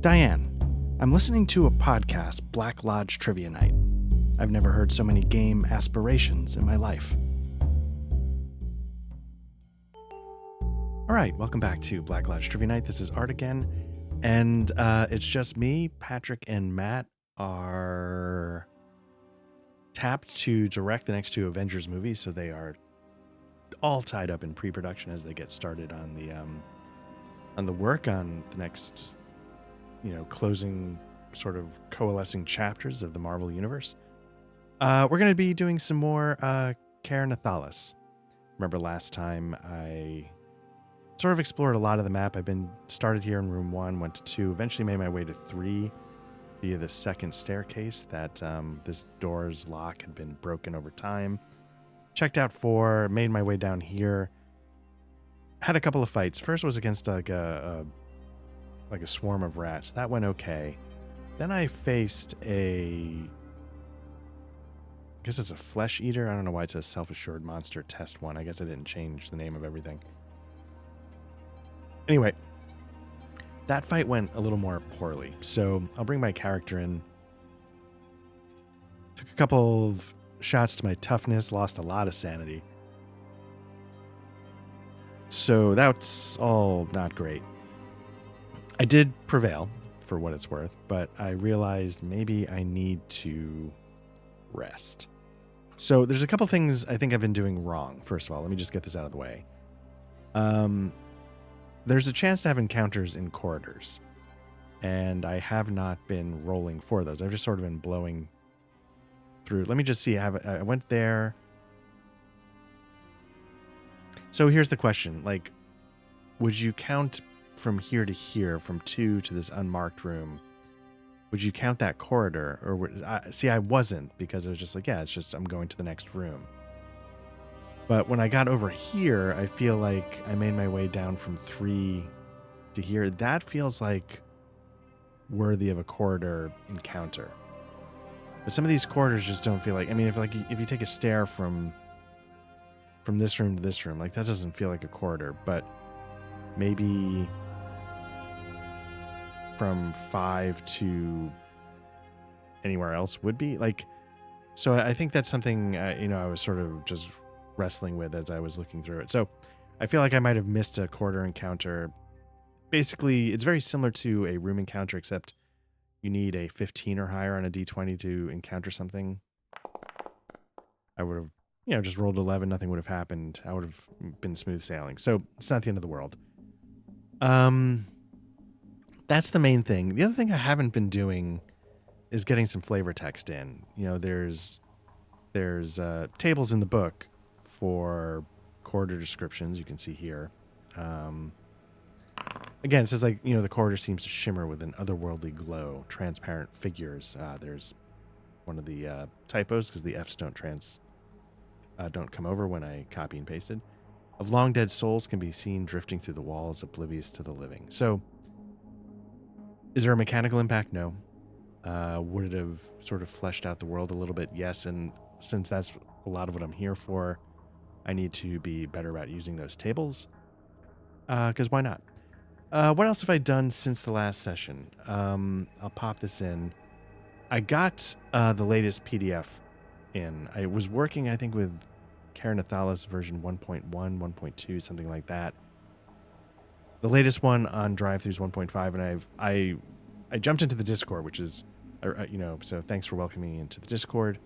Diane, I'm listening to a podcast, Black Lodge Trivia Night. I've never heard so many game aspirations in my life. All right, welcome back to Black Lodge Trivia Night. This is Art again, and it's just me, Patrick, and Matt are tapped to direct the next two Avengers movies, so they are all tied up in pre-production as they get started on the work on the next, closing sort of coalescing chapters of the Marvel Universe. We're going to be doing some more Ker Nethalas. Remember last time I sort of explored a lot of the map. I've been started here in room 1, went to 2, eventually made my way to 3 via the second staircase that this door's lock had been broken over time. Checked out 4, made my way down here. Had a couple of fights. First was against like a swarm of rats. That went okay. Then I faced I guess it's a flesh eater. I don't know why it says self-assured monster test 1. I guess I didn't change the name of everything. Anyway, that fight went a little more poorly. So I'll bring my character in. Took a couple of shots to my toughness, lost a lot of sanity. So that's all not great. I did prevail for what it's worth, but I realized maybe I need to rest. So there's a couple things I think I've been doing wrong. First of all, let me just get this out of the way. There's a chance to have encounters in corridors, and I have not been rolling for those. I've just sort of been blowing through. Let me just see. I went there. So here's the question. Like, would you count from here to here, from 2 to this unmarked room? Would you count that corridor? Or I wasn't, because it was just like, yeah, it's just I'm going to the next room. But when I got over here, I feel like I made my way down from 3 to here. That feels like worthy of a corridor encounter. But some of these corridors just don't feel like, I mean, if you take a stair from this room to this room, like that doesn't feel like a corridor, but maybe from 5 to anywhere else would be like. So I think that's something, I was sort of just wrestling with as I was looking through it. So I feel like I might have missed a corridor encounter. Basically, it's very similar to a room encounter, except you need a 15 or higher on a d20 to encounter something. I would have, just rolled 11. Nothing would have happened. I would have been smooth sailing. So it's not the end of the world. That's the main thing. The other thing I haven't been doing is getting some flavor text in. There's tables in the book for corridor descriptions. You can see here. Again, it says the corridor seems to shimmer with an otherworldly glow, transparent figures. There's one of the typos because the F's don't come over when I copy and pasted. Of long dead souls can be seen drifting through the walls, oblivious to the living. So, is there a mechanical impact? No. Would it have sort of fleshed out the world a little bit? Yes. And since that's a lot of what I'm here for, I need to be better about using those tables. Because why not? What else have I done since the last session? I'll pop this in. I got the latest PDF in. I was working, I think, with Ker Nethalas version 1.1, 1.2, something like that. The latest one on drive-throughs 1.5, and I jumped into the Discord, which is, so thanks for welcoming me into the Discord.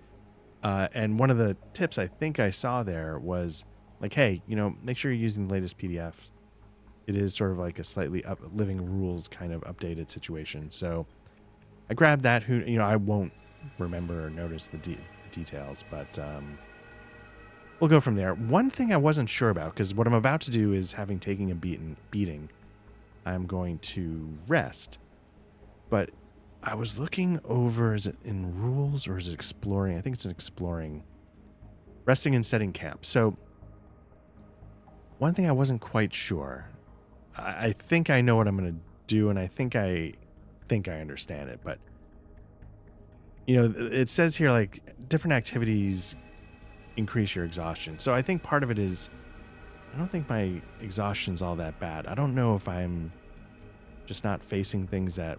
And one of the tips I think I saw there was like, hey, make sure you're using the latest PDF. It is sort of like a slightly living rules kind of updated situation. So I grabbed that. I won't remember or notice the details, but we'll go from there. One thing I wasn't sure about, because what I'm about to do is, having taken a beating, I'm going to rest. But I was looking over, is it in rules or is it exploring? I think it's in exploring. Resting and setting camp. So one thing I wasn't quite sure. I think I know what I'm going to do, and I think I understand it. But, it says here, like, different activities increase your exhaustion. So I think part of it is, I don't think my exhaustion's all that bad. I don't know if I'm just not facing things that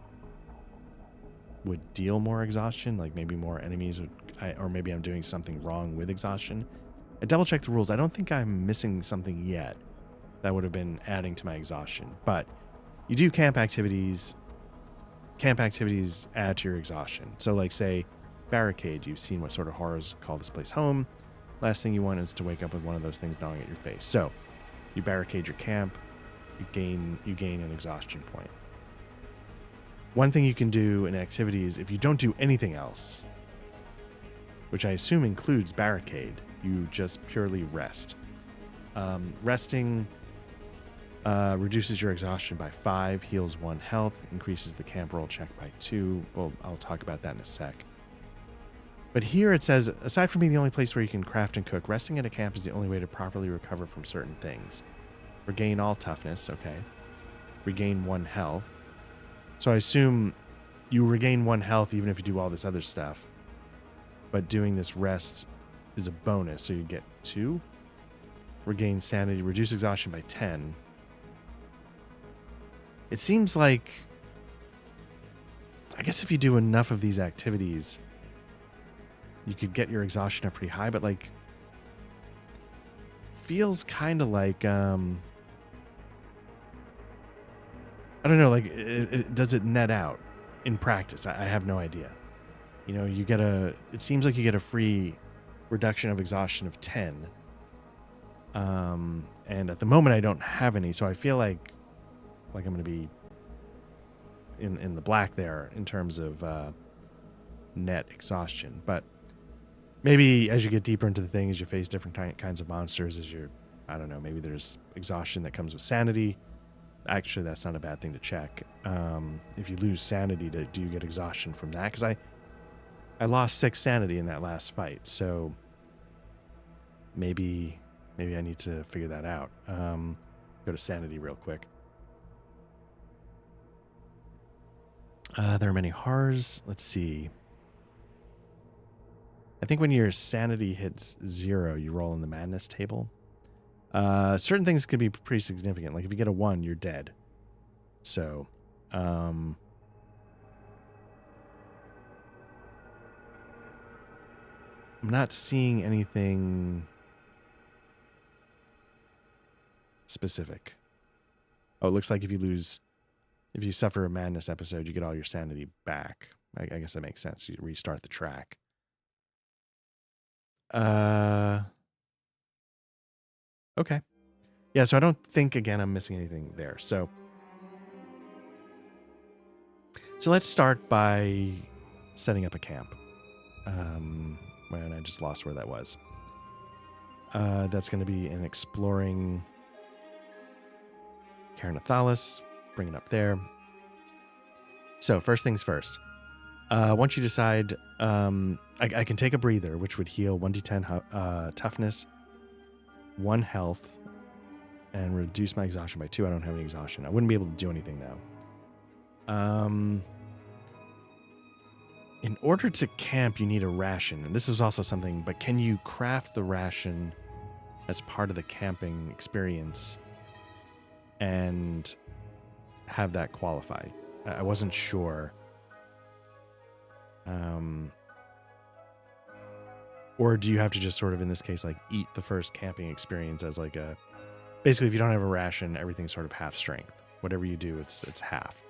would deal more exhaustion, like maybe more enemies would, or maybe I'm doing something wrong with exhaustion. I double checked the rules. I don't think I'm missing something yet that would have been adding to my exhaustion, but you do camp activities. Camp activities add to your exhaustion. So like say barricade, you've seen what sort of horrors call this place home. Last thing you want is to wake up with one of those things gnawing at your face. So you barricade your camp, you gain an exhaustion point. One thing you can do in activities, if you don't do anything else, which I assume includes barricade, you just purely rest. Resting reduces your exhaustion by 5, heals 1 health, increases the camp roll check by 2. Well, I'll talk about that in a sec. But here it says, aside from being the only place where you can craft and cook, resting at a camp is the only way to properly recover from certain things. Regain all toughness, okay. Regain 1 health. So I assume you regain 1 health even if you do all this other stuff. But doing this rest is a bonus, so you get 2. Regain sanity, reduce exhaustion by 10. It seems like, I guess if you do enough of these activities, you could get your exhaustion up pretty high, but like, feels kind of like, I don't know, like, does it net out in practice? I have no idea. You know, you get it seems like you get a free reduction of exhaustion of 10. And at the moment I don't have any, so I feel like I'm going to be in the black there in terms of net exhaustion. But maybe as you get deeper into the thing, as you face different kinds of monsters, I don't know, maybe there's exhaustion that comes with sanity. Actually, that's not a bad thing to check. If you lose sanity, do you get exhaustion from that? Because I lost 6 sanity in that last fight, so maybe I need to figure that out. Go to sanity real quick. There are many horrors. Let's see. I think when your sanity hits 0, you roll in the madness table. Certain things could be pretty significant. Like if you get a 1, you're dead. So, I'm not seeing anything specific. Oh, it looks like if you suffer a madness episode, you get all your sanity back. I guess that makes sense. You restart the track. Okay. Yeah, so I don't think, again, I'm missing anything there. So let's start by setting up a camp. And I just lost where that was. That's going to be an exploring Ker Nethalas. Bring it up there. So first things first. Once you decide, I can take a breather, which would heal 1d10 toughness, 1 health, and reduce my exhaustion by 2. I don't have any exhaustion. I wouldn't be able to do anything though. In order to camp, you need a ration, and this is also something. But can you craft the ration as part of the camping experience and have that qualify? I wasn't sure. Or do you have to just sort of, in this case, like eat the first camping experience as like a, basically if you don't have a ration, everything's sort of half strength. Whatever you do, it's half.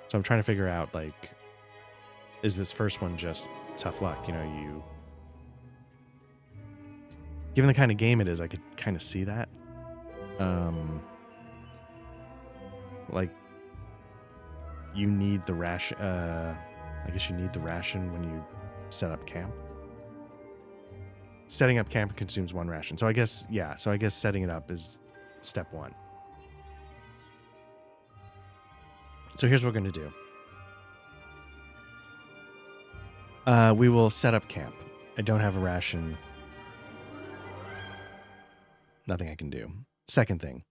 So I'm trying to figure out, like, is this first one just tough luck? You know, given the kind of game it is, I could kind of see that. Like, you need the ration. I guess you need the ration when you set up camp. Setting up camp consumes 1 ration. So I guess, yeah. So I guess setting it up is step 1. So here's what we're going to do. We will set up camp. I don't have a ration. Nothing I can do. Second thing.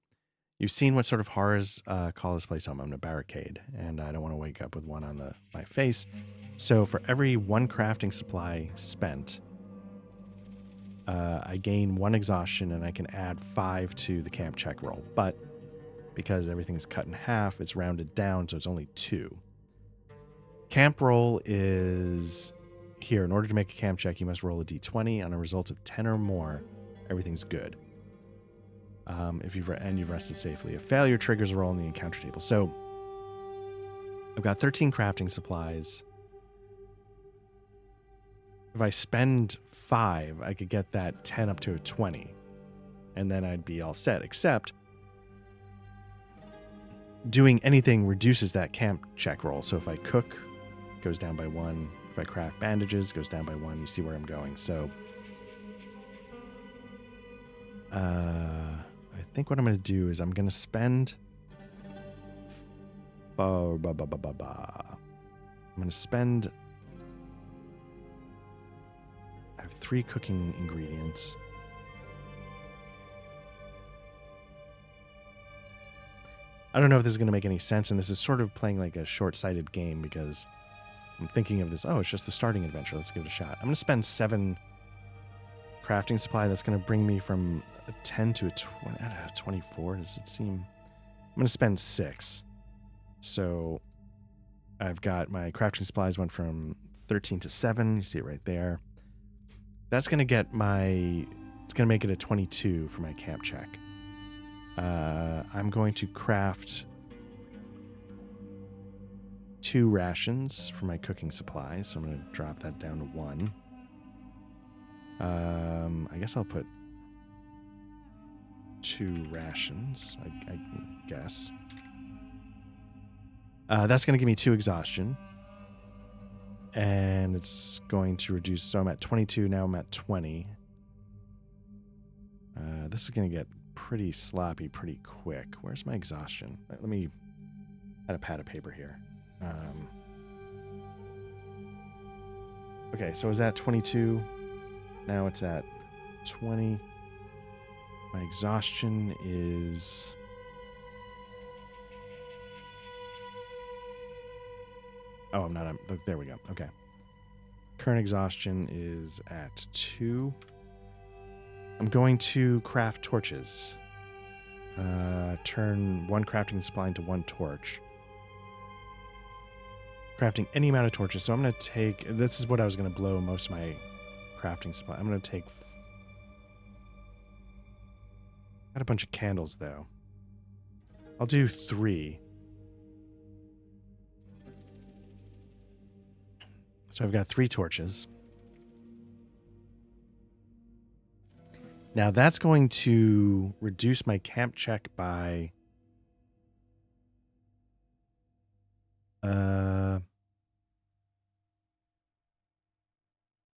You've seen what sort of horrors call this place home. I'm going to barricade, and I don't want to wake up with one on my face. So for every 1 crafting supply spent, I gain 1 exhaustion, and I can add 5 to the camp check roll. But because everything's cut in half, it's rounded down, so it's only 2. Camp roll is here. In order to make a camp check, you must roll a d20. On a result of 10 or more, everything's good. If you've rested safely. A failure triggers a roll on the encounter table. So I've got 13 crafting supplies. If I spend 5, I could get that 10 up to a 20. And then I'd be all set. Except doing anything reduces that camp check roll. So if I cook, it goes down by 1. If I craft bandages, it goes down by 1. You see where I'm going. So I think what I'm going to do is I'm going to spend... I'm going to spend... I have 3 cooking ingredients. I don't know if this is going to make any sense, and this is sort of playing like a short-sighted game because I'm thinking of this, oh, it's just the starting adventure. Let's give it a shot. I'm going to spend 7 crafting supply. That's going to bring me from a 10 to a 20, 24. Does it seem... I'm going to spend 6. So I've got my crafting supplies went from 13 to 7. You see it right there. That's going to get my... It's going to make it a 22 for my camp check. I'm going to craft 2 rations for my cooking supplies. So I'm going to drop that down to 1. I guess I'll put 2 rations, I guess. That's going to give me 2 exhaustion. And it's going to reduce... So I'm at 22, now I'm at 20. This is going to get pretty sloppy pretty quick. Where's my exhaustion? Let me add a pad of paper here. Okay, so I was at 22. Now it's at 20. My exhaustion is... Oh, I'm not... Look, there we go. Okay. Current exhaustion is at 2. I'm going to craft torches. Turn 1 crafting supply into 1 torch. Crafting any amount of torches. So I'm going to take... This is what I was going to blow most of my crafting supply. I'm going to take... Got a bunch of candles, though. I'll do 3. So I've got 3 torches. Now that's going to reduce my camp check by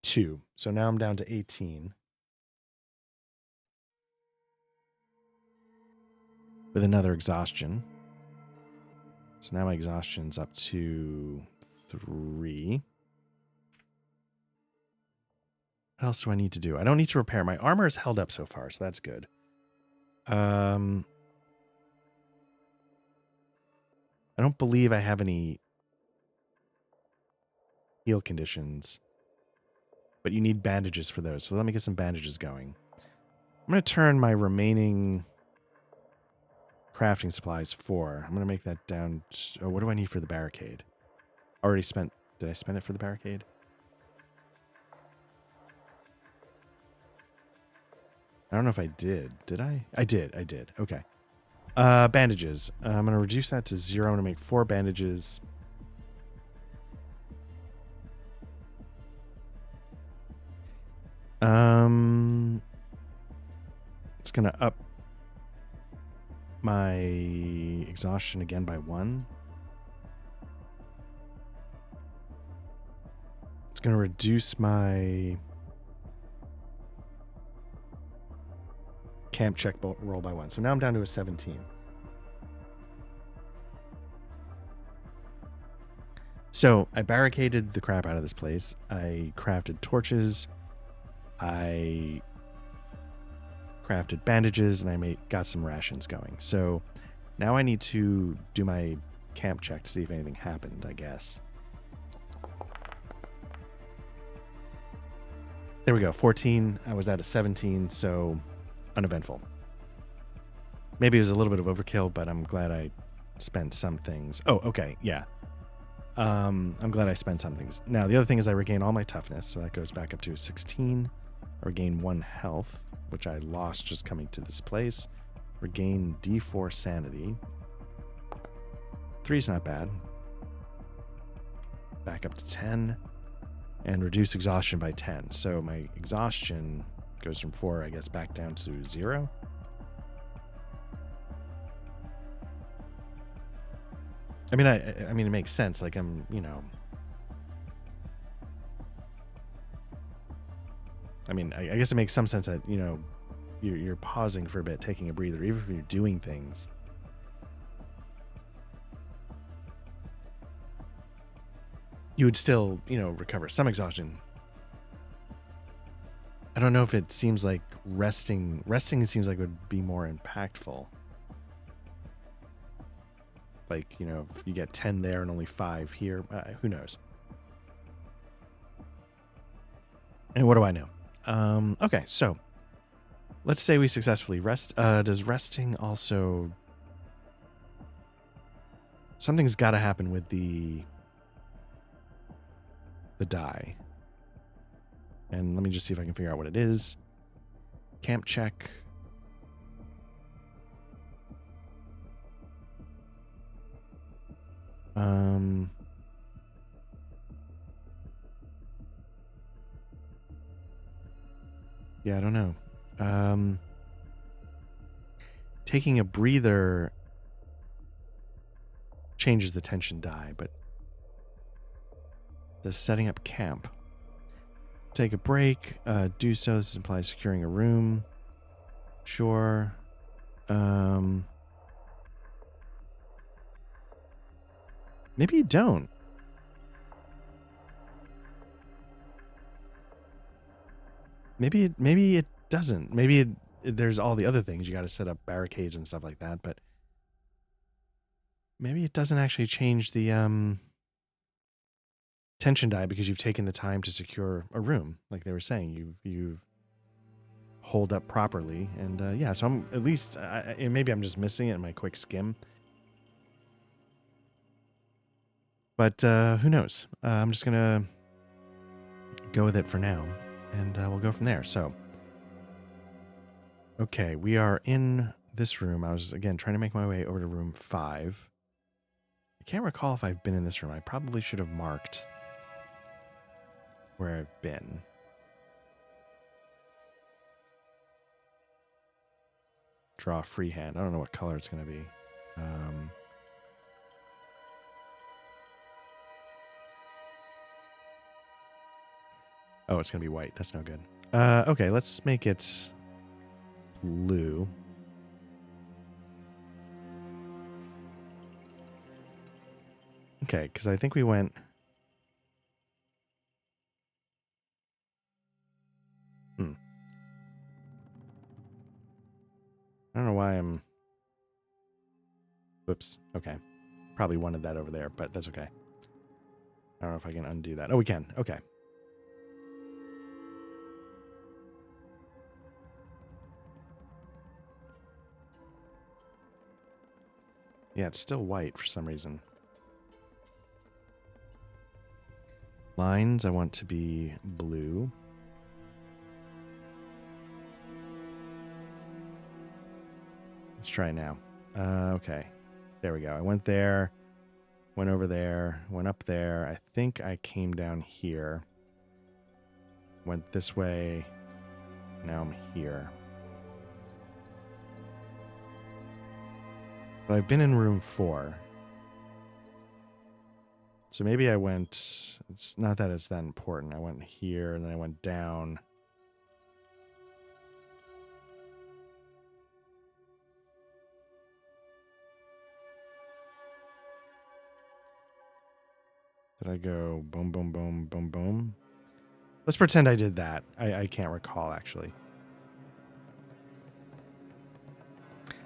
2. So now I'm down to 18. With another exhaustion. So now my exhaustion's up to 3. What else do I need to do? I don't need to repair. My armor is held up so far, so that's good. I don't believe I have any heal conditions, but you need bandages for those. So let me get some bandages going. I'm going to turn my remaining crafting supplies 4. I'm going to make that down. Oh, what do I need for the barricade? Already spent. Did I spend it for the barricade? I don't know if I did. Did I? I did. Okay. Bandages. I'm going to reduce that to 0. I'm going to make 4 bandages. It's going to up my exhaustion again by 1. It's going to reduce my camp check roll by 1. So now I'm down to a 17. So I barricaded the crap out of this place. I crafted torches. I crafted bandages, and I got some rations going. So now I need to do my camp check to see if anything happened, I guess. There we go. 14. I was at a 17, so uneventful. Maybe it was a little bit of overkill, but I'm glad I spent some things. Oh, okay. Yeah. I'm glad I spent some things. Now, the other thing is I regain all my toughness, so that goes back up to 16. I regain 1 health, which I lost just coming to this place. Regain D4 sanity. 3's not bad. Back up to 10. And reduce exhaustion by 10. So my exhaustion goes from 4, I guess, back down to 0. I mean, I mean, it makes sense. Like, I'm, you know, I mean, I guess it makes some sense that, you know, you're pausing for a bit, taking a breather, even if you're doing things. You would still, you know, recover some exhaustion. I don't know if it seems like resting it seems like would be more impactful. Like, you know, if you get 10 there and only 5 here, who knows? And what do I know? Okay, so let's say we successfully rest. Does resting also... Something's got to happen with the die. And let me just see if I can figure out what it is. Camp check. Yeah, I don't know. Taking a breather changes the tension die, but does setting up camp? Take a break. Do so. This implies securing a room. Sure. Maybe you don't. Maybe it doesn't. Maybe there's all the other things. You got to set up barricades and stuff like that, but maybe it doesn't actually change the tension die because you've taken the time to secure a room, like they were saying. You've holed up properly, and yeah. So I'm at least maybe I'm just missing it in my quick skim, but who knows? I'm just gonna go with it for now, and we'll go from there. So, okay, we are in this room. I was again trying to make my way over to room 5. I can't recall if I've been in this room. I probably should have marked where I've been. Draw freehand. I don't know what color it's going to be. Oh, it's going to be white. That's no good. Okay, let's make it blue. Okay, because I think we went... I don't know why I'm... Whoops. Okay. Probably wanted that over there, but that's okay. I don't know if I can undo that. Oh, we can. Okay. Yeah, it's still white for some reason. Lines I want to be blue. Let's try it now. Okay. There we go. I went there, went over there, went up there. I think I came down here. Went this way. Now I'm here. But I've been in room 4. So maybe I went... It's not that it's that important. I went here, and then I went down. Did I go boom, boom, boom, boom, boom? Let's pretend I did that. I can't recall, actually.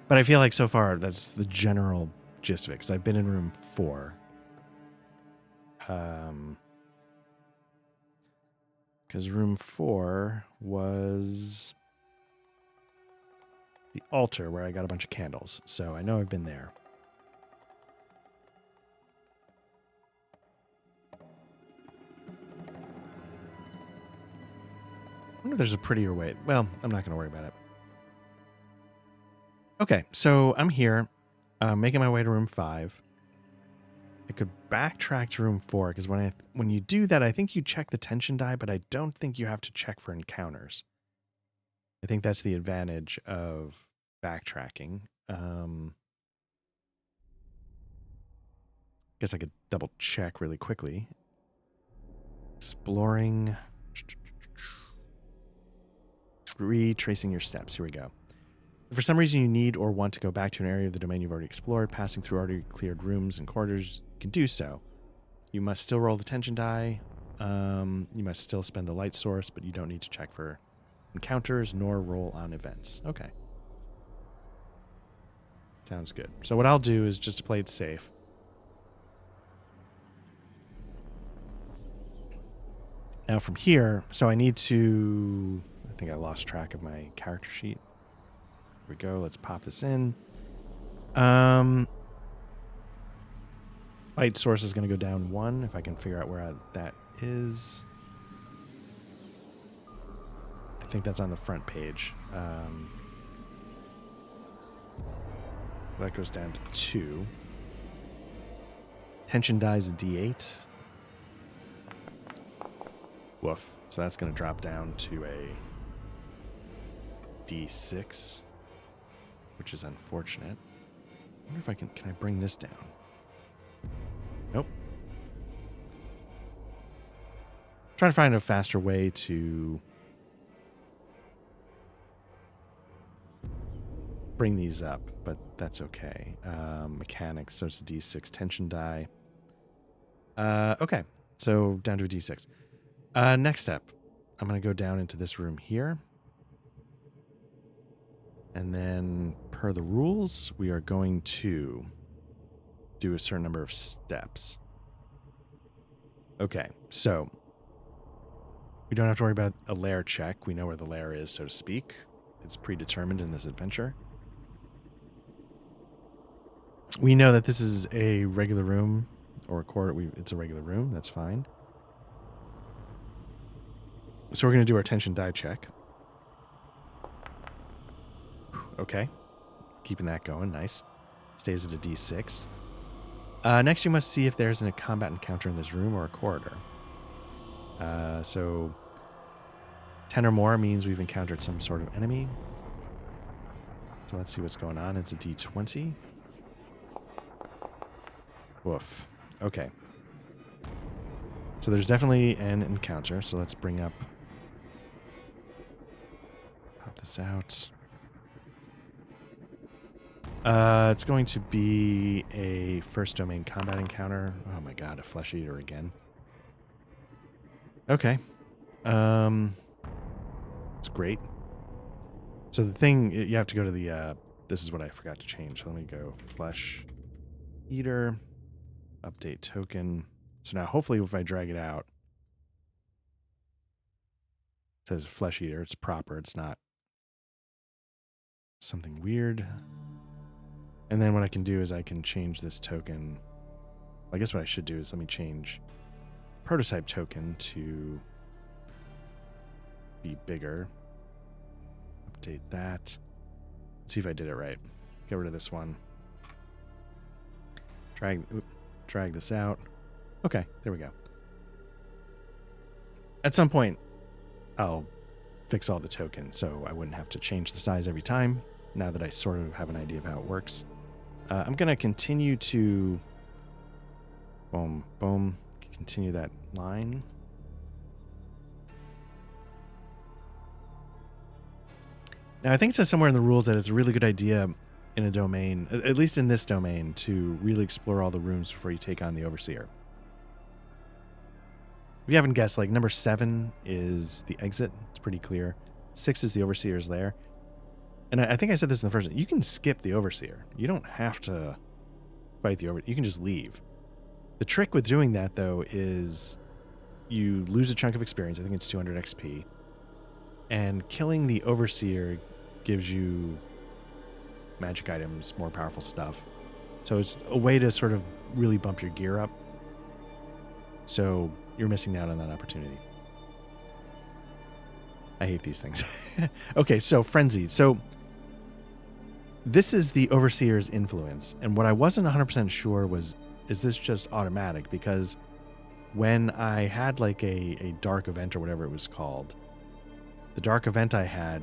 But I feel like so far that's the general gist of it, because I've been in room 4. Because room 4 was the altar where I got a bunch of candles. So I know I've been there. wonder if there's a prettier way. Well, I'm not going to worry about it. Okay, so I'm here, making my way to room 5. I could backtrack to room 4 because when you do that, I think you check the tension die, but I don't think you have to check for encounters. I think that's the advantage of backtracking. Guess I could double check really quickly. Exploring. Retracing your steps. Here we go. If for some reason you need or want to go back to an area of the domain you've already explored, passing through already cleared rooms and corridors, you can do so. You must still roll the tension die. You must still spend the light source, but you don't need to check for encounters nor roll on events. Okay. Sounds good. So what I'll do is just to play it safe. Now from here, so I need to... I think I lost track of my character sheet. Here we go. Let's pop this in. Light source is going to go down 1 if I can figure out where that is. I think that's on the front page. That goes down to 2. Tension dies a D8. Woof. So that's going to drop down to a D6, which is unfortunate. I wonder if I can I bring this down? Nope. Trying to find a faster way to bring these up, but that's okay. Mechanics, so it's a D6 tension die. Okay, so down to a D6. Next step, I'm going to go down into this room here. And then, per the rules, we are going to do a certain number of steps. Okay, so we don't have to worry about a lair check. We know where the lair is, so to speak. It's predetermined in this adventure. We know that this is a regular room, or a corridor. It's a regular room. That's fine. So we're going to do our tension die check. Okay. Keeping that going. Nice. Stays at a D6. Next, you must see if there's a combat encounter in this room or a corridor. So 10 or more means we've encountered some sort of enemy. So let's see what's going on. It's a D20. Woof. Okay. So there's definitely an encounter. So let's bring up... Pop this out. It's going to be a first domain combat encounter. Oh my god, a flesh eater again. Okay. It's great. So the thing, you have to go to the, this is what I forgot to change. So let me go flesh eater, update token. So now hopefully if I drag it out, it says flesh eater. It's proper. It's not something weird. And then what I can do is I can change this token. I guess what I should do is let me change prototype token to be bigger. Update that. Let's see if I did it right. Get rid of this one. Drag this out. Okay, there we go. At some point, I'll fix all the tokens so I wouldn't have to change the size every time, now that I sort of have an idea of how it works. I'm going to continue to... Boom, boom. Continue that line. Now, I think it says somewhere in the rules that it's a really good idea in a domain, at least in this domain, to really explore all the rooms before you take on the Overseer. If you haven't guessed, like number 7 is the exit. It's pretty clear. 6 is the Overseer's lair. And I think I said this in the first one. You can skip the Overseer. You don't have to fight the Overseer. You can just leave. The trick with doing that, though, is you lose a chunk of experience. I think it's 200 XP. And killing the Overseer gives you magic items, more powerful stuff. So it's a way to sort of really bump your gear up. So you're missing out on that opportunity. I hate these things. Okay, so Frenzied. So this is the Overseer's influence. And what I wasn't 100% sure was, is this just automatic? Because when I had like a dark event or whatever it was called, the dark event I had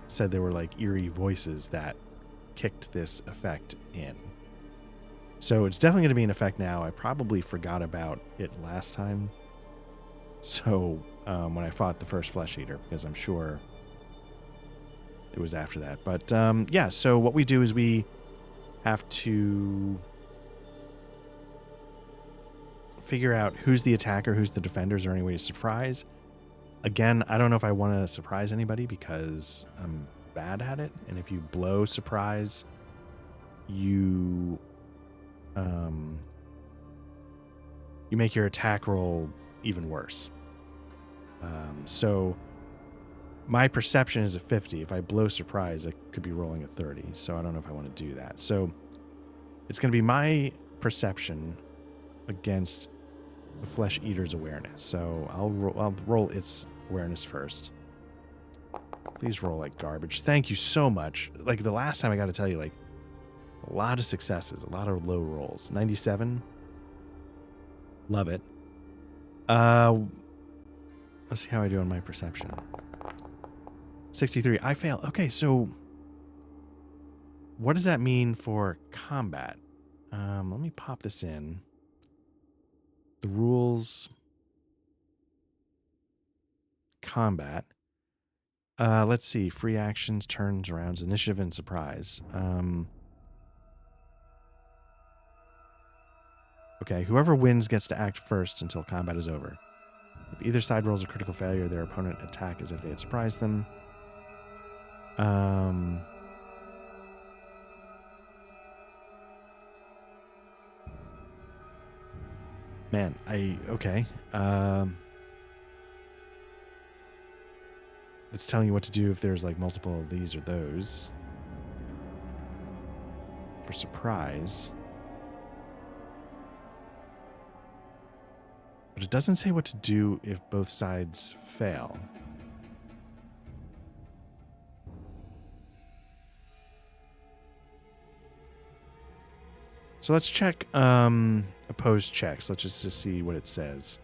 said there were like eerie voices that kicked this effect in. So it's definitely going to be an effect now. I probably forgot about it last time. So when I fought the first Flesh Eater, because I'm sure it was after that. But yeah, so what we do is we have to figure out who's the attacker, who's the defender. Is there any way to surprise? Again, I don't know if I want to surprise anybody because I'm bad at it. And if you blow surprise, you make your attack roll even worse. So my perception is a 50. If I blow surprise, I could be rolling a 30. So I don't know if I want to do that. So it's going to be my perception against the Flesh Eater's awareness. So I'll roll its awareness first. Please roll like garbage. Thank you so much. Like the last time, I got to tell you, like a lot of successes, a lot of low rolls. 97. Love it. Let's see how I do on my perception. 63. I fail. Okay, so what does that mean for combat? Let me pop this in. The rules. Combat. Let's see. Free actions, turns, rounds, initiative, and surprise. Okay, whoever wins gets to act first until combat is over. If either side rolls a critical failure, their opponent attack as if they had surprised them. Man, okay. It's telling you what to do if there's like multiple of these or those. For surprise. But it doesn't say what to do if both sides fail. So let's check opposed checks. Let's just see what it says.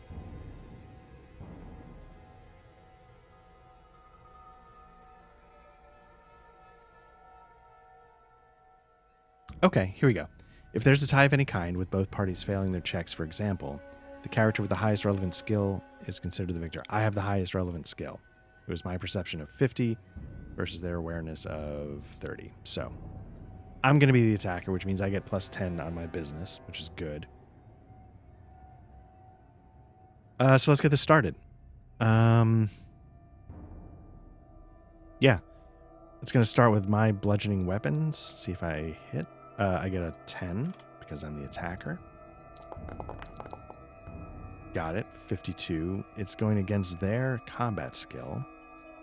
Okay, here we go. If there's a tie of any kind, with both parties failing their checks, for example, the character with the highest relevant skill is considered the victor. I have the highest relevant skill. It was my perception of 50 versus their awareness of 30. So I'm going to be the attacker, which means I get plus 10 on my business, which is good. So let's get this started. Yeah. It's going to start with my bludgeoning weapons. See if I hit. I get a 10 because I'm the attacker. Got it. 52. It's going against their combat skill,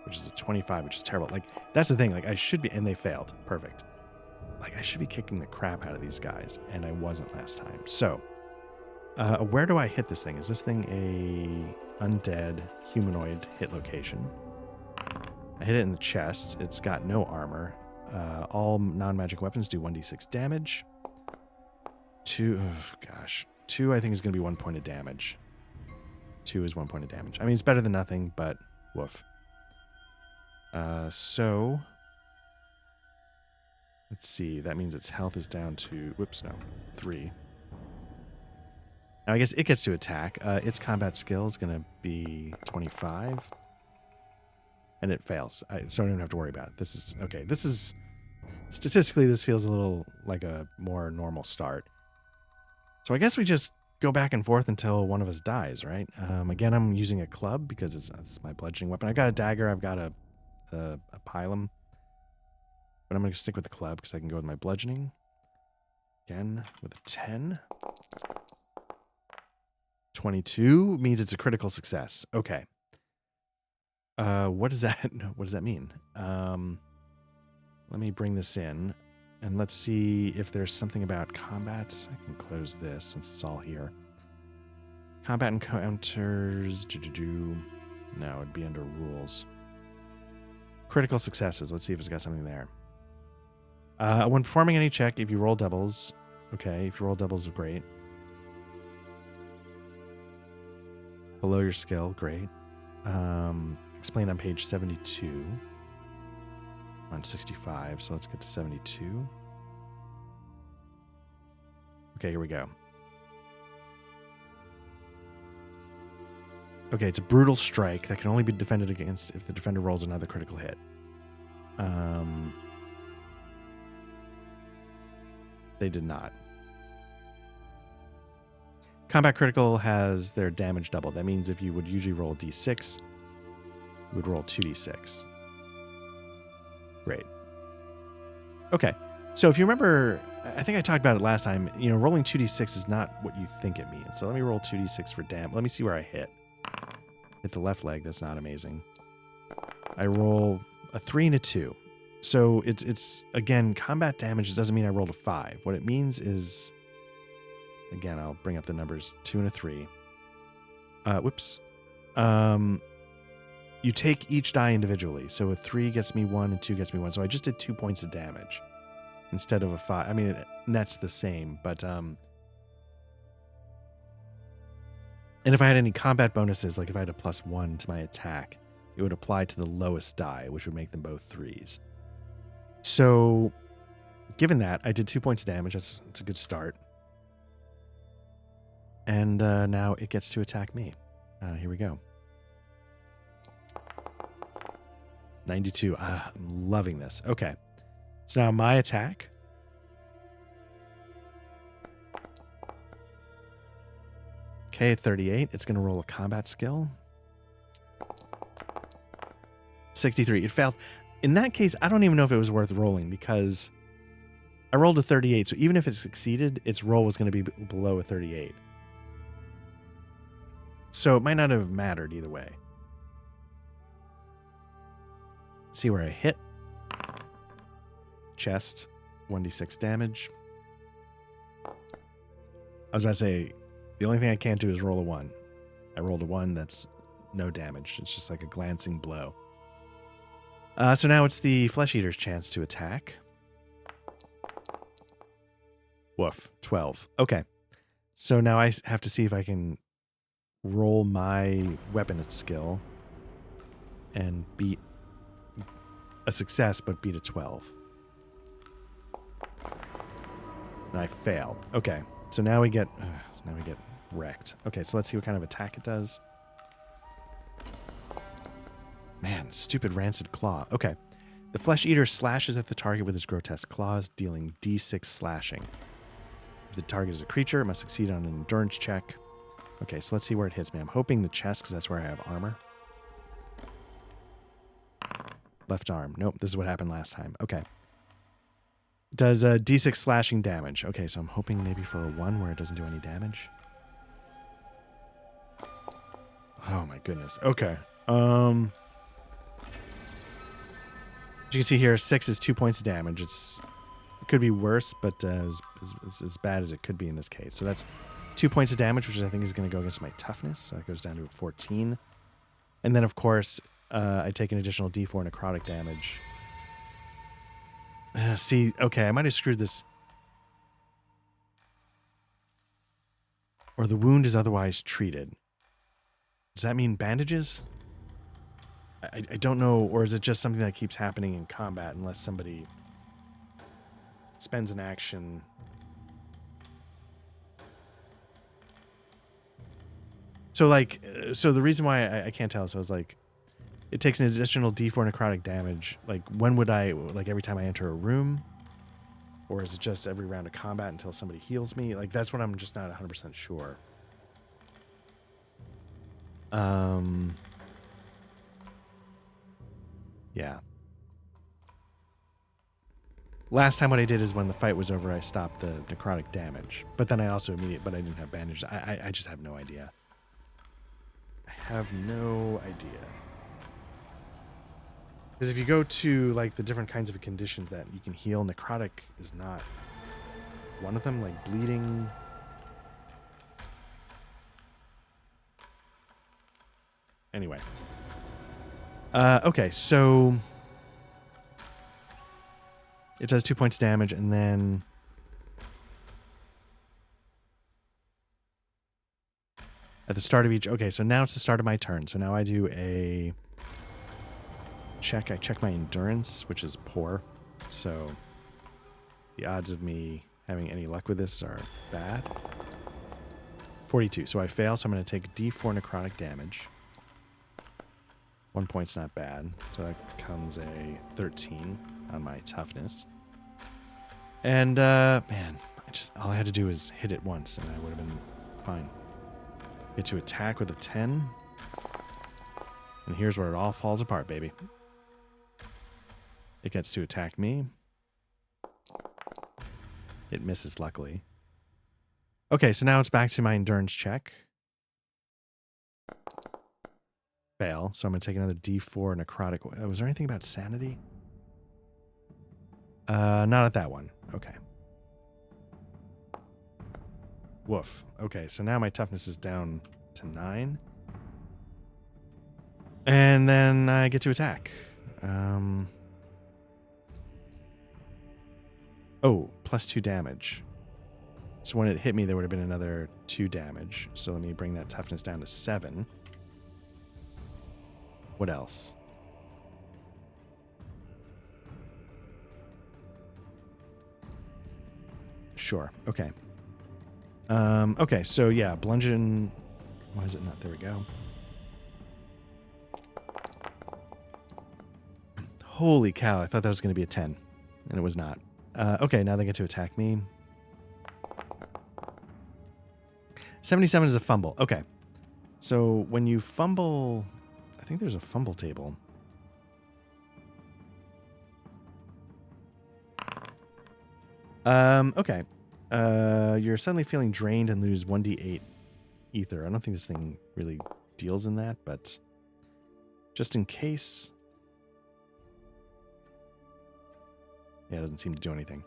which is a 25, which is terrible. Like, that's the thing. Like, I should be, and they failed. Perfect. Like, I should be kicking the crap out of these guys, and I wasn't last time. So, where do I hit this thing? Is this thing a undead humanoid hit location? I hit it in the chest. It's got no armor. All non-magic weapons do 1d6 damage. 2, oh gosh. 2 I think is going to be 1 point of damage. 2 is 1 point of damage. I mean, it's better than nothing, but woof. So, let's see. That means its health is down to, 3. Now, I guess it gets to attack. Its combat skill is going to be 25. And it fails. So I don't have to worry about it. This is, okay. This is, statistically, this feels a little like a more normal start. So I guess we just go back and forth until one of us dies, right? Again, I'm using a club because it's my bludgeoning weapon. I've got a dagger. I've got a pilum. But I'm going to stick with the club because I can go with my bludgeoning. Again, with a 10. 22 means it's a critical success. Okay. What does that mean? Let me bring this in and let's see if there's something about combat. I can close this since it's all here. Combat encounters. No, it'd be under rules. Critical successes. Let's see if it's got something there. When performing any check, if you roll doubles, okay, if you roll doubles, great. Below your skill, great. Explained on page 72. On 65, so let's get to 72. Okay, here we go. Okay, it's a brutal strike that can only be defended against if the defender rolls another critical hit. They did not. Combat critical has their damage doubled. That means if you would usually roll d6, you would roll 2d6. Great. Okay. So if you remember, I think I talked about it last time, you know, rolling 2d6 is not what you think it means. So let me roll 2d6 for damage. Let me see where I hit. Hit the left leg. That's not amazing. I roll a 3 and a 2. So it's again, combat damage doesn't mean I rolled a 5. What it means is, again, I'll bring up the numbers, 2 and a 3. Whoops. You take each die individually. So a 3 gets me 1 and 2 gets me 1. So I just did 2 points of damage instead of a 5. I mean, it nets the same, but and if I had any combat bonuses, like if I had a +1 to my attack, it would apply to the lowest die, which would make them both 3s. So given that, I did 2 points of damage. That's a good start. And now it gets to attack me. Here we go. 92. I'm loving this. Okay. So now my attack. Okay, 38. It's going to roll a combat skill. 63. It failed. In that case, I don't even know if it was worth rolling because I rolled a 38. So even if it succeeded, its roll was going to be below a 38. So it might not have mattered either way. See where I hit. Chest, 1d6 damage. I was about to say, the only thing I can't do is roll a 1. I rolled a 1, that's no damage. It's just like a glancing blow. So now it's the Flesh Eater's chance to attack. Woof, 12. Okay. So now I have to see if I can roll my weapon skill and beat a success, but beat a 12. And I fail. Okay. So now we get wrecked. Okay, so let's see what kind of attack it does. Man, stupid rancid claw. Okay. The Flesh Eater slashes at the target with his grotesque claws, dealing d6 slashing. If the target is a creature, it must succeed on an endurance check. Okay, so let's see where it hits me. I'm hoping the chest, because that's where I have armor. Left arm. Nope, this is what happened last time. Okay. Does d6 slashing damage. Okay, so I'm hoping maybe for a 1 where it doesn't do any damage. Oh my goodness. Okay. As you can see here, 6 is 2 points of damage. It could be worse, but it's as bad as it could be in this case. So that's 2 points of damage, which I think is going to go against my toughness. So it goes down to a 14. And then, of course, I take an additional d4 necrotic damage. See, okay, I might have screwed this. Or the wound is otherwise treated. Does that mean bandages? I don't know, or is it just something that keeps happening in combat unless somebody spends an action? So like, so the reason why I can't tell, so it's like, it takes an additional d4 necrotic damage. Like, when would I, like every time I enter a room? Or is it just every round of combat until somebody heals me? Like, that's what I'm just not 100% sure. Yeah. Last time what I did is when the fight was over, I stopped the necrotic damage. But then I also but I didn't have bandages. I just have no idea. I have no idea. Because if you go to like the different kinds of conditions that you can heal, necrotic is not one of them, like bleeding. Anyway. Okay, so It does 2 points of damage, and then at the start of each... Okay, so now it's the start of my turn. So now I do a check. I check my endurance, which is poor. So the odds of me having any luck with this are bad. 42. So I fail, so I'm going to take D4 necrotic damage. 1 point's not bad. So that becomes a 13 on my toughness. And, man, all I had to do was hit it once, and I would have been fine. Get to attack with a 10. And here's where it all falls apart, baby. It gets to attack me. It misses, luckily. Okay, so now it's back to my endurance check. Fail. So I'm going to take another D4 necrotic. Was there anything about sanity? Not at that one. Okay. Woof. Okay, so now my toughness is down to 9. And then I get to attack. Oh, plus 2 damage. So when it hit me, there would have been another 2 damage. So let me bring that toughness down to 7. What else? Sure. Okay. Okay, so yeah, bludgeon. Why is it not? There we go. Holy cow, I thought that was going to be a 10, and it was not. Okay, now they get to attack me. 77 is a fumble. Okay. So when you fumble, I think there's a fumble table. Okay. You're suddenly feeling drained and lose 1d8 ether. I don't think this thing really deals in that, but just in case. Yeah, it doesn't seem to do anything.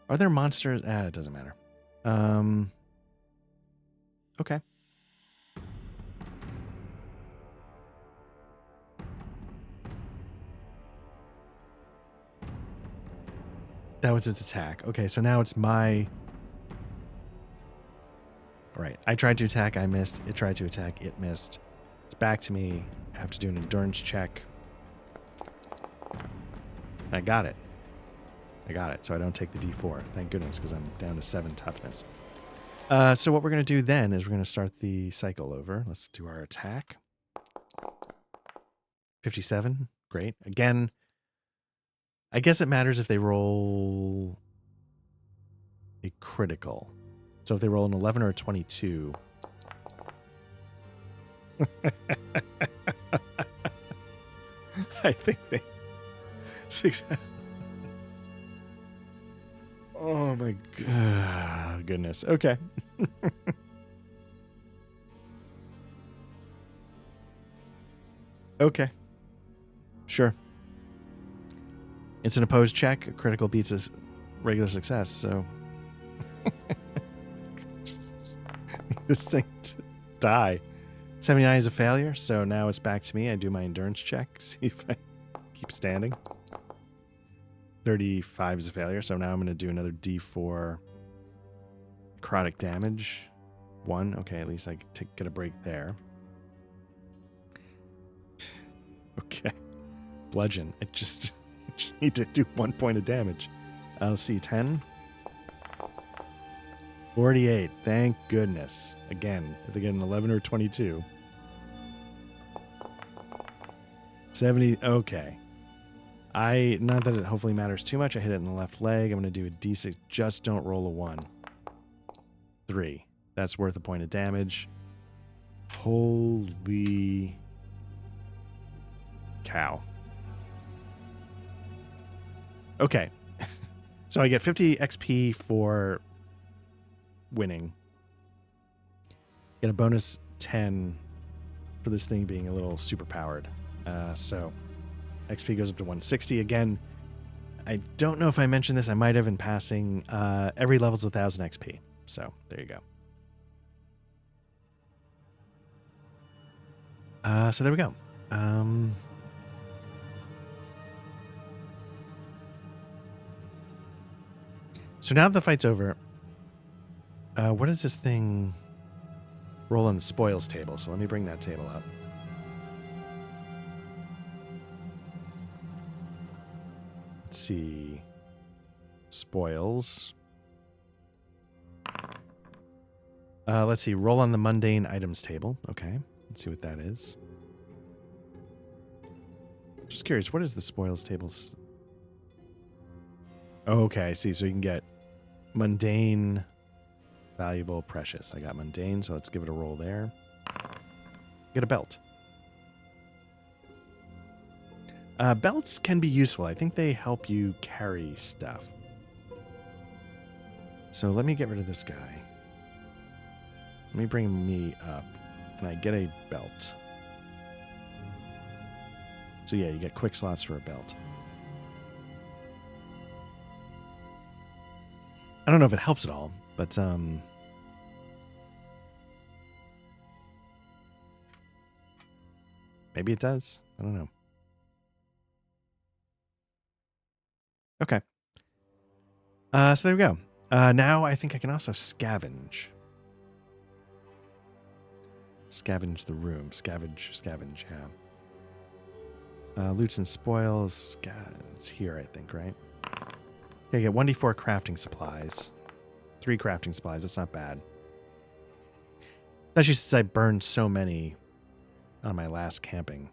Are there monsters? It doesn't matter. Okay. That was its attack. Okay, so now it's my... All right, I tried to attack, I missed. It tried to attack, it missed. It's back to me. I have to do an endurance check. I got it. I got it, so I don't take the D4. Thank goodness, because I'm down to 7 toughness. So what we're going to do then is we're going to start the cycle over. Let's do our attack. 57. Great. Again, I guess it matters if they roll a critical. So if they roll an 11 or a 22. I think they... 6... Oh my goodness. Okay. Okay. Sure. It's an opposed check. A critical beats a regular success, so... Just this thing to die. 79 is a failure, so now it's back to me. I do my endurance check. See if I keep standing. 35 is a failure, so now I'm going to do another D4 necrotic damage. 1. Okay, at least I get a break there. Okay. Bludgeon. I just need to do 1 point of damage. Let's see, 10. 48. Thank goodness. Again, if they get an 11 or 22. 70. Okay. Not that it hopefully matters too much. I hit it in the left leg. I'm going to do a D6. Just don't roll a 1. 3. That's worth a point of damage. Holy cow. Okay. So I get 50 XP for winning. Get a bonus 10 for this thing being a little super powered. So XP goes up to 160. Again, I don't know if I mentioned this. I might have in passing. Every level's 1,000 XP. So there you go. So there we go. So now that the fight's over, what is this thing? Roll on the spoils table. So let me bring that table up. Let's see. Spoils. Let's see. Roll on the mundane items table. Okay. Let's see what that is. Just curious. What is the spoils table? Oh, okay. I see. So you can get mundane, valuable, precious. I got mundane. So let's give it a roll there. Get a belt. Belts can be useful. I think they help you carry stuff. So let me get rid of this guy. Let me bring me up. And I get a belt. So yeah, you get quick slots for a belt. I don't know if it helps at all, but maybe it does. I don't know. Okay. So there we go. Now I think I can also scavenge. Scavenge the room. Scavenge, yeah. Loots and spoils. It's here, I think, right? Okay, get 1d4 crafting supplies. 3 crafting supplies. That's not bad. Especially since I burned so many on my last camping.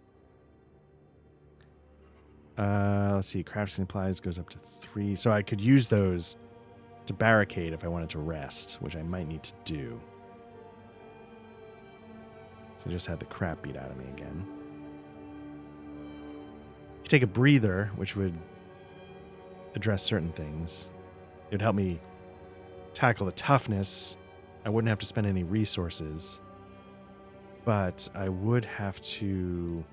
Let's see. Crafting supplies goes up to 3. So I could use those to barricade if I wanted to rest, which I might need to do. So I just had the crap beat out of me again. You take a breather, which would address certain things. It would help me tackle the toughness. I wouldn't have to spend any resources. But I would have to...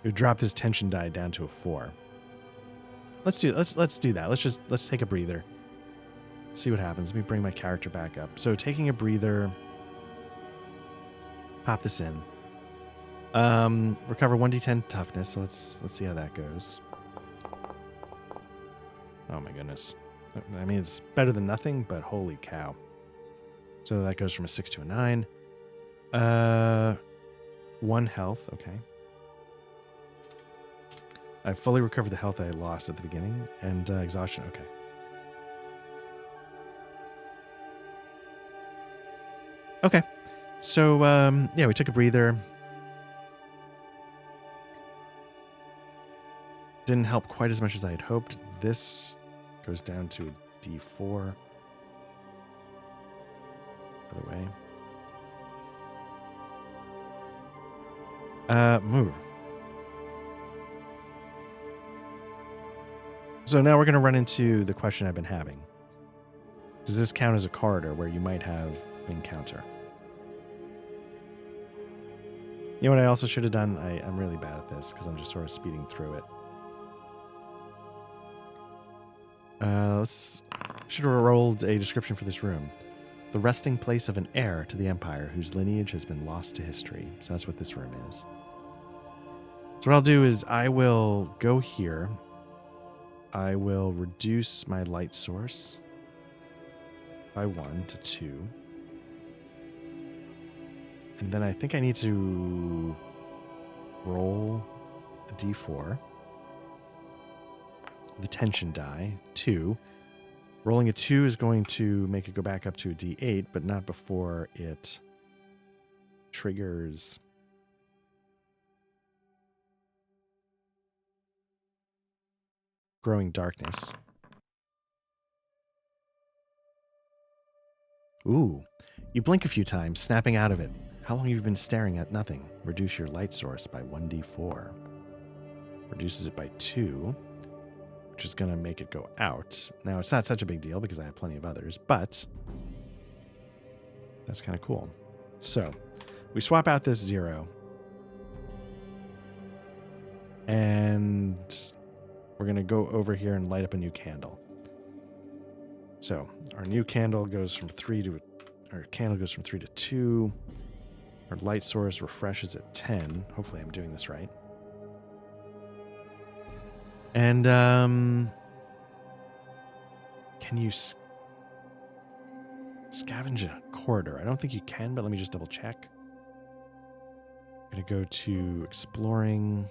It would drop this tension die down to a 4. Let's do that. Let's take a breather. See what happens. Let me bring my character back up. So taking a breather. Pop this in. Recover 1d10 toughness. So let's see how that goes. Oh my goodness. I mean, it's better than nothing, but holy cow. So that goes from a 6 to a 9. 1 health. Okay. I fully recovered the health I lost at the beginning. And exhaustion. Okay. Okay. So, yeah, we took a breather. Didn't help quite as much as I had hoped. This goes down to a D4. Other way. Move. So now we're going to run into the question I've been having. Does this count as a corridor where you might have an encounter? You know what I also should have done? I'm really bad at this because I'm just sort of speeding through it. Should have rolled a description for this room. The resting place of an heir to the Empire whose lineage has been lost to history. So that's what this room is. So what I'll do is I will go here. I will reduce my light source by 1 to 2. And then I think I need to roll a d4. The tension die, 2. Rolling a 2 is going to make it go back up to a d8, but not before it triggers growing darkness. Ooh. You blink a few times, snapping out of it. How long have you been staring at nothing? Reduce your light source by 1d4. Reduces it by 2, which is going to make it go out. Now, it's not such a big deal because I have plenty of others, but that's kind of cool. So, we swap out this 0. And we're going to go over here and light up a new candle. So, our new candle goes from 3 to... Our candle goes from 3 to 2. Our light source refreshes at 10. Hopefully I'm doing this right. And can you scavenge a corridor? I don't think you can, but let me just double check. I'm going to go to exploring,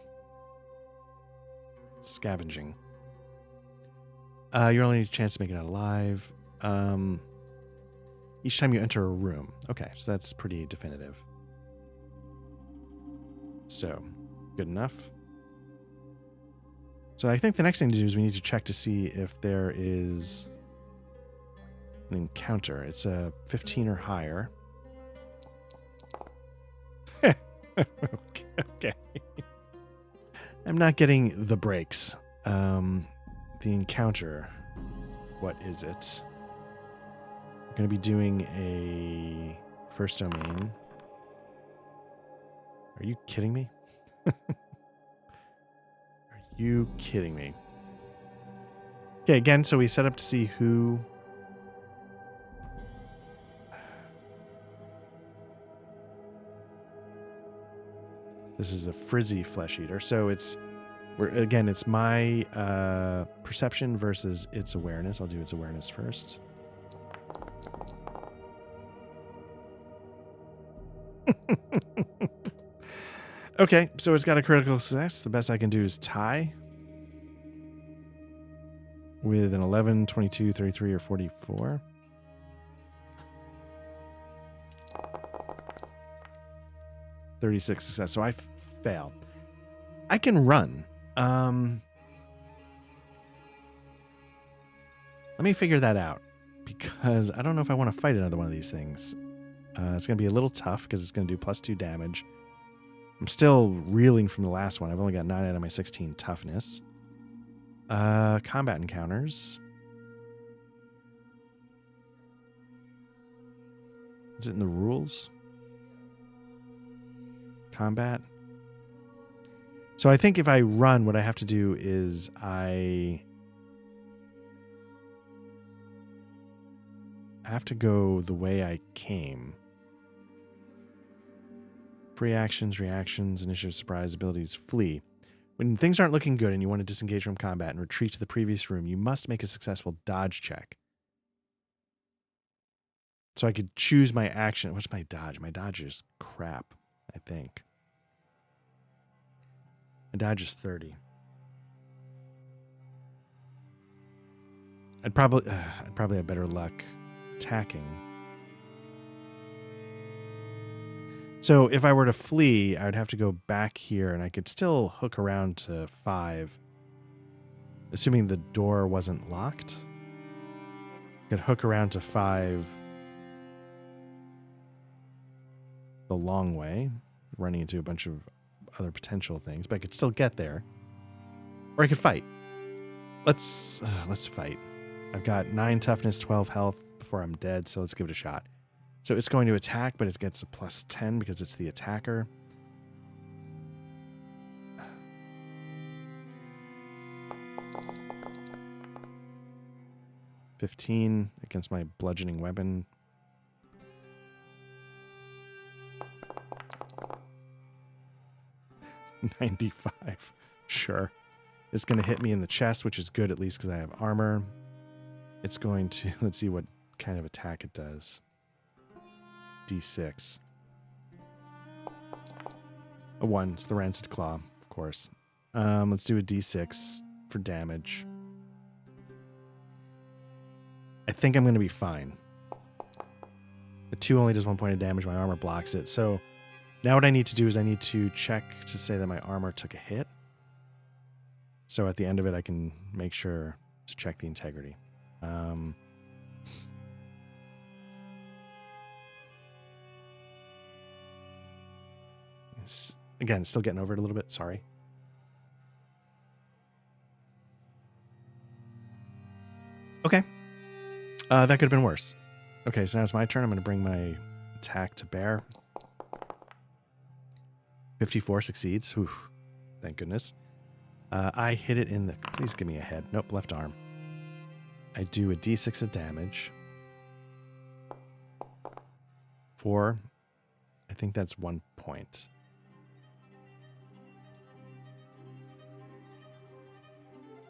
scavenging. Your only chance to make it out alive. Each time you enter a room. Okay, so that's pretty definitive. So, good enough. So I think the next thing to do is we need to check to see if there is an encounter. It's a 15 or higher. Okay. I'm not getting the breaks. The encounter. What is it? We're going to be doing a first domain. Are you kidding me? Are you kidding me? Okay, again, so we set up to see who... This is a frizzy flesh eater. So it's my perception versus its awareness. I'll do its awareness first. Okay, so it's got a critical success. The best I can do is tie with an 11, 22, 33, or 44. Success. So I fail. I can run. Let me figure that out because I don't know if I want to fight another one of these things. It's going to be a little tough because it's going to do +2 damage. I'm still reeling from the last one. I've only got 9 out of my 16 toughness. Combat encounters. Is it in the rules? Combat. So I think if I run, what I have to do is I have to go the way I came. Free actions, reactions, initiative, surprise, abilities, flee. When things aren't looking good and you want to disengage from combat and retreat to the previous room, you must make a successful dodge check. So I could choose my action. What's my dodge? My dodge is crap, I think. My dodge is 30. I'd probably have better luck attacking. So if I were to flee, I would have to go back here, and I could still hook around to 5, assuming the door wasn't locked. I could hook around to 5 the long way, running into a bunch of other potential things, but I could still get there. Or I could fight. Let's fight. I've got 9 toughness, 12 health before I'm dead, so let's give it a shot. So it's going to attack, but it gets a +10 because it's the attacker. $15 against my bludgeoning weapon. $95. Sure. It's going to hit me in the chest, which is good at least because I have armor. It's going to... Let's see what kind of attack it does. D6. A 1. It's the Rancid Claw, of course. Let's do a D6 for damage. I think I'm going to be fine. The 2 only does 1 point of damage. My armor blocks it. So now what I need to do is I need to check to say that my armor took a hit. So at the end of it, I can make sure to check the integrity. Again, still getting over it a little bit. Sorry. Okay. That could have been worse. Okay, so now it's my turn. I'm going to bring my attack to bear. 54 succeeds. Oof. Thank goodness. I hit it in the... Please give me a head. Nope, left arm. I do a d6 of damage. 4. I think that's 1 point.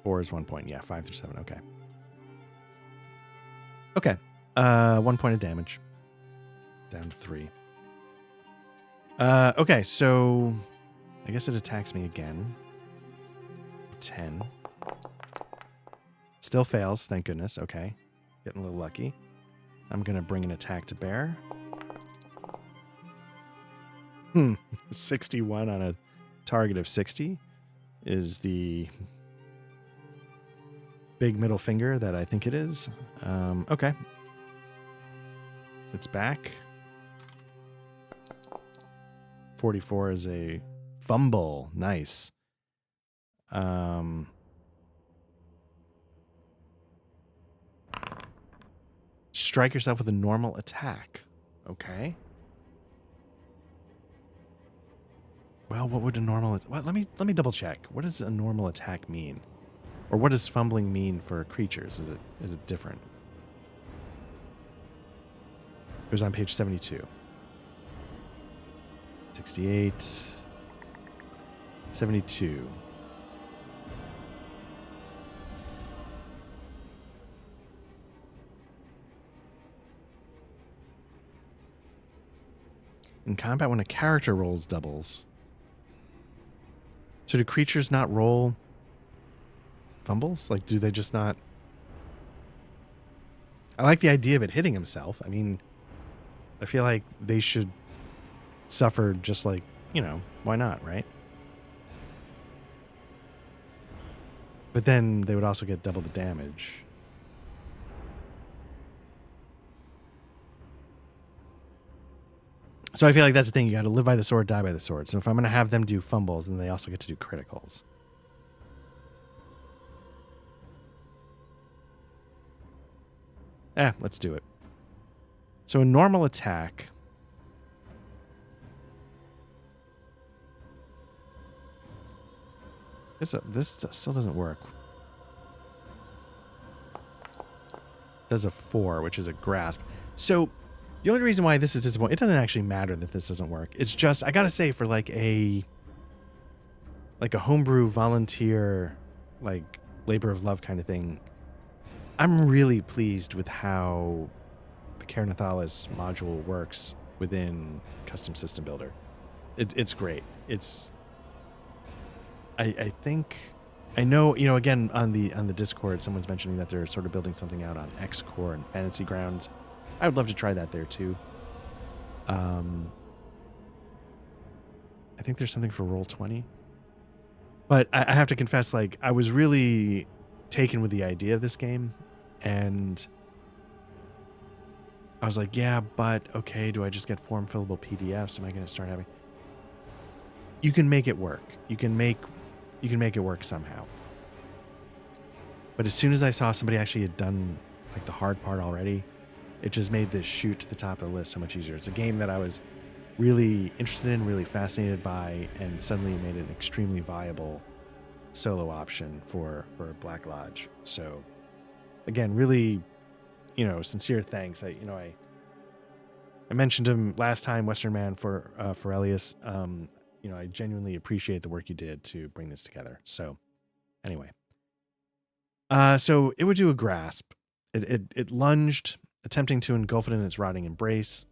Four is 1 point. Yeah, 5 through 7. Okay. Okay. 1 point of damage. Down to 3. Okay, so I guess it attacks me again. 10. Still fails, thank goodness. Okay. Getting a little lucky. I'm going to bring an attack to bear. 61 on a target of 60 is the big middle finger that I think it is. Okay. It's back. 44 is a fumble. Nice. Strike yourself with a normal attack. Okay. Well, what would a normal... Well, let me double check. What does a normal attack mean? Or what does fumbling mean for creatures? Is it different? It was on page 72. 68. 72. In combat, when a character rolls doubles. So do creatures not roll fumbles? Like, do they just not... I like the idea of it hitting himself. I mean, I feel like they should suffer just like, you know, why not, right? But then they would also get double the damage. So I feel like that's the thing. You got to live by the sword, die by the sword. So if I'm going to have them do fumbles, then they also get to do criticals. Let's do it. So a normal attack. This still doesn't work. Does a 4, which is a grasp. So the only reason why this is disappointing, it doesn't actually matter that this doesn't work. It's just, I gotta say, for like a homebrew volunteer, like labor of love kind of thing, I'm really pleased with how the Ker Nethalas module works within Custom System Builder. It's great. I think, I know, you know, again, on the Discord, someone's mentioning that they're sort of building something out on X-Core and Fantasy Grounds. I would love to try that there too. I think there's something for Roll20. But I have to confess, like, I was really taken with the idea of this game, and I was like, yeah, but okay, do I just get form fillable PDFs? Am I going to start having... You can make it work. You can make it work somehow. But as soon as I saw somebody actually had done like the hard part already, it just made this shoot to the top of the list so much easier. It's a game that I was really interested in, really fascinated by, and suddenly made an extremely viable solo option for Black Lodge. So again, really, you know, sincere thanks. I mentioned him last time, Western Man, for forelius. You know, I genuinely appreciate the work you did to bring this together. So anyway, so it would do a grasp. It lunged, attempting to engulf it in its rotting embrace.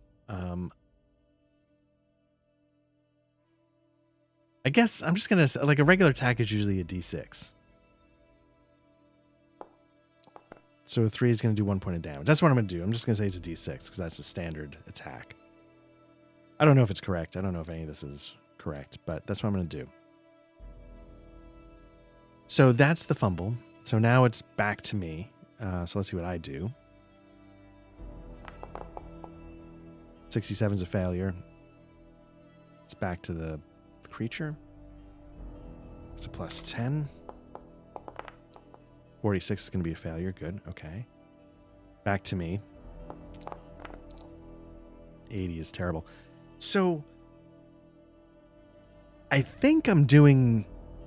I guess I'm just going to, like, a regular attack is usually a D6. So 3 is going to do 1 point of damage. That's what I'm going to do. I'm just going to say it's a D6 because that's the standard attack. I don't know if it's correct. I don't know if any of this is correct, but that's what I'm going to do. So that's the fumble. So now it's back to me. So let's see what I do. 67 is a failure. It's back to the creature. It's a plus 10. 46 is going to be a failure. Good. Okay. Back to me. 80 is terrible. So I think I'm doing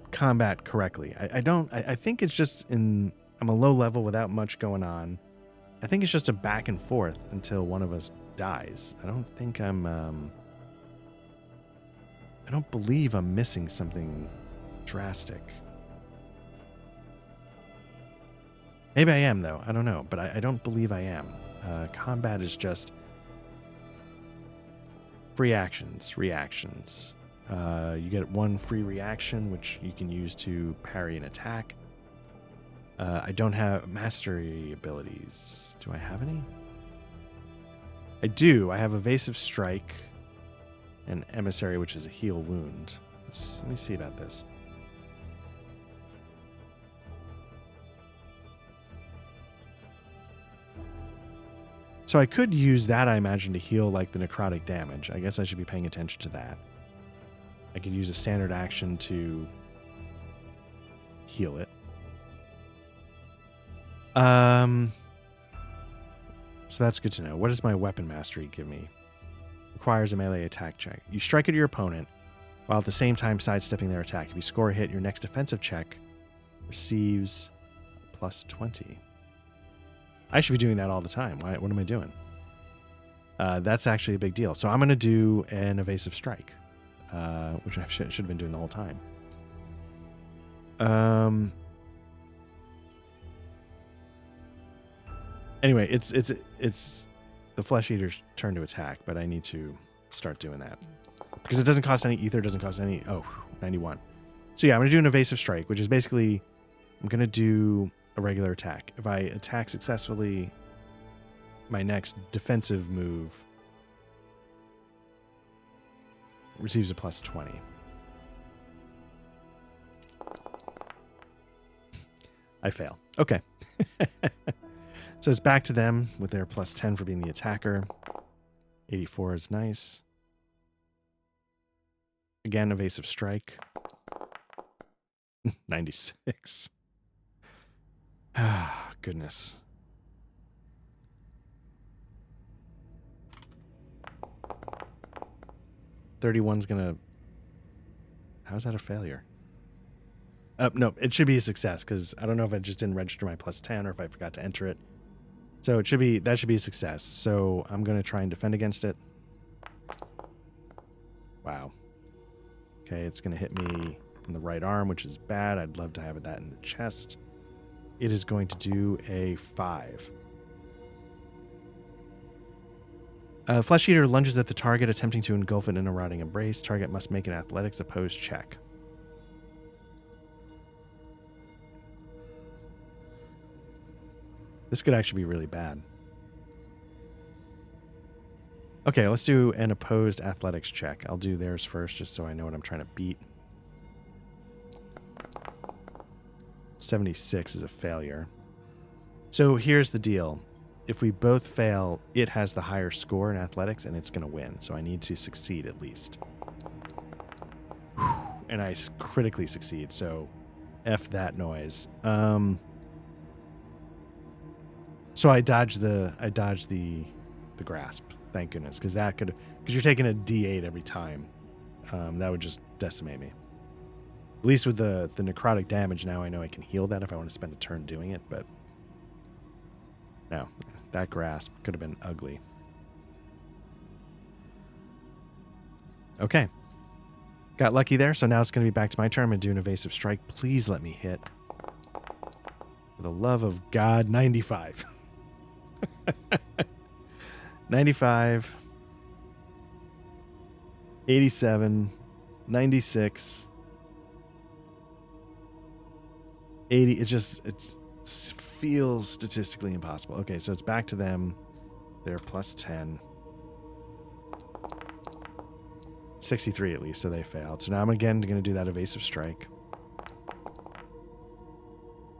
combat correctly. I think it's just I'm a low level without much going on. I think it's just a back and forth until one of us dies. I don't think I'm I don't believe I'm missing something drastic. Maybe I am, though. I don't know, but I don't believe I am. Combat is just free actions, reactions. You get one free reaction, which you can use to parry an attack. I don't have mastery abilities. Do I have any? I do. I have evasive strike and emissary, which is a heal wound. Let me see about this. So I could use that, I imagine, to heal like the necrotic damage. I guess I should be paying attention to that. I could use a standard action to heal it. So that's good to know. What does my weapon mastery give me? Requires a melee attack check. You strike at your opponent while at the same time sidestepping their attack. If you score a hit, your next defensive check receives plus 20. I should be doing that all the time. What am I doing? That's actually a big deal. So I'm going to do an evasive strike, which I should have been doing the whole time. Anyway, it's the flesh eater's turn to attack, but I need to start doing that because it doesn't cost any ether. Doesn't cost any. Oh, 91. So yeah, I'm going to do an evasive strike, which is basically I'm going to do a regular attack. If I attack successfully, my next defensive move receives a plus 20. I fail. Okay. So it's back to them with their plus 10 for being the attacker. 84 is nice. Again, evasive strike. 96. Ah, goodness. $31's gonna... How's that a failure? No, it should be a success because I don't know if I just didn't register my plus 10 or if I forgot to enter it. So that should be a success. So I'm going to try and defend against it. Wow. Okay, it's going to hit me in the right arm, which is bad. I'd love to have that in the chest. It is going to do a 5. Flesh Eater lunges at the target, attempting to engulf it in a rotting embrace. Target must make an athletics opposed check. This could actually be really bad. Okay, let's do an opposed athletics check. I'll do theirs first just so I know what I'm trying to beat. 76 is a failure. So here's the deal. If we both fail, it has the higher score in athletics and it's going to win. So I need to succeed at least. And I critically succeed, so F that noise. So I dodged the grasp. Thank goodness, because you're taking a D8 every time. That would just decimate me. At least with the necrotic damage, now I know I can heal that if I want to spend a turn doing it. But no, that grasp could have been ugly. Okay, got lucky there. So now it's going to be back to my turn. I'm going to do an evasive strike. Please let me hit. For the love of God, 95. 95, 87, 96, 80. It feels statistically impossible. Okay, so it's back to them. They're plus 10. 63 at least, so they failed. So now I'm again going to do that evasive strike.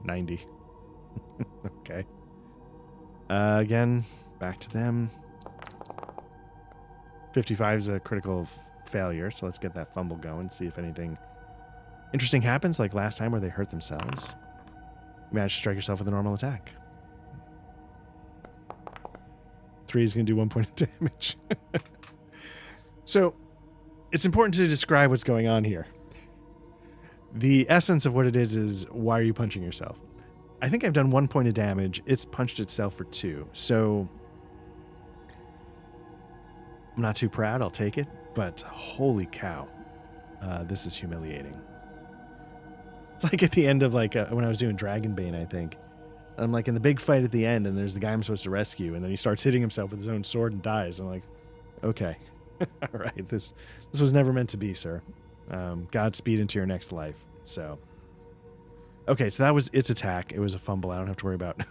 90. Okay. Again, back to them. 55 is a critical failure, so let's get that fumble going, see if anything interesting happens, like last time where they hurt themselves. You manage to strike yourself with a normal attack. 3 is going to do 1 point of damage. So, it's important to describe what's going on here. The essence of what it is why are you punching yourself? I think I've done 1 point of damage. It's punched itself for 2. So I'm not too proud. I'll take it. But holy cow. This is humiliating. It's like at the end of like when I was doing Dragonbane, I think. I'm like in the big fight at the end, and there's the guy I'm supposed to rescue, and then he starts hitting himself with his own sword and dies. I'm like, okay, all right, this was never meant to be, sir. Godspeed into your next life. So, okay, so that was its attack. It was a fumble. I don't have to worry about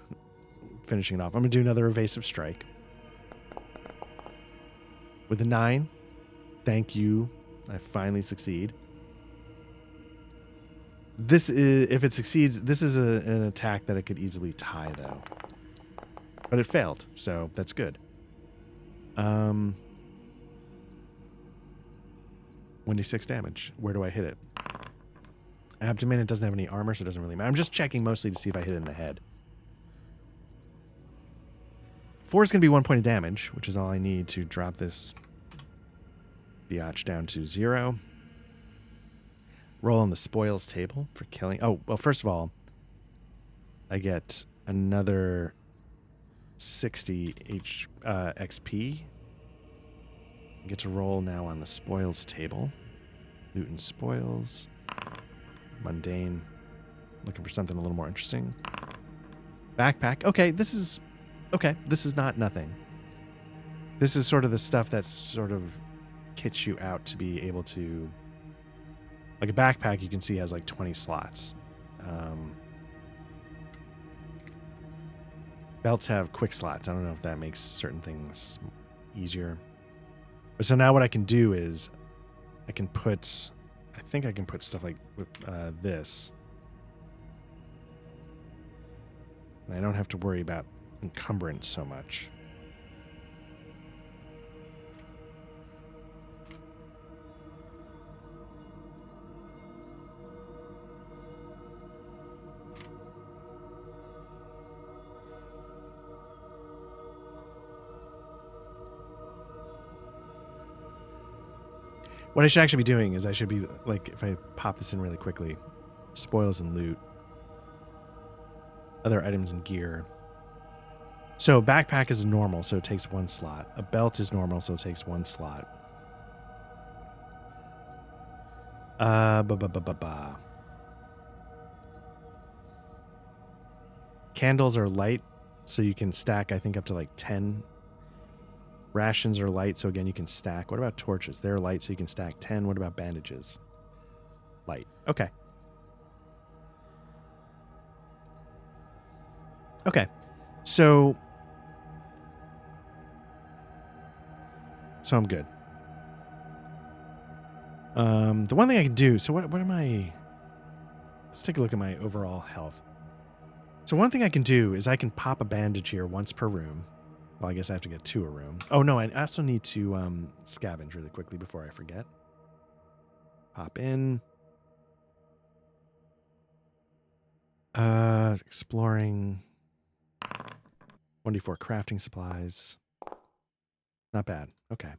finishing it off. I'm gonna do another evasive strike with a 9. Thank you. I finally succeed. This is, if it succeeds, this is an attack that I could easily tie, though. But it failed, so that's good. 1d6 damage. Where do I hit it? Abdomen, it doesn't have any armor, so it doesn't really matter. I'm just checking mostly to see if I hit it in the head. 4 is going to be 1 point of damage, which is all I need to drop this biatch down to 0. Roll on the spoils table for killing. Oh, well, first of all, I get another 60 XP. I get to roll now on the spoils table. Loot and spoils. Mundane. Looking for something a little more interesting. Backpack. Okay, this is not nothing. This is sort of the stuff that sort of kits you out to be able to... Like a backpack, you can see has like 20 slots. Belts have quick slots. I don't know if that makes certain things easier. But so now what I can do is I think I can put stuff like this. And I don't have to worry about encumbrance so much. What I should actually be doing is I should be, like, if I pop this in really quickly, spoils and loot, other items and gear. So backpack is normal, so it takes 1 slot. A belt is normal, so it takes 1 slot. Candles are light, so you can stack, I think, up to like 10. Rations are light, so again, you can stack. What about torches? They're light, so you can stack 10. What about bandages? Light. Okay. Okay. So I'm good. The one thing I can do, so what am I... Let's take a look at my overall health. So one thing I can do is I can pop a bandage here once per room. Well, I guess I have to get 2 a room. Oh, no, I also need to scavenge really quickly before I forget. Pop in. Exploring. 1d4 crafting supplies. Not bad. Okay.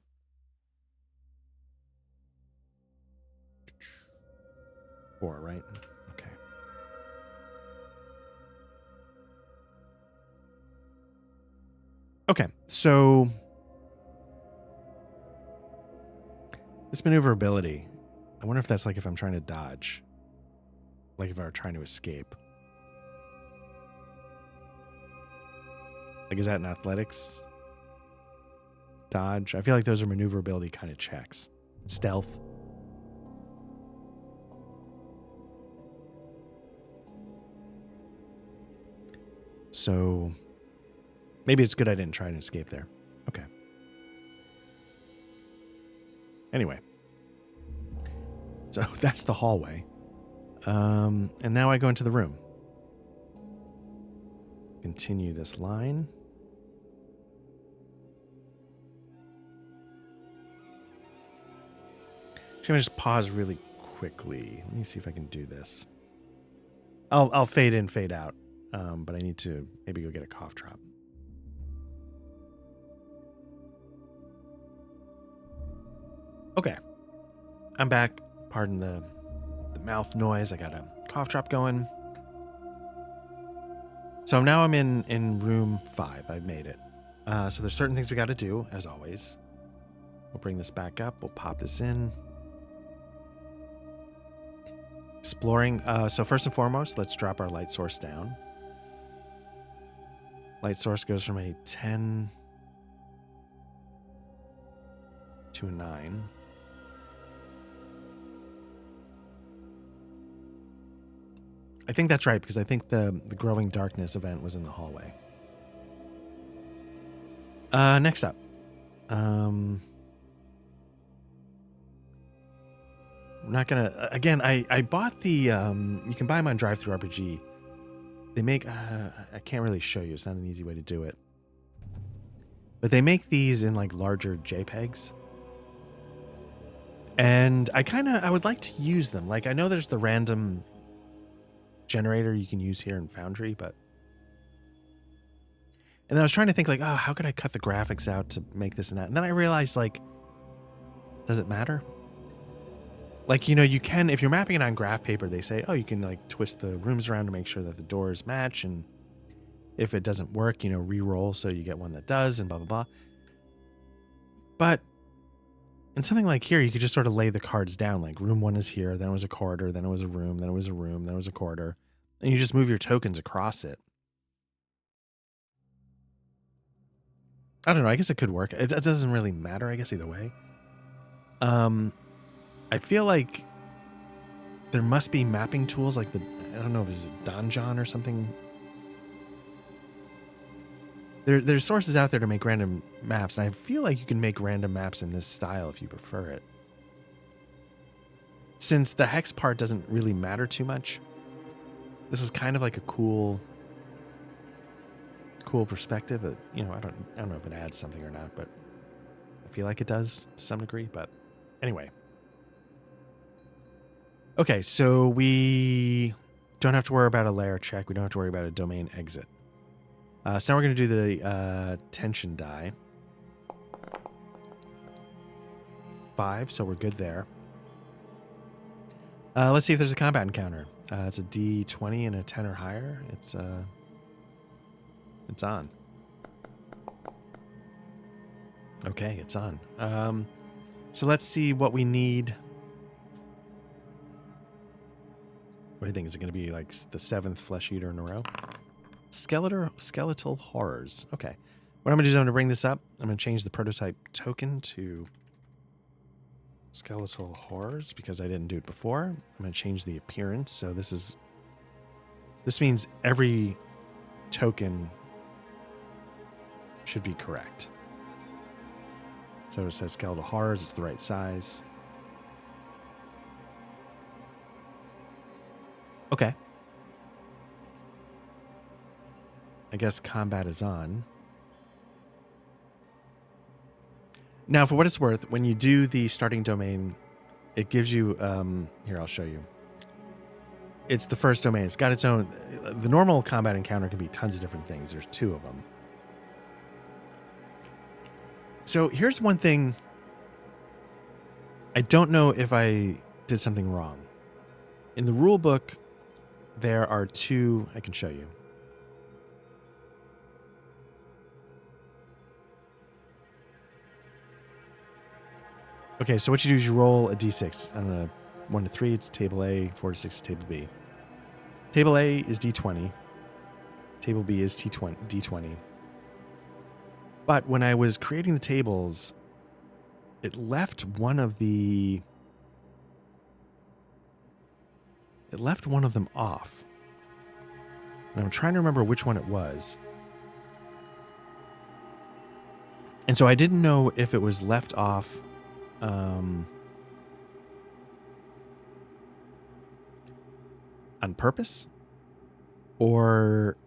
Four, right? Okay. Okay, so this maneuverability, I wonder if that's like if I'm trying to dodge, like if I were trying to escape. Like, is that an athletics? Dodge? I feel like those are maneuverability kind of checks. Stealth. So maybe it's good I didn't try and escape there. Okay. Anyway. So that's the hallway. And now I go into the room. Continue this line. I'm going to just pause really quickly. Let me see if I can do this. I'll fade in, fade out. But I need to maybe go get a cough drop. Okay. I'm back. Pardon the mouth noise. I got a cough drop going. So now I'm in room 5. I've made it. So there's certain things we got to do, as always. We'll bring this back up. We'll pop this in. Exploring. So first and foremost, let's drop our light source down. Light source goes from a 10 to a 9. I think that's right, because I think the growing darkness event was in the hallway. Next up. I'm not gonna... Again, I bought the... you can buy them on DriveThruRPG. They make... I can't really show you. It's not an easy way to do it. But they make these in like larger JPEGs. And I would like to use them. Like, I know there's the random generator you can use here in Foundry, but... And then I was trying to think like, oh, how could I cut the graphics out to make this and that? And then I realized, like, does it matter? Like, you know, you can, if you're mapping it on graph paper, they say, oh, you can like twist the rooms around to make sure that the doors match. And if it doesn't work, you know, re-roll so you get one that does and blah, blah, blah. But in something like here, you could just sort of lay the cards down. Like room 1 is here, then it was a corridor, then it was a room, then it was a room, then it was a corridor. And you just move your tokens across it. I don't know. I guess it could work. It doesn't really matter, I guess, either way. I feel like there must be mapping tools like I don't know if it's a Donjon or something. There's sources out there to make random maps, and I feel like you can make random maps in this style if you prefer it. Since the hex part doesn't really matter too much, this is kind of like a cool perspective. You know, I don't know if it adds something or not, but I feel like it does to some degree. But anyway. Okay, so we don't have to worry about a layer check. We don't have to worry about a domain exit. So now we're going to do the tension die. 5, so we're good there. Let's see if there's a combat encounter. It's a D20 and a 10 or higher. It's on. Okay, it's on. So let's see what we need. What do you think? Is it going to be like the 7th flesh eater in a row? Skeletal horrors. Okay. What I'm going to do is I'm going to bring this up. I'm going to change the prototype token to skeletal horrors because I didn't do it before. I'm going to change the appearance. So this means every token should be correct. So it says skeletal horrors. It's the right size. Okay. I guess combat is on. Now, for what it's worth, when you do the starting domain, it gives you... here, I'll show you. It's the first domain. It's got its own... The normal combat encounter can be tons of different things. There's 2 of them. So here's one thing. I don't know if I did something wrong. In the rule book, there are 2... I can show you. Okay, so what you do is you roll a d6. I don't know, 1 to 3, it's table A, 4 to 6 is table B. Table A is d20. Table B is d20. But when I was creating the tables, it left one of them off. And I'm trying to remember which one it was. And so I didn't know if it was left off on purpose, or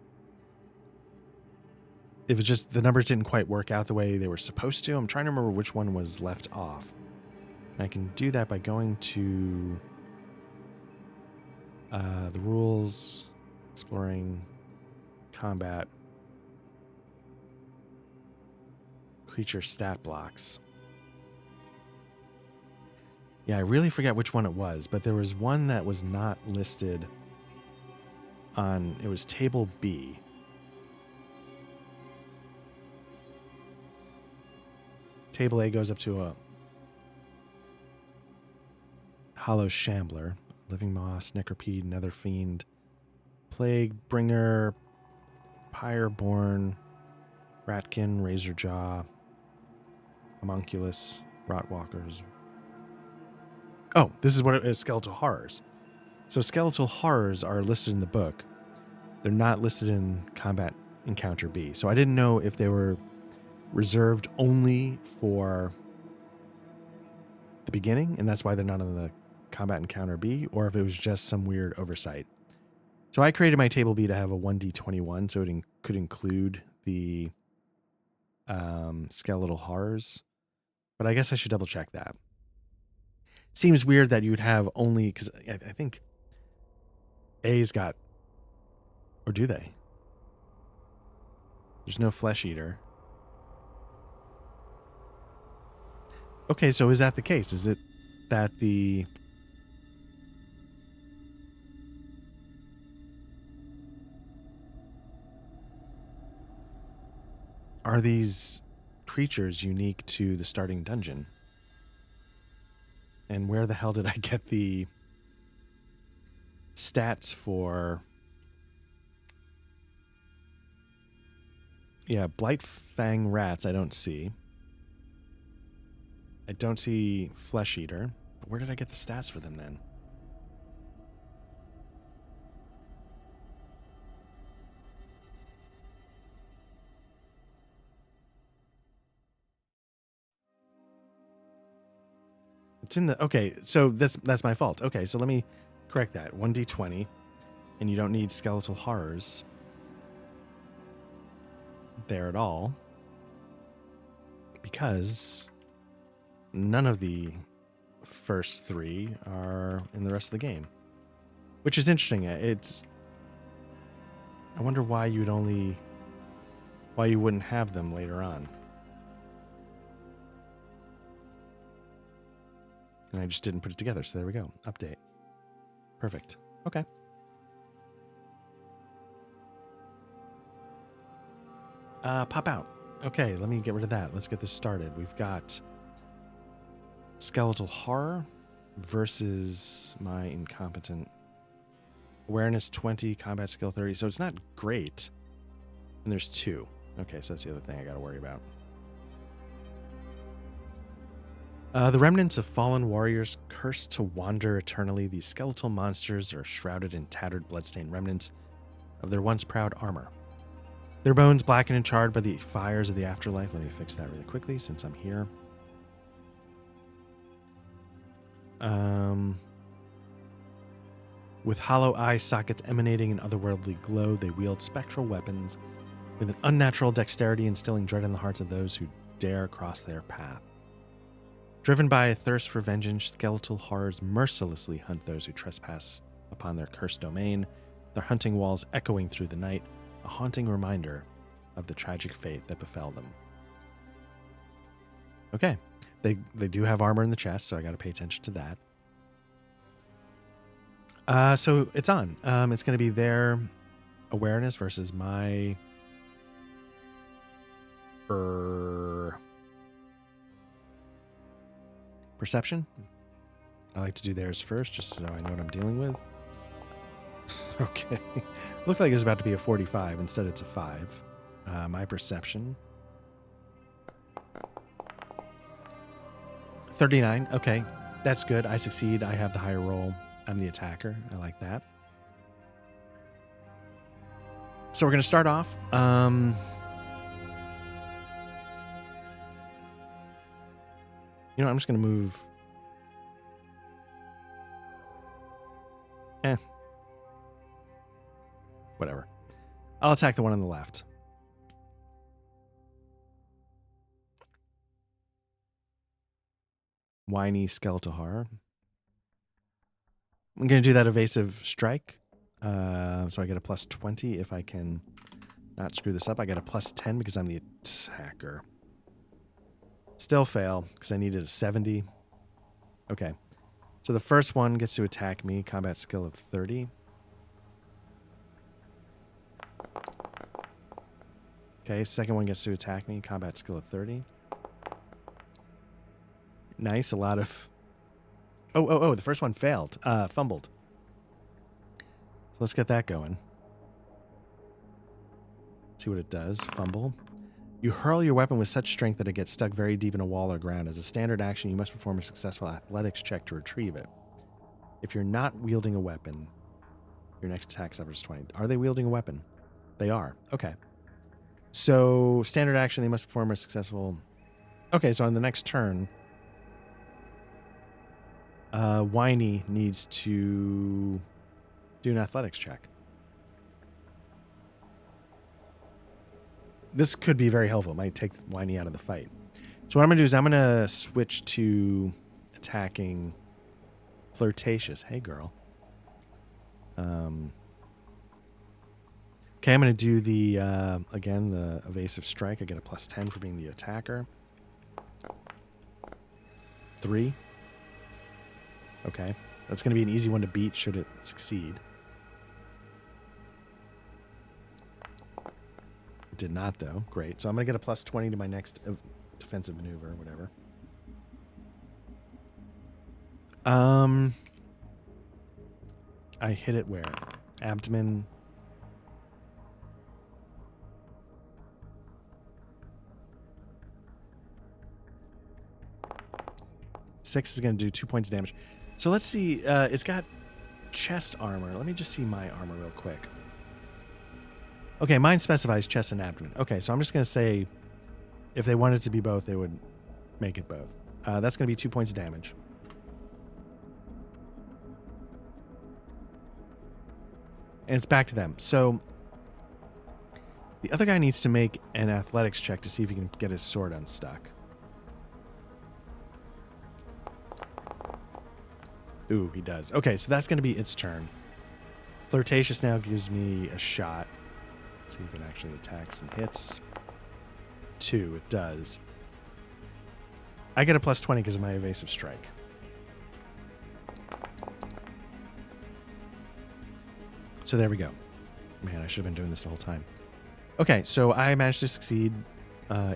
if it's just the numbers didn't quite work out the way they were supposed to. I'm trying to remember which one was left off. And I can do that by going to the rules, exploring, combat, creature stat blocks. Yeah, I really forget which one it was, but there was one that was not listed on... It was table B. Table A goes up to a hollow shambler. Living Moss, Necropede, Nether Fiend, Plague Bringer, Pyreborn, Ratkin, Razorjaw, Homunculus, Rotwalkers. Oh, this is what it is, Skeletal Horrors. So Skeletal Horrors are listed in the book. They're not listed in Combat Encounter B. So I didn't know if they were reserved only for the beginning, and that's why they're not on the Combat Encounter B, or if it was just some weird oversight. So I created my table B to have a 1d21, so it could include the Skeletal Horrors. But I guess I should double check that. Seems weird that you would have only, because I think A's got, or do they? There's no Flesh Eater. Okay, so is that the case? Is it that the... Are these creatures unique to the starting dungeon? And where the hell did I get the stats for... Yeah, Blightfang Rats I don't see. I don't see Flesh Eater. But where did I get the stats for them then? It's in the... Okay, so that's my fault. Okay, so let me correct that. 1d20. And you don't need Skeletal Horrors there at all. Because none of the first three are in the rest of the game. Which is interesting. It's... I wonder why you wouldn't have them later on. And I just didn't put it together, so there we go. Update. Perfect. Okay. Pop out. Okay, let me get rid of that. Let's get this started. We've got Skeletal Horror versus my incompetent awareness 20, combat skill 30. So it's not great. And there's 2. Okay, so that's the other thing I got to worry about. The remnants of fallen warriors cursed to wander eternally. These skeletal monsters are shrouded in tattered, bloodstained remnants of their once proud armor. Their bones blackened and charred by the fires of the afterlife. Let me fix that really quickly since I'm here. With hollow eye sockets emanating an otherworldly glow, they wield spectral weapons with an unnatural dexterity, instilling dread in the hearts of those who dare cross their path. Driven by a thirst for vengeance, skeletal horrors mercilessly hunt those who trespass upon their cursed domain, their hunting walls echoing through the night, a haunting reminder of the tragic fate that befell them. Okay, they do have armor in the chest, so I got to pay attention to that. So it's on. It's going to be their awareness versus my... perception. I like to do theirs first, just so I know what I'm dealing with. Okay. Looked like it was about to be a 45. Instead, it's a 5. My perception. 39. Okay. That's good. I succeed. I have the higher roll. I'm the attacker. I like that. So we're going to start off. You know, I'm just going to move. Whatever. I'll attack the one on the left. Whiny skeletal horror. I'm going to do that evasive strike. So I get a plus 20 if I can not screw this up. I get a plus 10 because I'm the attacker. Still fail because I needed a 70. Okay. So the first one gets to attack me. Combat skill of 30. Okay, second one gets to attack me. Combat skill of 30. Nice, a lot of... Oh, the first one failed. Fumbled. let's get that going. See what it does. Fumble. You hurl your weapon with such strength that it gets stuck very deep in a wall or ground. As a standard action, you must perform a successful athletics check to retrieve it. If you're not wielding a weapon, your next attack suffers 20. Are they wielding a weapon? They are. Okay. So, standard action, they must perform a successful... Okay, so on the next turn, Whiny needs to do an athletics check. This could be very helpful. It might take Whiny out of the fight. So what I'm going to do is I'm going to switch to attacking Flirtatious. Hey, girl. Okay, I'm going to do the, again, the evasive strike. I get a +10 for being the attacker. 3. Okay. That's going to be an easy one to beat should it succeed. It did not, though. Great. So I'm going to get a +20 to my next defensive maneuver or whatever. I hit it where? Abdomen. Six is going to do 2 points of damage. So let's see. It's got chest armor. Let me just see my armor real quick. Okay, mine specifies chest and abdomen. Okay, so I'm just going to say if they wanted to be both, they would make it both. That's going to be 2 points of damage. And it's back to them. So the other guy needs to make an athletics check to see if he can get his sword unstuck. Ooh, he does. Okay, so that's going to be its turn. Flirtatious now gives me a shot. Let's see if it actually attacks and hits. 2, it does. I get a +20 because of my evasive strike. So there we go. Man, I should have been doing this the whole time. Okay, so I managed to succeed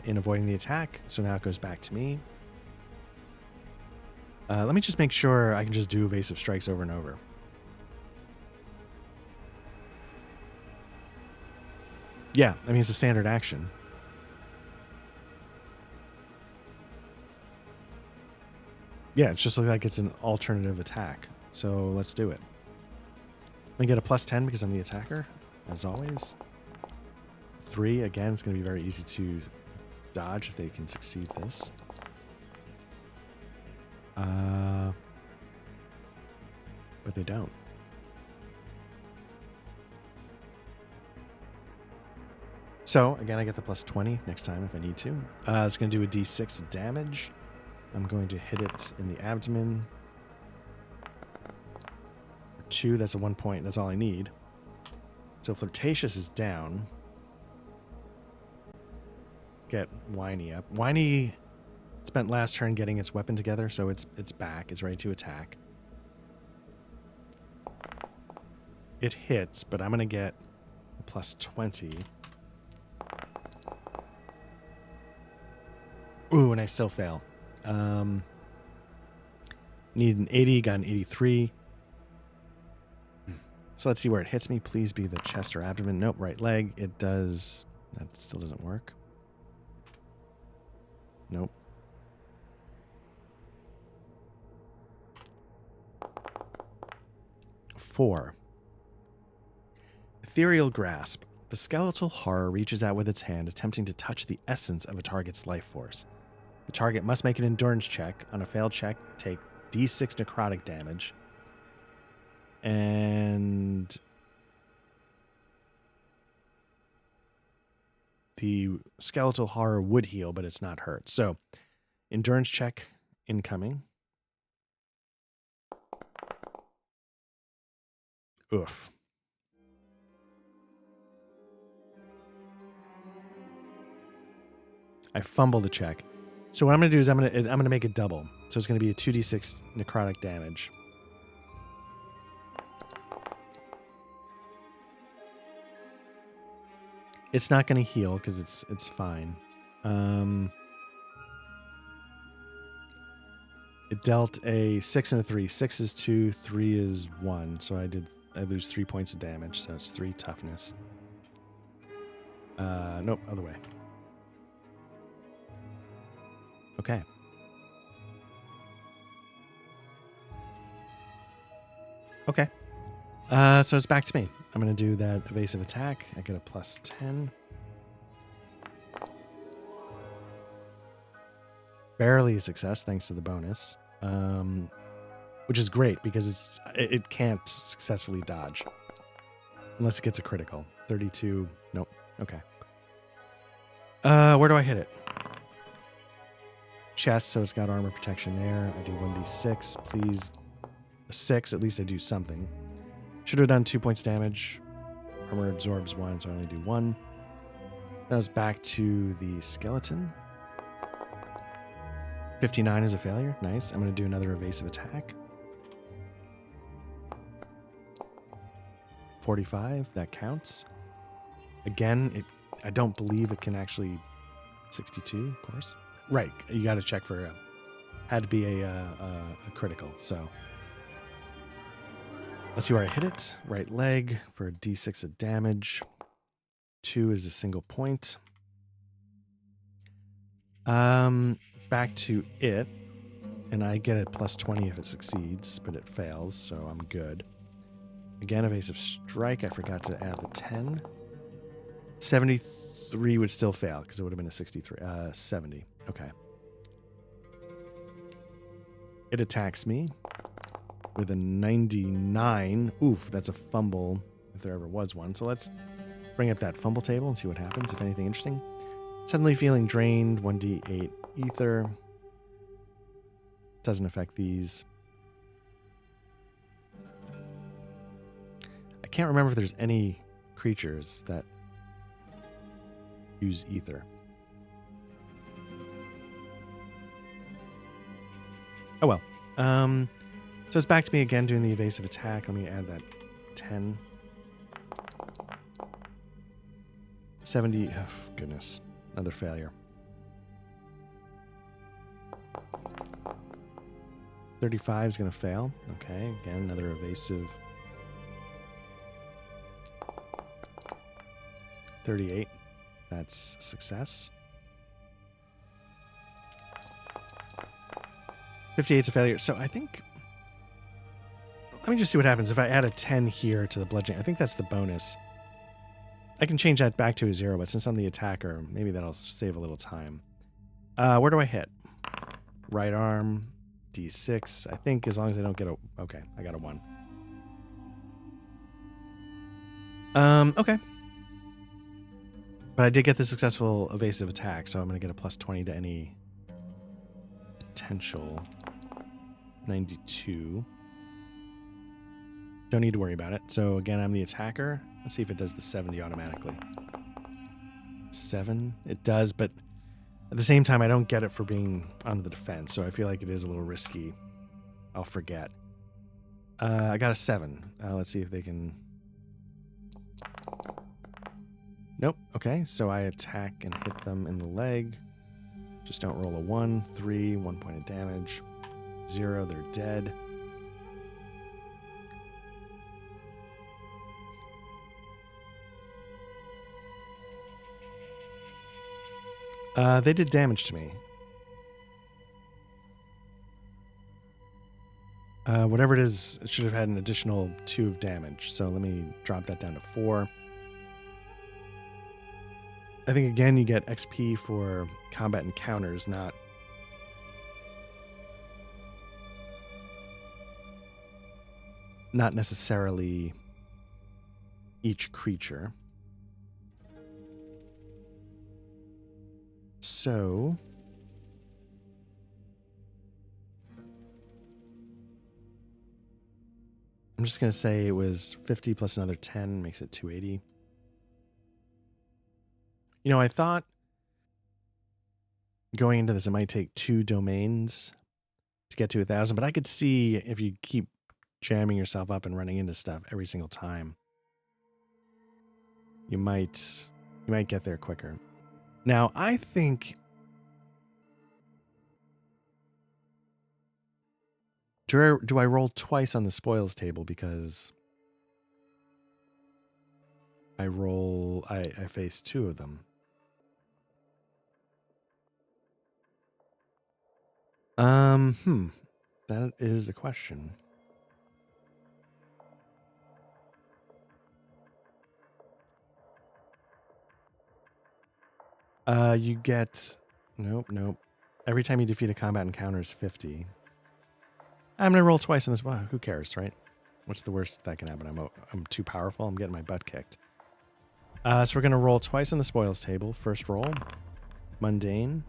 in avoiding the attack. So now it goes back to me. Let me just make sure I can just do evasive strikes over and over. Yeah, I mean, it's a standard action. Yeah, it just looks like it's an alternative attack. So let's do it. Let me get a +10 because I'm the attacker, as always. 3, again, it's going to be very easy to dodge if they can succeed this. But they don't. So, again, I get the +20 next time if I need to. It's going to do a d6 damage. I'm going to hit it in the abdomen. 2, that's a 1 point. That's all I need. So Flirtatious is down. Get Whiny up. Whiny spent last turn getting its weapon together, so it's back. It's ready to attack. It hits, but I'm going to get a +20. Ooh, and I still fail. Need an 80, got an 83. So let's see where it hits me. Please be the chest or abdomen. Nope, right leg. It does. That still doesn't work. Nope. Four. Ethereal Grasp. The skeletal horror reaches out with its hand, attempting to touch the essence of a target's life force. The target must make an endurance check. On a failed check, take d6 necrotic damage. And the skeletal horror would heal, but it's not hurt. So, endurance check incoming. Oof. I fumble the check. So what I'm going to do is I'm going to make it double. So it's going to be a 2d6 necrotic damage. It's not going to heal because it's fine. It dealt a 6 and a 3. 6 is 2, 3 is 1. So I did I lose 3 points of damage, so it's 3 toughness. Nope, other way. Okay. Okay. So it's back to me. I'm going to do that evasive attack. I get a plus 10. Barely a success thanks to the bonus. Which is great because it can't successfully dodge. Unless it gets a critical. 32. Nope. Okay. Where do I hit it? Chest, so it's got armor protection there. I do 1d6. Please. A 6. At least I do something. Should have done 2 points damage. Armor absorbs 1, so I only do 1. That was back to the skeleton. 59 is a failure. Nice. I'm going to do another evasive attack. 45. That counts. Again, I don't believe it can actually... 62, of course. Right. You got to check for... had to be a critical, so... Let's see where I hit it. Right leg for a d6 of damage. 2 is a single point. Back to it. And I get a plus 20 if it succeeds, but it fails, so I'm good. Again, evasive strike. I forgot to add the 10. 73 would still fail because it would have been a 63. 70. Okay. It attacks me with a 99. Oof, that's a fumble if there ever was one. So let's bring up that fumble table and see what happens, if anything interesting. Suddenly feeling drained, 1d8 ether. Doesn't affect these. I can't remember if there's any creatures that use ether. Oh well. So it's back to me again doing the evasive attack. Let me add that 10. 70. Oh, goodness. Another failure. 35 is going to fail. Okay. Again, another evasive. 38. That's success. 58 is a failure. So I think... Let me just see what happens if I add a 10 here to the bludgeoning. I think that's the bonus. I can change that back to a 0, but since I'm the attacker, maybe that'll save a little time. Where do I hit? Right arm, D6. I think as long as I don't get a... Okay, I got a 1. Okay. But I did get the successful evasive attack, so I'm going to get a plus 20 to any potential. 92. Don't need to worry about it. So again, I'm the attacker. Let's see if it does the 70 automatically. 7. It does, but at the same time, I don't get it for being on the defense, so I feel like it is a little risky. I'll forget. I got a 7. Let's see if they can... Nope. Okay, so I attack and hit them in the leg. Just don't roll a 1. 3, 1 point of damage. 0, they're dead. They did damage to me. Whatever it is, it should have had an additional 2 of damage. So let me drop that down to 4. I think, again, you get XP for combat encounters, not necessarily each creature. So I'm just going to say it was 50 plus another 10 makes it 280. You know, I thought going into this, it might take 2 domains to get to 1,000, but I could see if you keep jamming yourself up and running into stuff every single time, you might get there quicker. Now, I think... Do I roll twice on the spoils table? Because I face 2 of them. That is a question. You get... Nope. Every time you defeat a combat encounter is 50. I'm going to roll twice in this. Well, who cares, right? What's the worst that can happen? I'm too powerful. I'm getting my butt kicked. So we're going to roll twice in the spoils table. First roll. Mundane.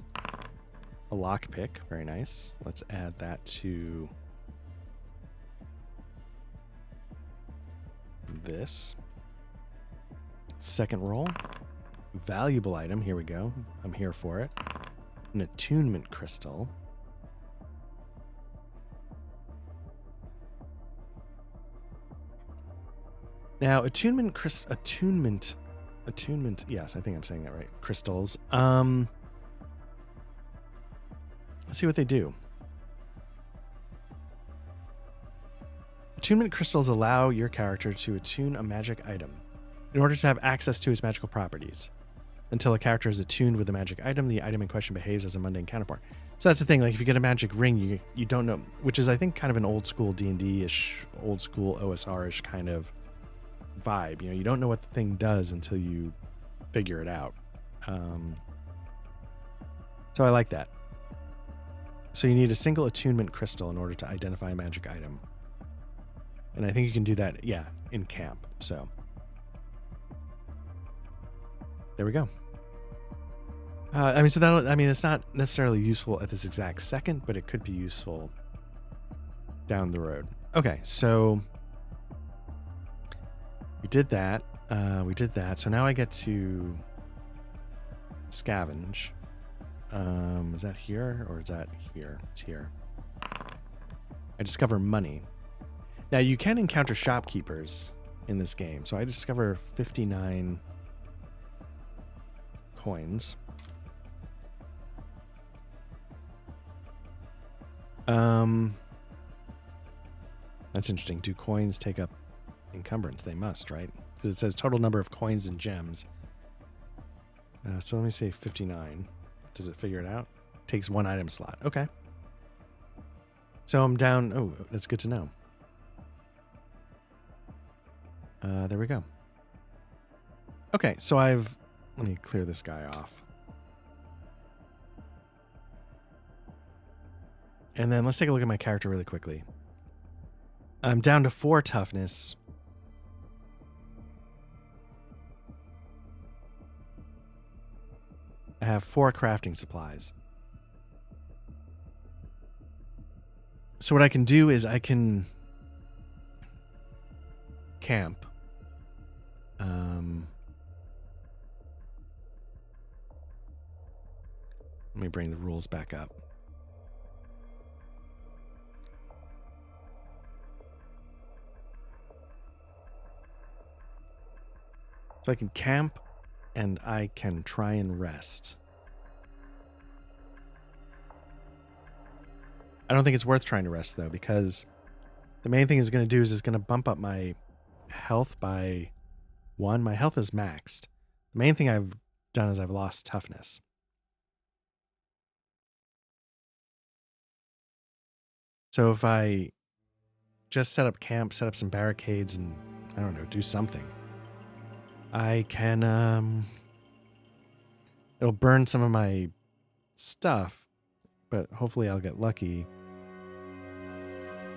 A lockpick. Very nice. Let's add that to this. Second roll. Valuable item. Here we go. I'm here for it. An attunement crystal. Now, attunement, yes, I think I'm saying that right. Crystals. Let's see what they do. Attunement crystals allow your character to attune a magic item in order to have access to its magical properties. Until a character is attuned with the magic item, the item in question behaves as a mundane counterpart. So that's the thing, like if you get a magic ring, you don't know, which is I think kind of an old school D&D-ish, old school OSR-ish kind of vibe. You know, you don't know what the thing does until you figure it out. So I like that. So you need a single attunement crystal in order to identify a magic item. And I think you can do that, yeah, in camp. So there we go. It's not necessarily useful at this exact second, but it could be useful down the road. Okay, so we did that. So now I get to scavenge. Is that here or is that here? It's here. I discover money. Now you can encounter shopkeepers in this game. So I discover 59 coins. That's interesting. Do coins take up encumbrance? They must, right? Because it says total number of coins and gems. So let me say 59. Does it figure it out? Takes 1 item slot. Okay. So I'm down. Oh, that's good to know. There we go. Okay, so let me clear this guy off. And then let's take a look at my character really quickly. I'm down to 4 toughness. I have 4 crafting supplies. So what I can do is I can camp. Let me bring the rules back up. So I can camp and I can try and rest. I don't think it's worth trying to rest though, because the main thing it's going to do is it's going to bump up my health by 1. My health is maxed. The main thing I've done is I've lost toughness. So if I just set up camp, set up some barricades and, I don't know, do something, I can, it'll burn some of my stuff, but hopefully I'll get lucky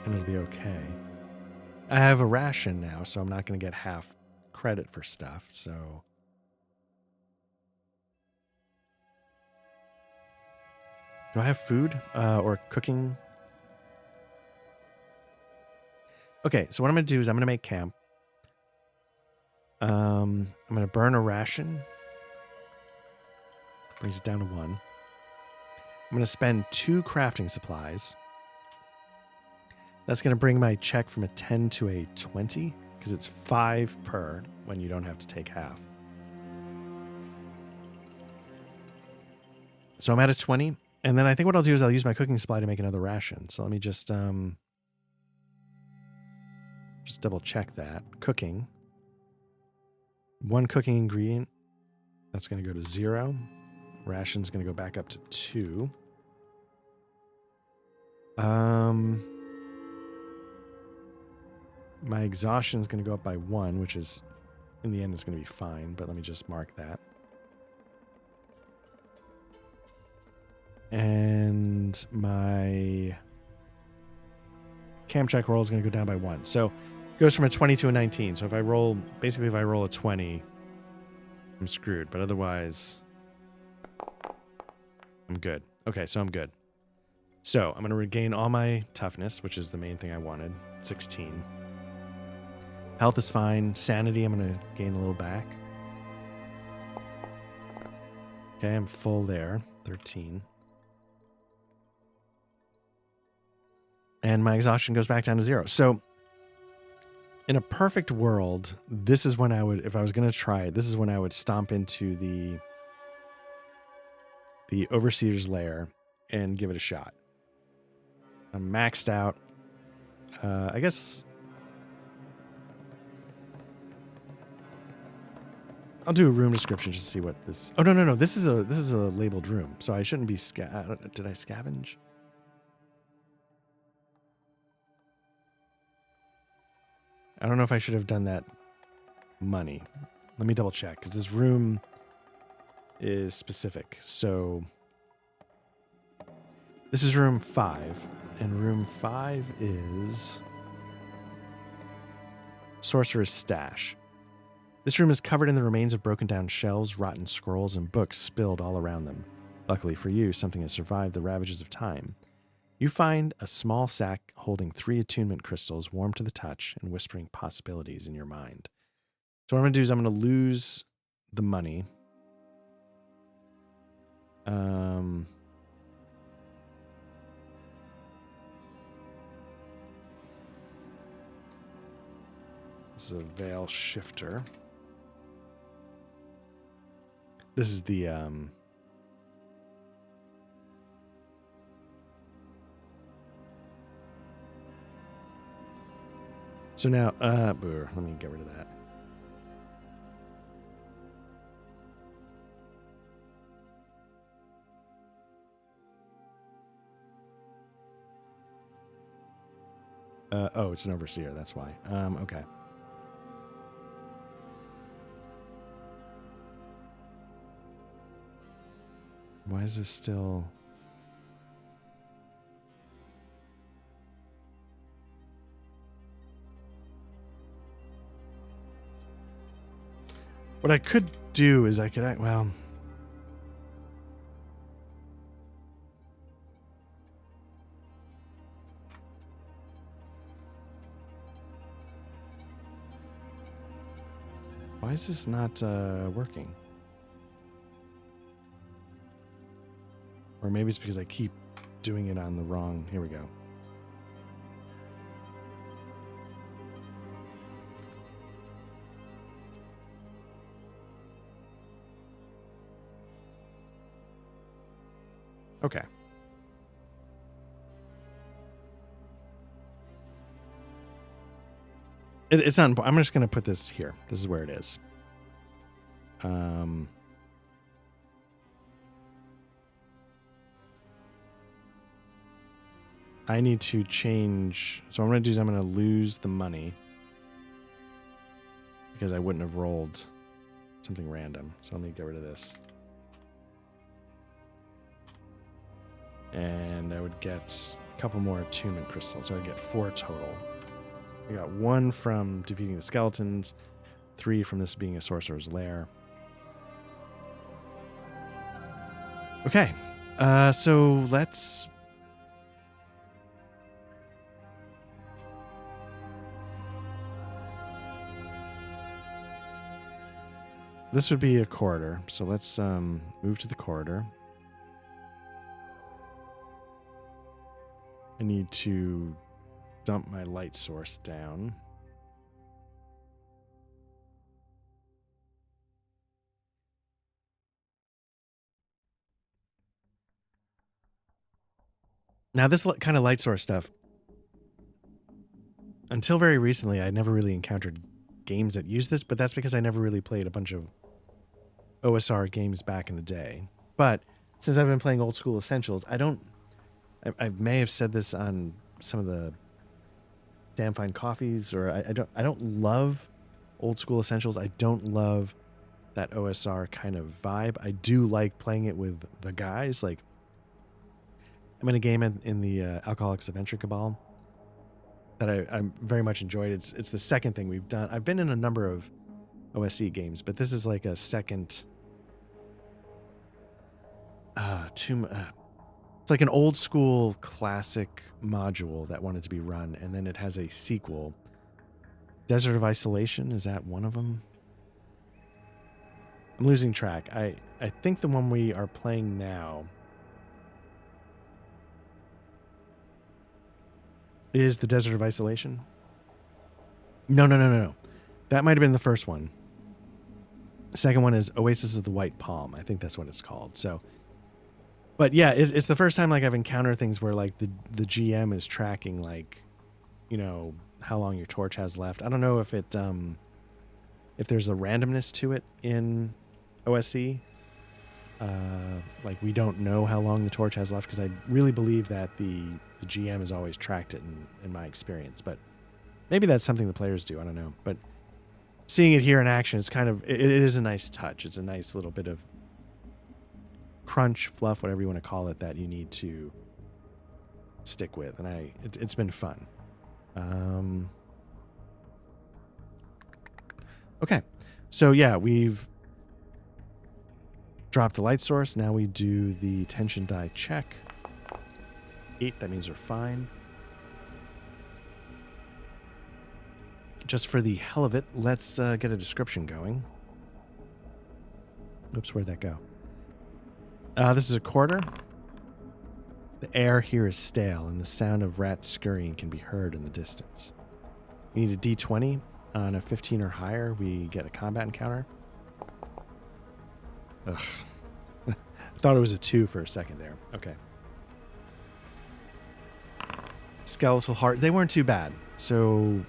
and it'll be okay. I have a ration now, so I'm not going to get half credit for stuff, so. Do I have food or cooking? Okay, so what I'm going to do is I'm going to make camp. I'm going to burn a ration. Brings it down to 1. I'm going to spend 2 crafting supplies. That's going to bring my check from a 10 to a 20, because it's 5 per when you don't have to take half. So I'm at a 20. And then I think what I'll do is I'll use my cooking supply to make another ration. So let me just double check that. Cooking. 1 cooking ingredient. That's going to go to 0. Ration's going to go back up to 2. My exhaustion is going to go up by 1, which is, in the end, is going to be fine. But let me just mark that. And my cam check roll is going to go down by 1. So it goes from a 20 to a 19. So if I roll, basically if I roll a 20, I'm screwed. But otherwise, I'm good. Okay, so I'm good. So I'm going to regain all my toughness, which is the main thing I wanted. 16. Health is fine. Sanity, I'm going to gain a little back. Okay, I'm full there. 13. And my exhaustion goes back down to 0. So in a perfect world, this is when I would, if I was going to try it, this is when I would stomp into the Overseer's Lair and give it a shot. I'm maxed out. I guess I'll do a room description just to see what this. Oh no. This is a labeled room, so I shouldn't be. Did I scavenge? I don't know if I should have done that. Money. Let me double check because this room is specific. So this is room 5, and room 5 is Sorcerer's Stash. This room is covered in the remains of broken down shelves, rotten scrolls, and books spilled all around them. Luckily for you, something has survived the ravages of time. You find a small sack holding 3 attunement crystals, warm to the touch and whispering possibilities in your mind. So what I'm going to do is I'm going to lose the money. This is a Veil Shifter. This is the so now let me get rid of that. Oh, it's an Overseer, that's why. Okay. Why is this still... What I could do is I could... Well... Why is this not working? Or maybe it's because I keep doing it on the wrong... Here we go. Okay. It's not important. I'm just going to put this here. This is where it is. I need to change. So what I'm going to do is I'm going to lose the money because I wouldn't have rolled something random. So let me get rid of this. And I would get a couple more attunement crystals. So I get 4 total. I got 1 from defeating the skeletons, 3 from this being a sorcerer's lair. Okay. So let's... This would be a corridor. So let's move to the corridor. I need to dump my light source down. Now, this kind of light source stuff, until very recently, I never really encountered games that use this, but that's because I never really played a bunch of OSR games back in the day. But since I've been playing old school essentials, I may have said this on some of the Damn Fine Coffees, or I don't love old school essentials. I don't love that OSR kind of vibe. I do like playing it with the guys. Like, I'm in a game in the Alcoholics Adventure Cabal that I very much enjoyed. It's the second thing we've done. I've been in a number of OSE games, but this is like a second. It's like an old school classic module that wanted to be run, and then it has a sequel. Desert of Isolation, is that one of them? I'm losing track. I think the one we are playing now is the Desert of Isolation. No. That might have been the first one. The second one is Oasis of the White Palm. I think that's what it's called. So, but yeah, it's the first time like I've encountered things where like the GM is tracking like, you know, how long your torch has left. I don't know if it if there's a randomness to it in OSE. Like we don't know how long the torch has left, because I really believe that the GM has always tracked it in my experience. But maybe that's something the players do. I don't know. But seeing it here in action, it's kind of it is a nice touch. It's a nice little bit of crunch, fluff, whatever you want to call it, that you need to stick with, and it's been fun. Okay, so yeah, we've dropped the light source. Now we do the tension die check. 8, that means we're fine. Just for the hell of it, let's get a description going. Oops, where'd that go? This is a quarter. The air here is stale, and the sound of rats scurrying can be heard in the distance. We need a D20. On a 15 or higher, we get a combat encounter. Ugh. I thought it was a 2 for a second there. Okay. Skeletal heart. They weren't too bad. So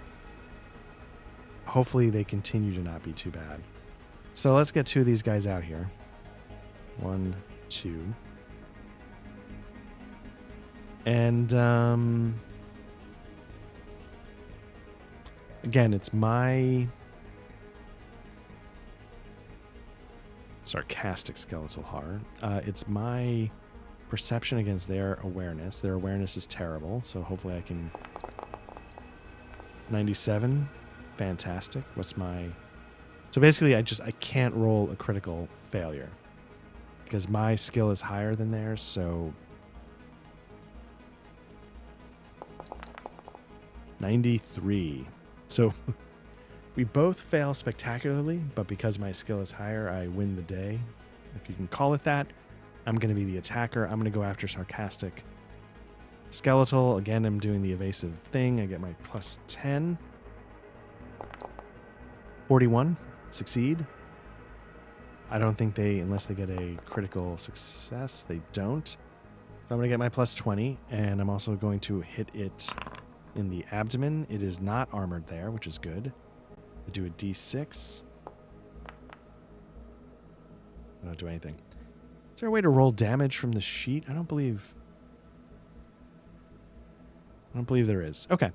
hopefully they continue to not be too bad. So let's get 2 of these guys out here. 1, 2. And again, it's my sarcastic skeletal horror. It's my perception against their awareness. Their awareness is terrible, so hopefully I can... 97. Fantastic. What's my... So basically, I can't roll a critical failure because my skill is higher than theirs, so... 93. So we both fail spectacularly, but because my skill is higher, I win the day. If you can call it that. I'm going to be the attacker. I'm going to go after sarcastic skeletal. Again, I'm doing the evasive thing. I get my plus 10. 41. Succeed. I don't think they, unless they get a critical success, they don't. So I'm going to get my plus 20, and I'm also going to hit it in the abdomen. It is not armored there, which is good. I do a D6. I don't do anything. Is there a way to roll damage from the sheet? I don't believe there is. Okay.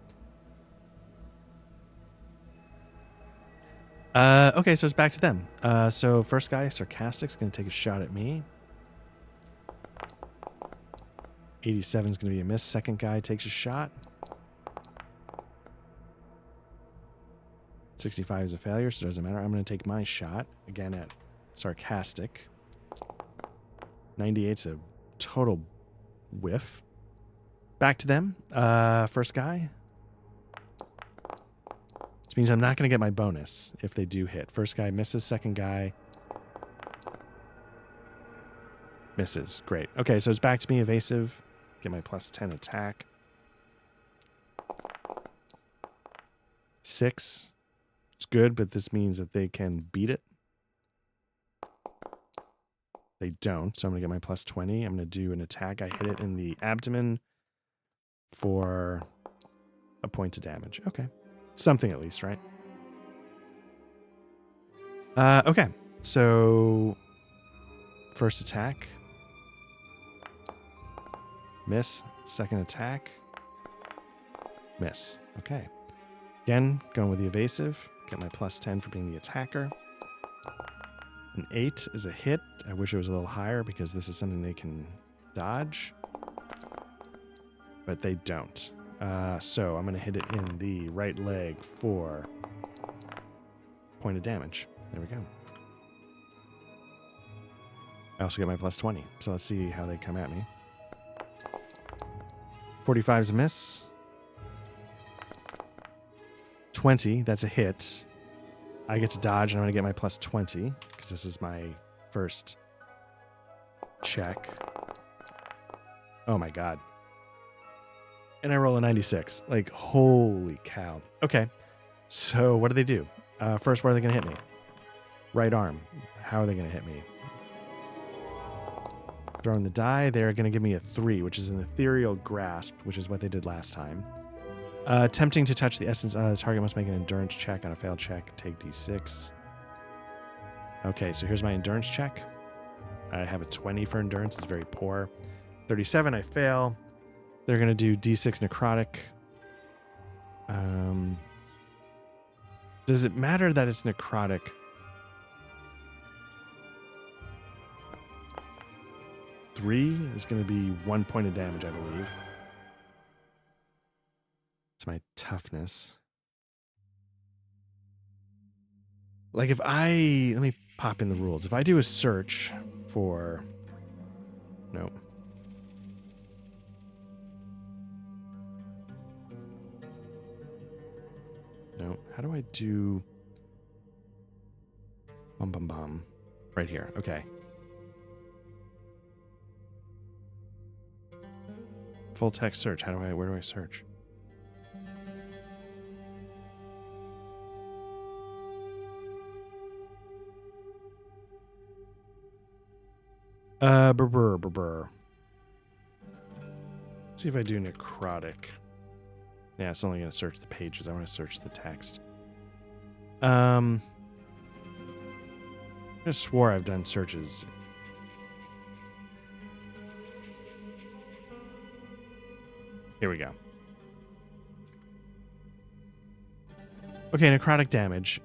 Okay, so it's back to them. So first guy, Sarcastic's going to take a shot at me. 87 is going to be a miss. Second guy takes a shot. 65 is a failure, so it doesn't matter. I'm going to take my shot, again at Sarcastic. 98's a total whiff. Back to them. First guy. Which means I'm not going to get my bonus if they do hit. First guy misses. Second guy misses. Great. Okay, so it's back to me. Evasive. Get my plus 10 attack. 6. It's good, but this means that they can beat it. They don't, so I'm going to get my plus 20. I'm going to do an attack. I hit it in the abdomen for a point of damage. Okay. Something at least, right? Okay, so first attack. Miss. Second attack. Miss. Okay. Again, going with the evasive. Get my +10 for being the attacker. An 8 is a hit. I wish it was a little higher because this is something they can dodge. But they don't. So I'm going to hit it in the right leg for point of damage. There we go. I also get my +20. So let's see how they come at me. 45 is a miss. 20, that's a hit. I get to dodge, and I'm going to get my +20 because this is my first check. Oh my god. And I roll a 96. Like, holy cow. Okay, so what do they do? First, where are they going to hit me? Right arm. How are they going to hit me? Throwing the die, they're going to give me a 3, which is an ethereal grasp, which is what they did last time. Attempting to touch the essence, the target must make an endurance check. On a failed check, take d6. Okay, so here's my endurance check. I have a 20 for endurance. It's very poor. 37, I fail. They're going to do d6 necrotic. Does it matter that it's necrotic? Three is going to be 1 point of damage, I believe. It's my toughness. Like if I... Let me pop in the rules. If I do a search for... No. No. How do I do... Bum, bum, bum. Right here. Okay. Full text search. Where do I search? Let's see if I do necrotic. Yeah, it's only going to search the pages. I want to search the text. I just swore I've done searches. Here we go. Okay, necrotic damage.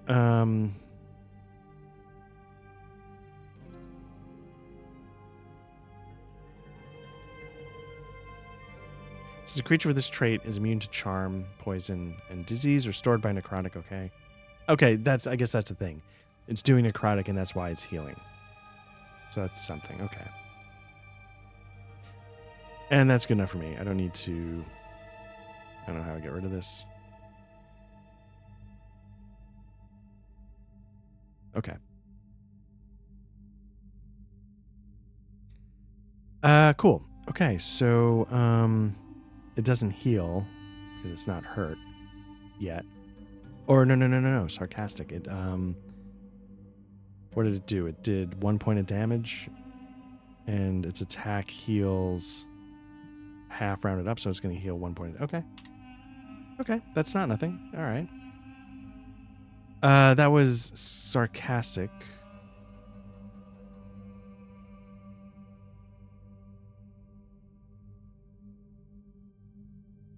Says a creature with this trait is immune to charm, poison, and disease restored by necrotic. Okay. Okay, I guess that's the thing. It's doing necrotic, and that's why it's healing. So that's something. Okay. And that's good enough for me. I don't need to... I don't know how to get rid of this. Okay. Cool. Okay, so it doesn't heal because it's not hurt yet. Or no. Sarcastic. It what did it do? It did 1 point of damage, and its attack heals half rounded up, so it's going to heal 1 point. Okay. Okay, that's not nothing. All right. That was sarcastic.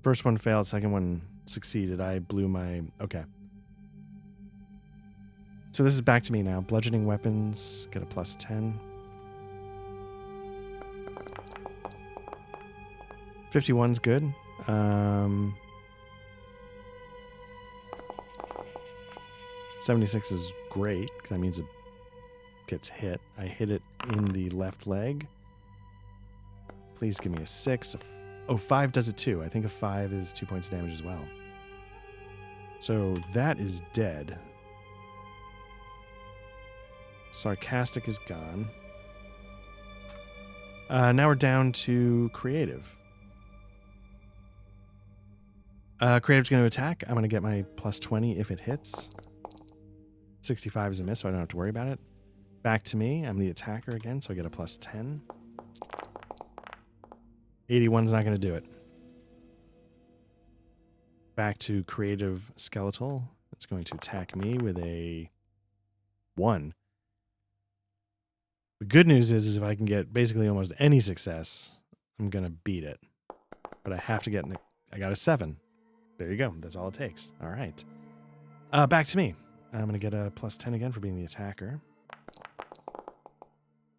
First one failed, second one succeeded. I blew my... Okay. So this is back to me now. Bludgeoning weapons, get a +10. 51's good. 76 is great, because that means it gets hit. I hit it in the left leg. Please give me a 6. Oh, 5 does it too. I think a 5 is 2 points of damage as well. So that is dead. Sarcastic is gone. Now we're down to creative. Creative's going to attack. I'm going to get my +20 if it hits. 65 is a miss, so I don't have to worry about it. Back to me. I'm the attacker again, so I get a +10. 81's not going to do it. Back to creative skeletal. It's going to attack me with a 1. The good news is if I can get basically almost any success, I'm going to beat it. But I have to get, I got a 7. There you go. That's all it takes. All right. Back to me. I'm going to get a plus 10 again for being the attacker.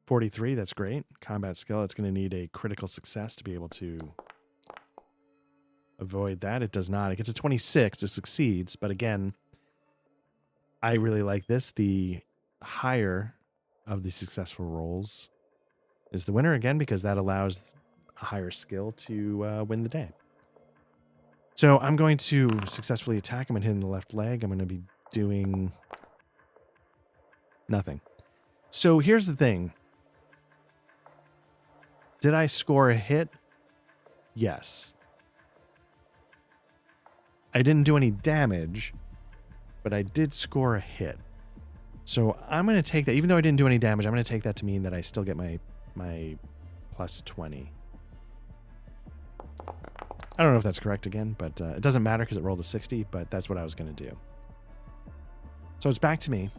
43, that's great. Combat skill, it's going to need a critical success to be able to avoid that. It does not. It gets a 26. It succeeds. But again, I really like this. The higher of the successful rolls is the winner again, because that allows a higher skill to win the day. So I'm going to successfully attack him and hit in the left leg. I'm going to be doing nothing. So here's the thing. Did I score a hit? Yes. I didn't do any damage, but I did score a hit. So I'm going to take that. Even though I didn't do any damage, I'm going to take that to mean that I still get my plus 20. I don't know if that's correct again, but it doesn't matter because it rolled a 60, but that's what I was going to do. So it's back to me.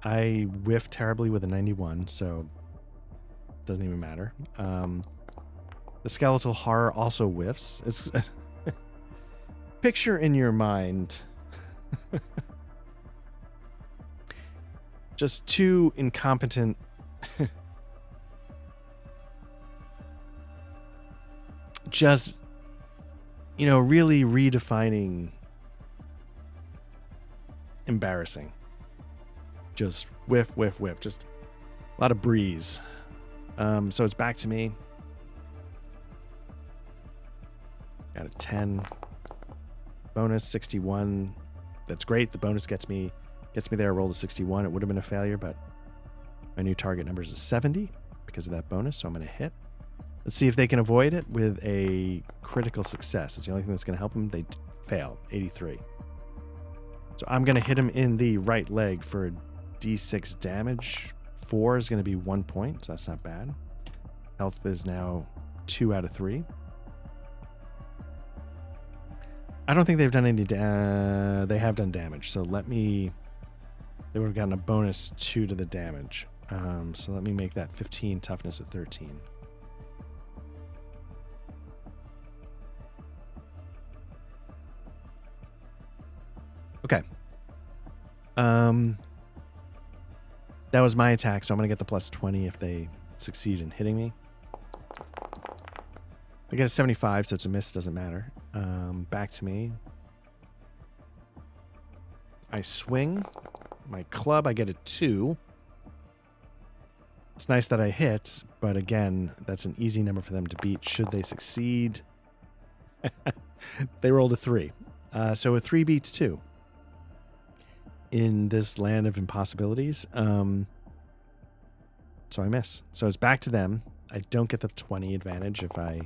I whiffed terribly with a 91, so it doesn't even matter. The skeletal horror also whiffs. It's picture in your mind just two incompetent just, you know, really redefining embarrassing. Just whiff, whiff, whiff. Just a lot of breeze. So it's back to me. Got a 10. Bonus 61. That's great. The bonus gets me there. I rolled a 61. It would have been a failure, but my new target number is a 70 because of that bonus, so I'm going to hit. Let's see if they can avoid it with a critical success. It's the only thing that's going to help them. They fail. 83. So I'm going to hit him in the right leg for a D6 damage. 4 is going to be 1 point, so that's not bad. Health is now 2 out of 3. I don't think they've done any they have done damage, so let me... They would have gotten a bonus 2 to the damage. So let me make that 15, toughness at 13. Okay. That was my attack, so I'm going to get the plus 20 if they succeed in hitting me. I get a 75, so it's a miss, doesn't matter. Back to me. I swing. My club, I get a 2. It's nice that I hit, but again, that's an easy number for them to beat should they succeed. They rolled a 3. So a 3 beats 2. In this land of impossibilities. So I miss. So it's back to them. I don't get the 20 advantage if I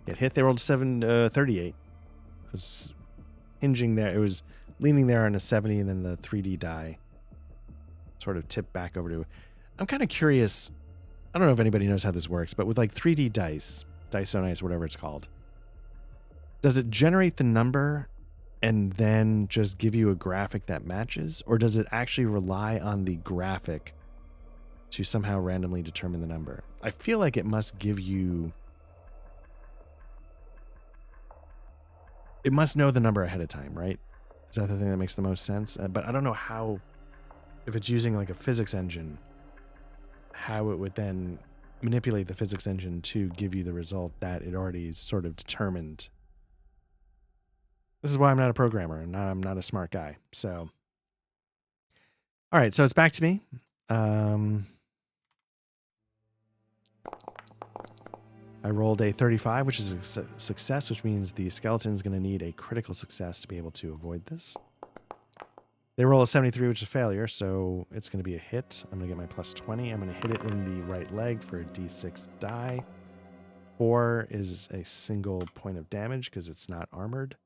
get hit. They rolled 38. It was hinging there. It was leaning there on a 70, and then the 3D die sort of tipped back over to... I'm kind of curious. I don't know if anybody knows how this works, but with like 3D dice, Dice-O-Nice, whatever it's called, does it generate the number and then just give you a graphic that matches? Or does it actually rely on the graphic to somehow randomly determine the number? I feel like it must give you... It must know the number ahead of time, right? Is that the thing that makes the most sense? But I don't know how... If it's using like a physics engine, how it would then manipulate the physics engine to give you the result that it already sort of determined. This is why I'm not a programmer and I'm not a smart guy. So, all right, so it's back to me. I rolled a 35, which is a success, which means the skeleton is going to need a critical success to be able to avoid this. They roll a 73, which is a failure, so it's going to be a hit. I'm going to get my plus 20. I'm going to hit it in the right leg for a D6 die. 4 is a single point of damage because it's not armored.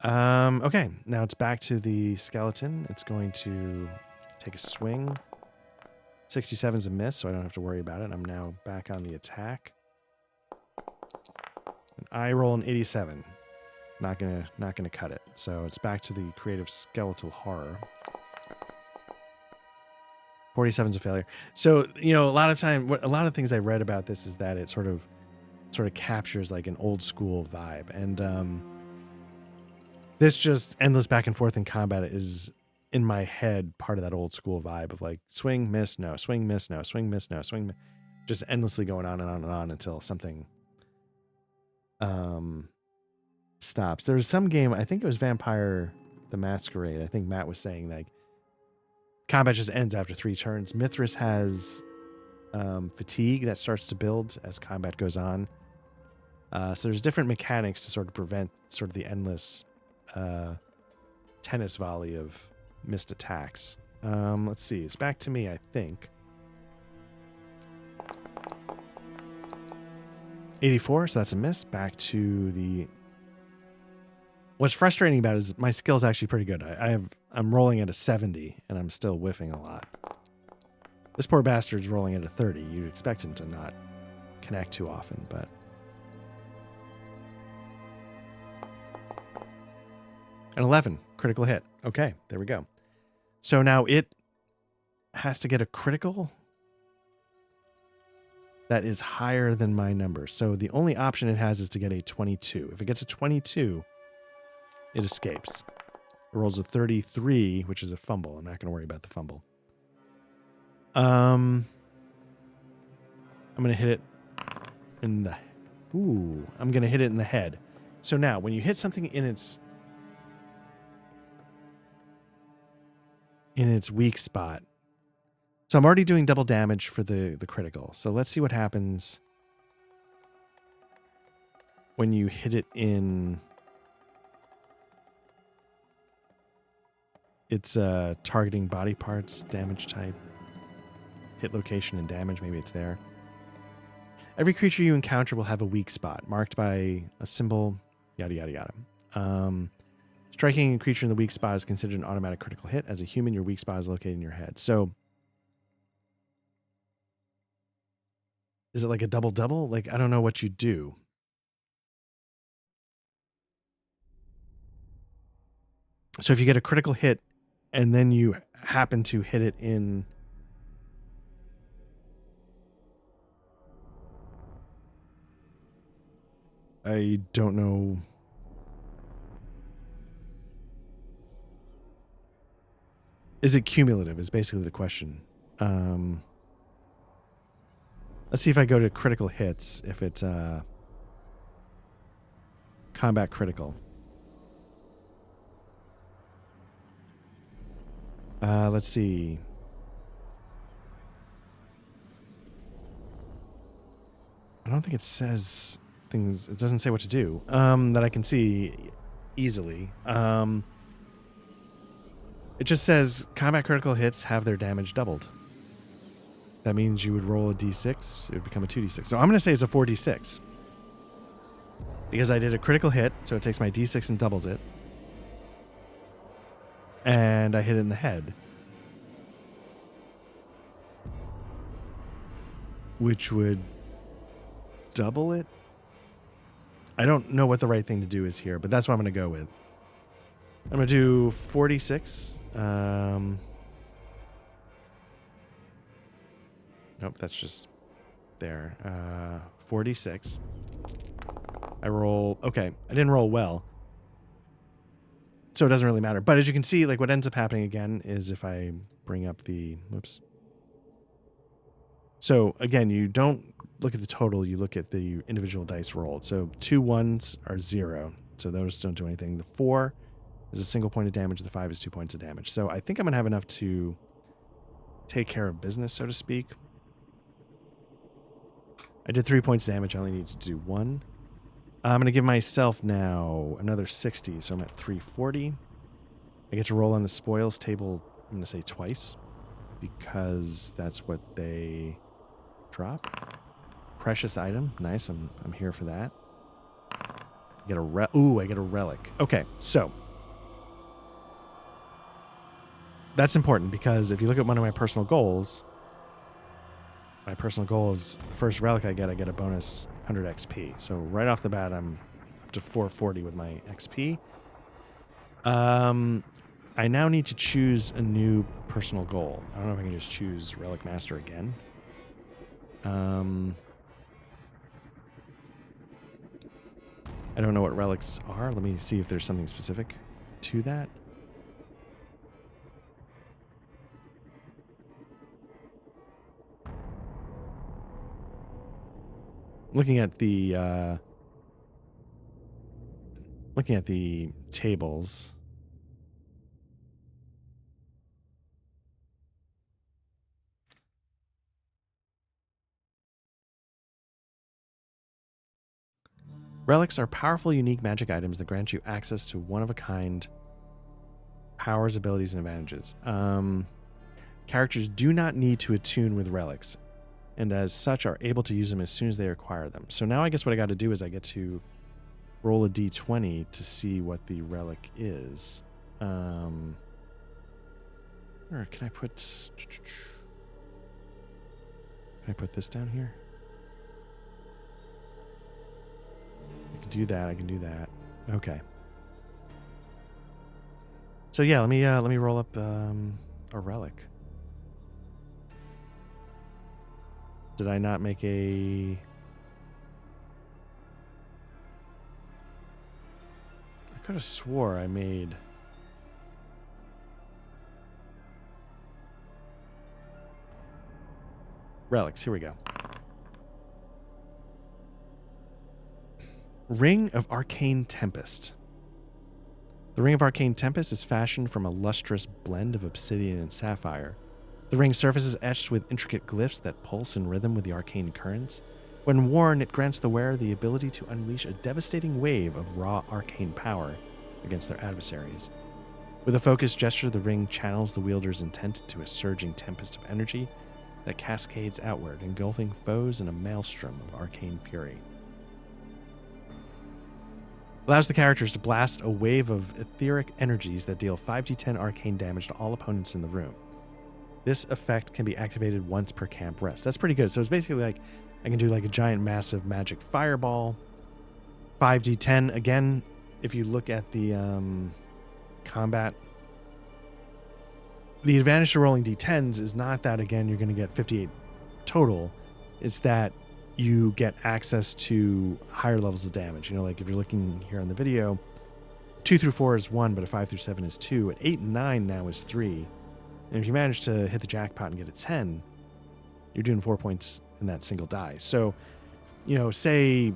Okay, now it's back to the skeleton. It's going to take a swing. 67 is a miss, so I don't have to worry about it. I'm now back on the attack. And I roll an 87. Not gonna cut it. So it's back to the creative skeletal horror. 47 is a failure. So, you know, a lot of things I read about this is that it sort of captures like an old school vibe. And this just endless back and forth in combat is in my head part of that old school vibe of like swing, miss, no, swing, miss, no, swing, miss, no, swing, just endlessly going on and on and on until something stops. There was some game, I think it was Vampire the Masquerade. I think Matt was saying like combat just ends after 3 turns. Mithras has fatigue that starts to build as combat goes on. So there's different mechanics to sort of prevent sort of the endless tennis volley of missed attacks. Let's see. It's back to me, I think. 84, so that's a miss. Back to the... What's frustrating about it is my skill's actually pretty good. I'm rolling at a 70, and I'm still whiffing a lot. This poor bastard's rolling at a 30. You'd expect him to not connect too often, but... An 11, critical hit. Okay, there we go. So now it has to get a critical that is higher than my number. So the only option it has is to get a 22. If it gets a 22, it escapes. It rolls a 33, which is a fumble. I'm not going to worry about the fumble. I'm going to hit it in the... Ooh, I'm going to hit it in the head. So now, when you hit something in its weak spot. So I'm already doing double damage for the critical. So let's see what happens when you hit it in its targeting body parts, damage type, hit location and damage. Maybe it's there. Every creature you encounter will have a weak spot marked by a symbol, yada, yada, yada. Striking a creature in the weak spot is considered an automatic critical hit. As a human, your weak spot is located in your head. So, is it like a double-double? Like, I don't know what you do. So if you get a critical hit and then you happen to hit it in... I don't know... Is it cumulative is basically the question. Let's see if I go to critical hits, if it's combat critical. Let's see. I don't think it says things. It doesn't say what to do that I can see easily. It just says combat critical hits have their damage doubled. That means you would roll a d6. It would become a 2d6. So I'm going to say it's a 4d6. Because I did a critical hit, so it takes my d6 and doubles it. And I hit it in the head. Which would double it? I don't know what the right thing to do is here, but that's what I'm going to go with. I'm going to do 46. Nope, that's just there. 46. I roll... Okay, I didn't roll well. So it doesn't really matter. But as you can see, like what ends up happening again is if I bring up the... Whoops. So again, you don't look at the total. You look at the individual dice rolled. So 2 1s are 0. So those don't do anything. The 4 is a single point of damage. The 5 is 2 points of damage. So I think I'm going to have enough to take care of business, so to speak. I did 3 points of damage. I only need to do 1. I'm going to give myself now another 60. So I'm at 340. I get to roll on the spoils table, I'm going to say twice. Because that's what they drop. Precious item. Nice. I'm here for that. I get I get a relic. Okay, so that's important because if you look at one of my personal goals, first relic I get a bonus 100 XP. So right off the bat, I'm to 440 with my XP. I now need to choose a new personal goal. I don't know if I can just choose Relic Master again. I don't know what relics are. Let me see if there's something specific to that. Looking at the tables. Relics are powerful, unique magic items that grant you access to one-of-a-kind powers, abilities, and advantages. Characters do not need to attune with relics, and as such are able to use them as soon as they acquire them. So now I guess what I got to do is I get to roll a d20 to see what the relic is. Or can I put this down here? I can do that. I can do that. Okay. So yeah, let me roll up a relic. Did I not make a? I could have swore I made. Relics. Here we go. Ring of Arcane Tempest. The Ring of Arcane Tempest is fashioned from a lustrous blend of obsidian and sapphire. The ring's surface is etched with intricate glyphs that pulse in rhythm with the arcane currents. When worn, it grants the wearer the ability to unleash a devastating wave of raw arcane power against their adversaries. With a focused gesture, the ring channels the wielder's intent into a surging tempest of energy that cascades outward, engulfing foes in a maelstrom of arcane fury. Allows the characters to blast a wave of etheric energies that deal 5d10 arcane damage to all opponents in the room. This effect can be activated once per camp rest. That's pretty good. So it's basically like I can do like a giant massive magic fireball. 5d10. Again, if you look at the combat, the advantage to rolling d10s is not that, again, you're going to get 58 total. It's that you get access to higher levels of damage. You know, like if you're looking here on the video, 2 through 4 is 1, but a 5 through 7 is 2. At 8 and 9 now is 3. And if you manage to hit the jackpot and get a 10, you're doing 4 points in that single die. So, you know, say,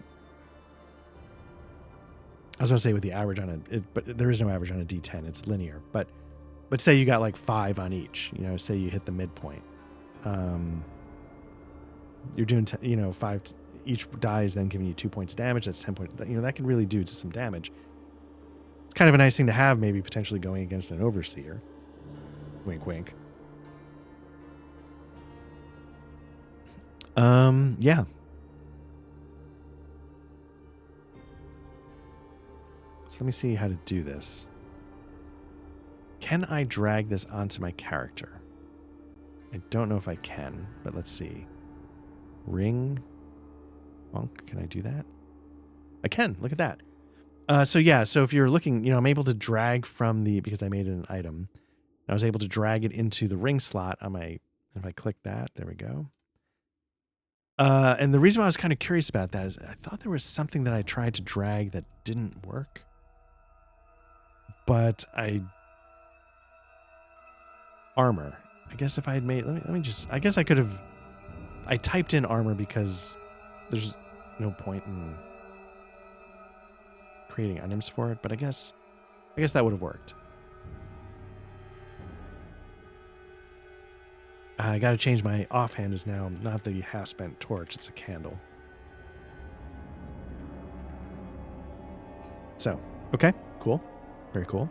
I was going to say with the average on but there is no average on a D10. It's linear. But say you got like 5 on each, you know, say you hit the midpoint. You're doing, 5, each die is then giving you 2 points of damage. That's 10 points. You know, that can really do some damage. It's kind of a nice thing to have, maybe potentially going against an overseer. Wink, wink. Yeah. So let me see how to do this. Can I drag this onto my character? I don't know if I can, but let's see. Ring. Monk, can I do that? I can. Look at that. So yeah, so if you're looking, you know, I'm able to drag from because I made it an item. I was able to drag it into the ring slot on my, if I click that, there we go. And the reason why I was kind of curious about that is I thought there was something that I tried to drag that didn't work. But armor. I guess if I had made, let me just, I guess I could have, I typed in armor because there's no point in creating items for it, but I guess that would have worked. I got to change my offhand is now not the half-spent torch, it's a candle. So, okay, cool. Very cool.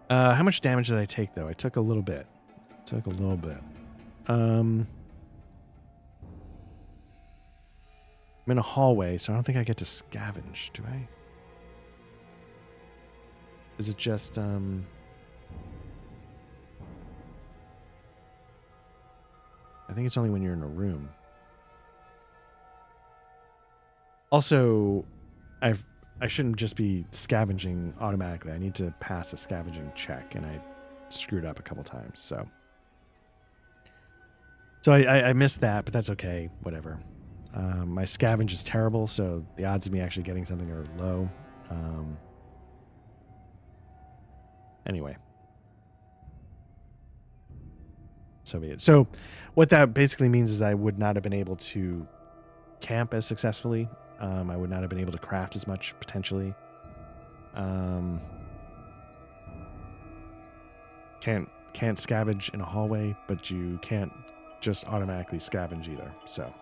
How much damage did I take, though? I took a little bit. I'm in a hallway, so I don't think I get to scavenge, do I? Is it just, I think it's only when you're in a room. Also, I shouldn't just be scavenging automatically. I need to pass a scavenging check, and I screwed up a couple times. So I missed that, but that's okay. Whatever. My scavenge is terrible, so the odds of me actually getting something are low. Anyway. So be it. So what that basically means is I would not have been able to camp as successfully. I would not have been able to craft as much, potentially. Can't scavenge in a hallway, but you can't just automatically scavenge either. So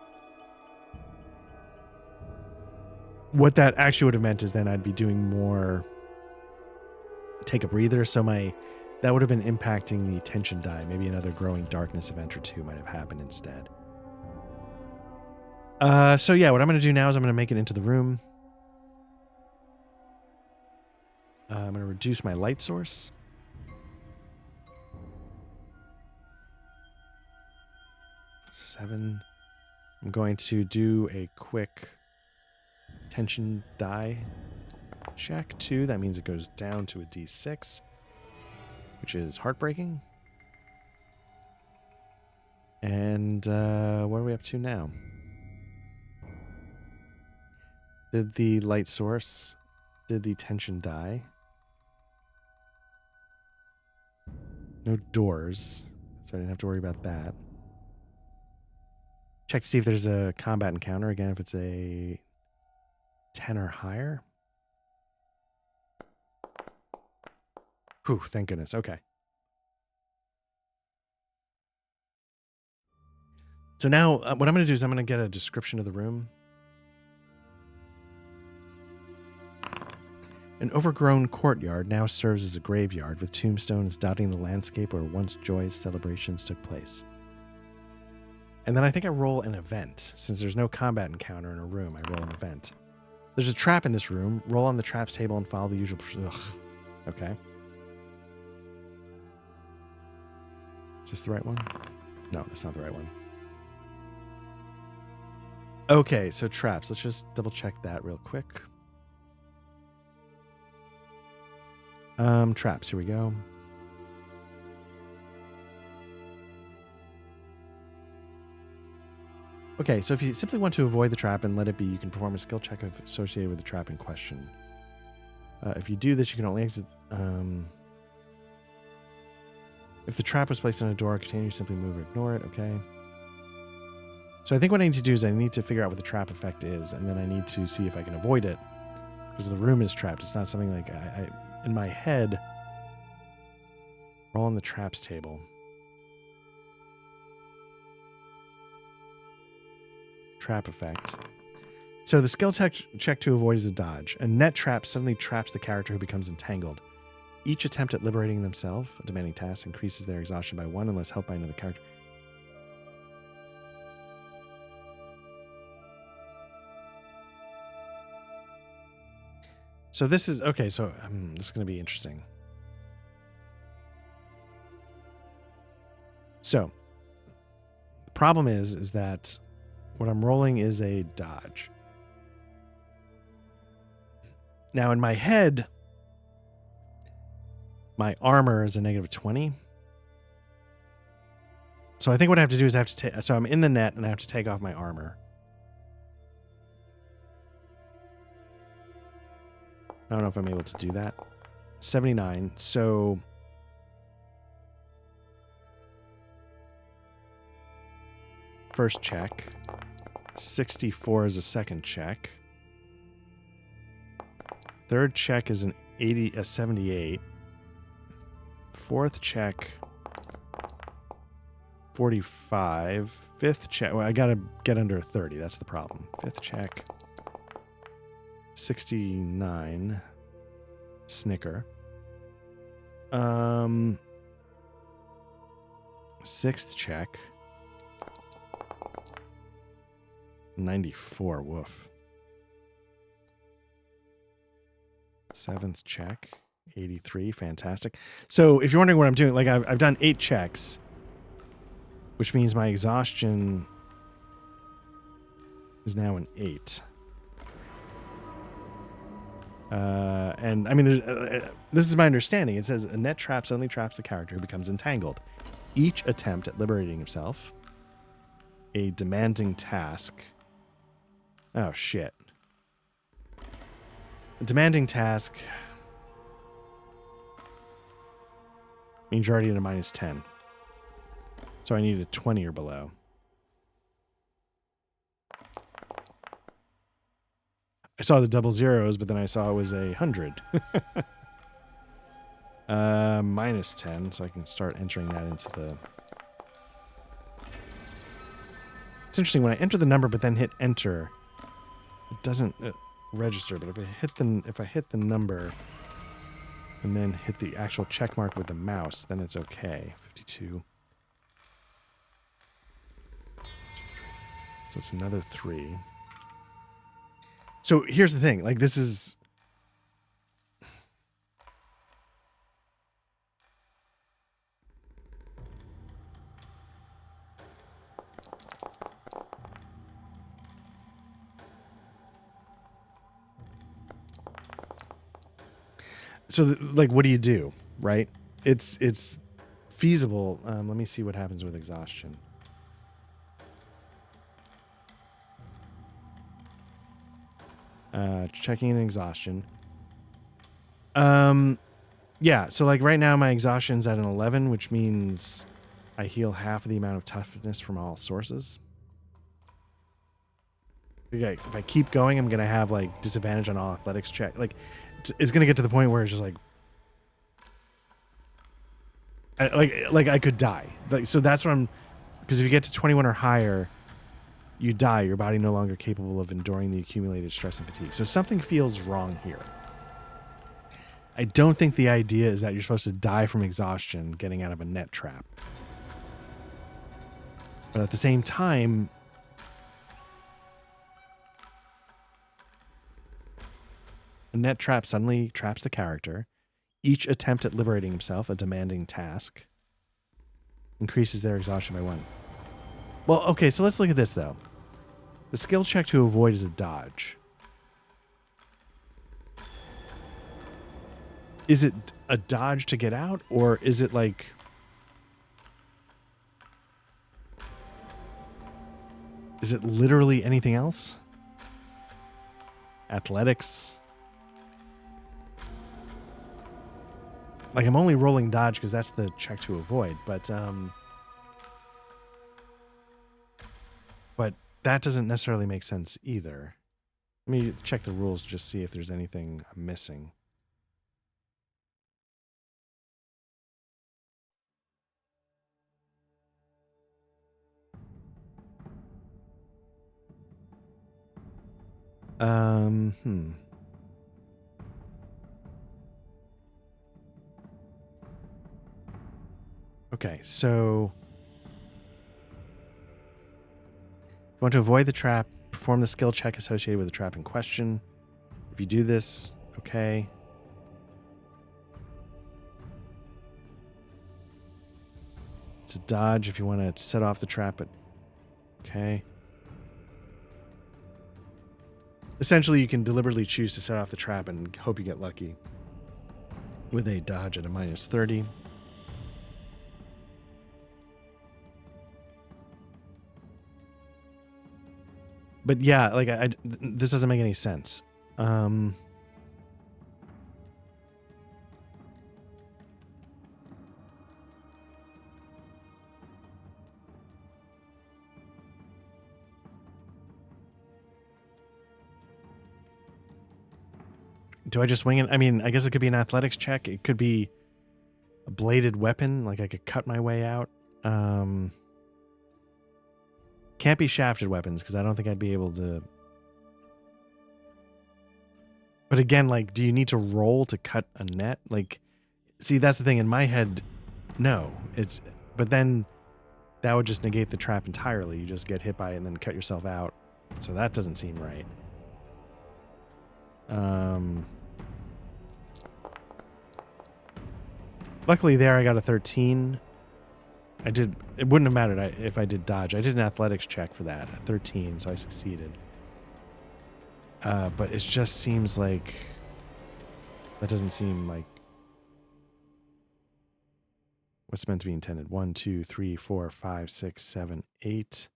what that actually would have meant is then I'd be doing more take a breather. So that would have been impacting the tension die. Maybe another growing darkness event or two might have happened instead. So yeah, what I'm going to do now is I'm going to make it into the room. I'm going to reduce my light source. Seven. I'm going to do a quick tension die check. 2. That means it goes down to a D6, which is heartbreaking. And what are we up to now? Did the light source, did the tension die? No doors, so I didn't have to worry about that. Check to see if there's a combat encounter. Again, if it's a 10 or higher. Whew, thank goodness. Okay. So now what I'm going to do is I'm going to get a description of the room. An overgrown courtyard now serves as a graveyard with tombstones dotting the landscape where once joyous celebrations took place. And then I think I roll an event. Since there's no combat encounter in a room, I roll an event. There's a trap in this room. Roll on the traps table and follow the usual... Ugh. Okay. Is this the right one? No, that's not the right one. Okay, so traps. Let's just double check that real quick. Traps, here we go. Okay, so if you simply want to avoid the trap and let it be, you can perform a skill check associated with the trap in question. If you do this, you can only exit... if the trap was placed on a door or container, you simply move or ignore it. Okay. So I think what I need to do is I need to figure out what the trap effect is, and then I need to see if I can avoid it. Because the room is trapped. It's not something like I in my head, roll on the traps table. Trap effect. So the skill check to avoid is a dodge. A net trap suddenly traps the character who becomes entangled. Each attempt at liberating themselves, a demanding task, increases their exhaustion by 1 unless helped by another character. So this is... Okay, so this is going to be interesting. So, the problem is that what I'm rolling is a dodge. Now, in my head, my armor is a negative 20. So I think what I have to do is I have to take... So I'm in the net and I have to take off my armor. I don't know if I'm able to do that. 79. So... First check. 64 is a second check. Third check is a 78. Fourth check, 45. Fifth check, well, I gotta get under a 30. That's the problem. Fifth check, 69. Snicker. Sixth check, 94. Woof. Seventh check, 83. Fantastic. So if you're wondering what I'm doing, like I've done 8 checks, which means my exhaustion is now an 8. And I mean, this is my understanding. It says a net trap suddenly traps the character who becomes entangled. Each attempt at liberating himself, a demanding task. Oh, shit. A demanding task means you're already at a -10. So I need a 20 or below. I saw the double zeros, but then I saw it was 100. -10, so I can start entering that into the... It's interesting, when I enter the number but then hit enter, it doesn't register, but if I hit the number and then hit the actual check mark with the mouse, then it's okay. 52. So it's another 3. So here's the thing, like this is... So like, what do you do, right? It's feasible. Let me see what happens with exhaustion. Checking in exhaustion. Yeah, so like right now my exhaustion's at an 11, which means I heal half of the amount of toughness from all sources. Okay, if I keep going, I'm gonna have like disadvantage on all athletics check. Like, it's gonna get to the point where it's just like, I could die. Like, so that's what I'm. Because if you get to 21 or higher, you die. Your body no longer capable of enduring the accumulated stress and fatigue. So something feels wrong here. I don't think the idea is that you're supposed to die from exhaustion getting out of a net trap. But at the same time, a net trap suddenly traps the character. Each attempt at liberating himself, a demanding task, increases their exhaustion by 1. Well, okay, so let's look at this, though. The skill check to avoid is a dodge. Is it a dodge to get out, or is it like... Is it literally anything else? Athletics? Like, I'm only rolling dodge because that's the check to avoid, but that doesn't necessarily make sense either. Let me check the rules, just see if there's anything I'm missing. Okay, so you want to avoid the trap, perform the skill check associated with the trap in question. If you do this, okay. It's a dodge if you want to set off the trap, but okay. Essentially, you can deliberately choose to set off the trap and hope you get lucky with a dodge at a -30. But yeah, like this doesn't make any sense. Do I just wing it? I mean, I guess it could be an athletics check. It could be a bladed weapon. Like I could cut my way out. Can't be shafted weapons because I don't think I'd be able to. But again, like, do you need to roll to cut a net? Like, see, that's the thing in my head. No, but then that would just negate the trap entirely. You just get hit by it and then cut yourself out. So that doesn't seem right. Luckily there I got a 13. It wouldn't have mattered if I did dodge. I did an athletics check for that, a 13, so I succeeded. But it just seems like That doesn't seem like what's meant to be intended. 1, 2, 3, 4, 5, 6, 7, 8,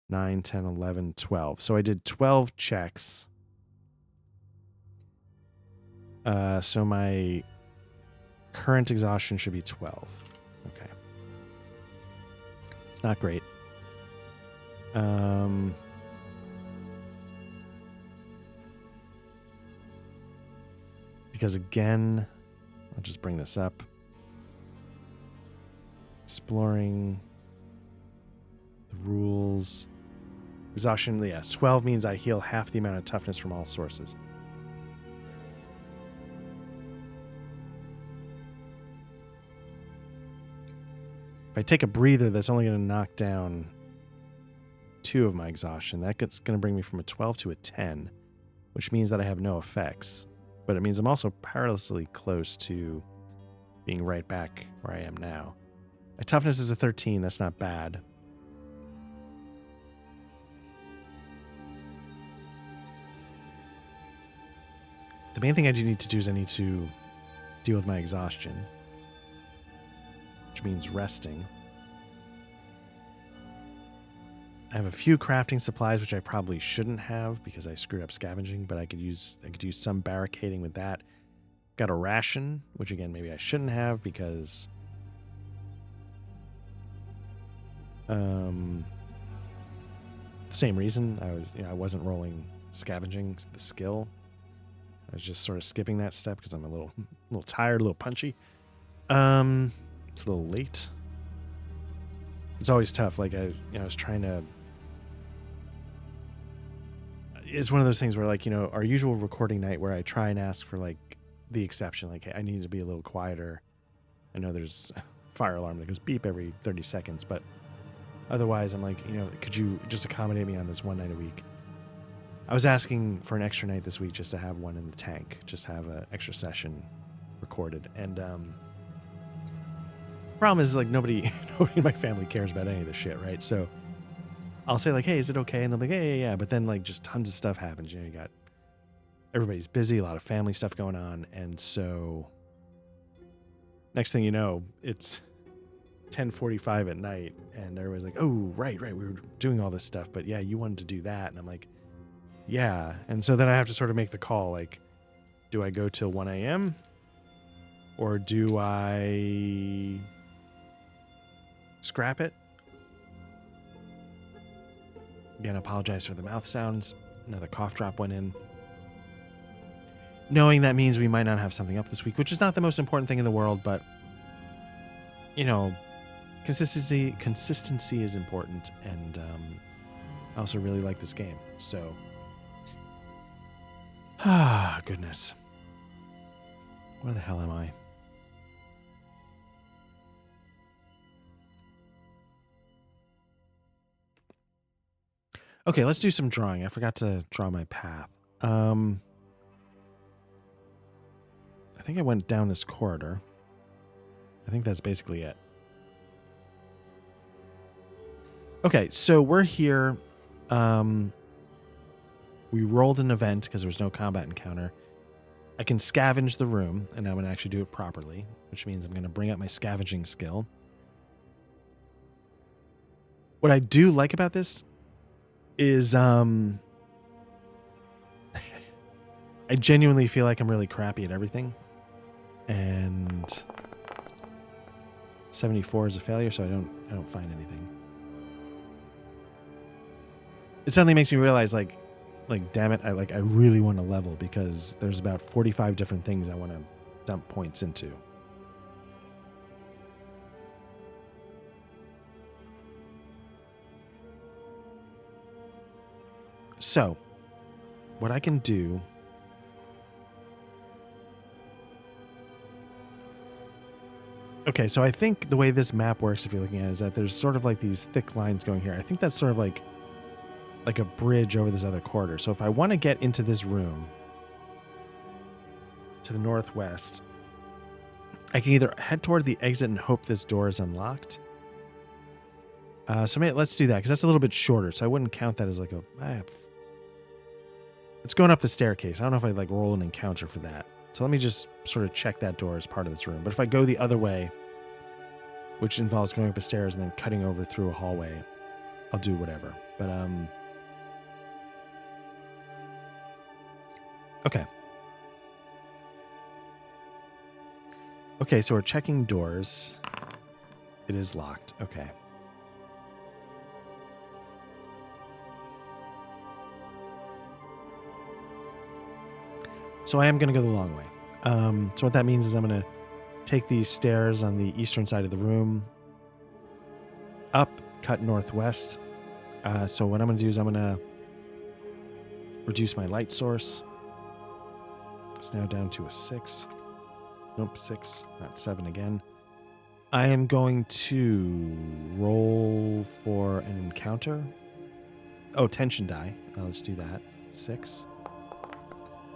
9, 10, 11, 12. So I did 12 checks. So my current exhaustion should be 12. Okay. It's not great. Because again, I'll just bring this up. Exploring the rules. Exhaustion, yes. 12 means I heal half the amount of toughness from all sources. If I take a breather, that's only going to knock down 2 of my exhaustion. That's going to bring me from a 12 to a 10, which means that I have no effects. But it means I'm also perilously close to being right back where I am now. My toughness is a 13. That's not bad. The main thing I need to do is I need to deal with my exhaustion, which means resting. I have a few crafting supplies, which I probably shouldn't have because I screwed up scavenging, but I could use some barricading with that. Got a ration, which again maybe I shouldn't have because same reason. I wasn't rolling scavenging the skill. I was just sort of skipping that step because I'm a little tired, a little punchy. It's a little late. It's always tough. Like I was trying to. It's one of those things where, like, our usual recording night where I try and ask for like the exception, like, hey, I need to be a little quieter. I know there's a fire alarm that goes beep every 30 seconds, but otherwise I'm like, could you just accommodate me on this one night a week? I was asking for an extra night this week just to have one in the tank, just have an extra session recorded. And problem is, like, nobody in my family cares about any of this shit, right? So I'll say, like, hey, is it okay? And they'll be like, yeah. But then, like, just tons of stuff happens. You got everybody's busy, a lot of family stuff going on. And so next thing you know, it's 10:45 at night. And everybody's like, oh, right. We were doing all this stuff. But yeah, you wanted to do that. And I'm like, yeah. And so then I have to sort of make the call, like, do I go till 1 a.m.? Or do I scrap it? Again, apologize for the mouth sounds. Another cough drop went in. Knowing that means we might not have something up this week, which is not the most important thing in the world, but, consistency is important, and I also really like this game. So, goodness. Where the hell am I? Okay, let's do some drawing. I forgot to draw my path. I think I went down this corridor. I think that's basically it. Okay, so we're here. We rolled an event because there was no combat encounter. I can scavenge the room, and I'm going to actually do it properly, which means I'm going to bring up my scavenging skill. What I do like about this is I genuinely feel like I'm really crappy at everything, and 74 is a failure, so I don't find anything. It suddenly makes me realize, like damn it, I really want to level because there's about 45 different things I want to dump points into. So, what I can do okay, so I think the way this map works, if you're looking at it, is that there's sort of like these thick lines going here. I think that's sort of like a bridge over this other corridor. So if I want to get into this room to the northwest, I can either head toward the exit and hope this door is unlocked. So maybe let's do that because that's a little bit shorter. So I wouldn't count that as like it's going up the staircase. I don't know if I'd like roll an encounter for that. So let me just sort of check that door as part of this room. But if I go the other way, which involves going up the stairs and then cutting over through a hallway, I'll do whatever. But, okay. Okay, so we're checking doors. It is locked. Okay. So I am going to go the long way. So what that means is I'm going to take these stairs on the eastern side of the room, up, cut northwest. So what I'm going to do is I'm going to reduce my light source. It's now down to a 6. Nope, 6, not 7 again. I am going to roll for an encounter. Oh, tension die. Let's do that. 6.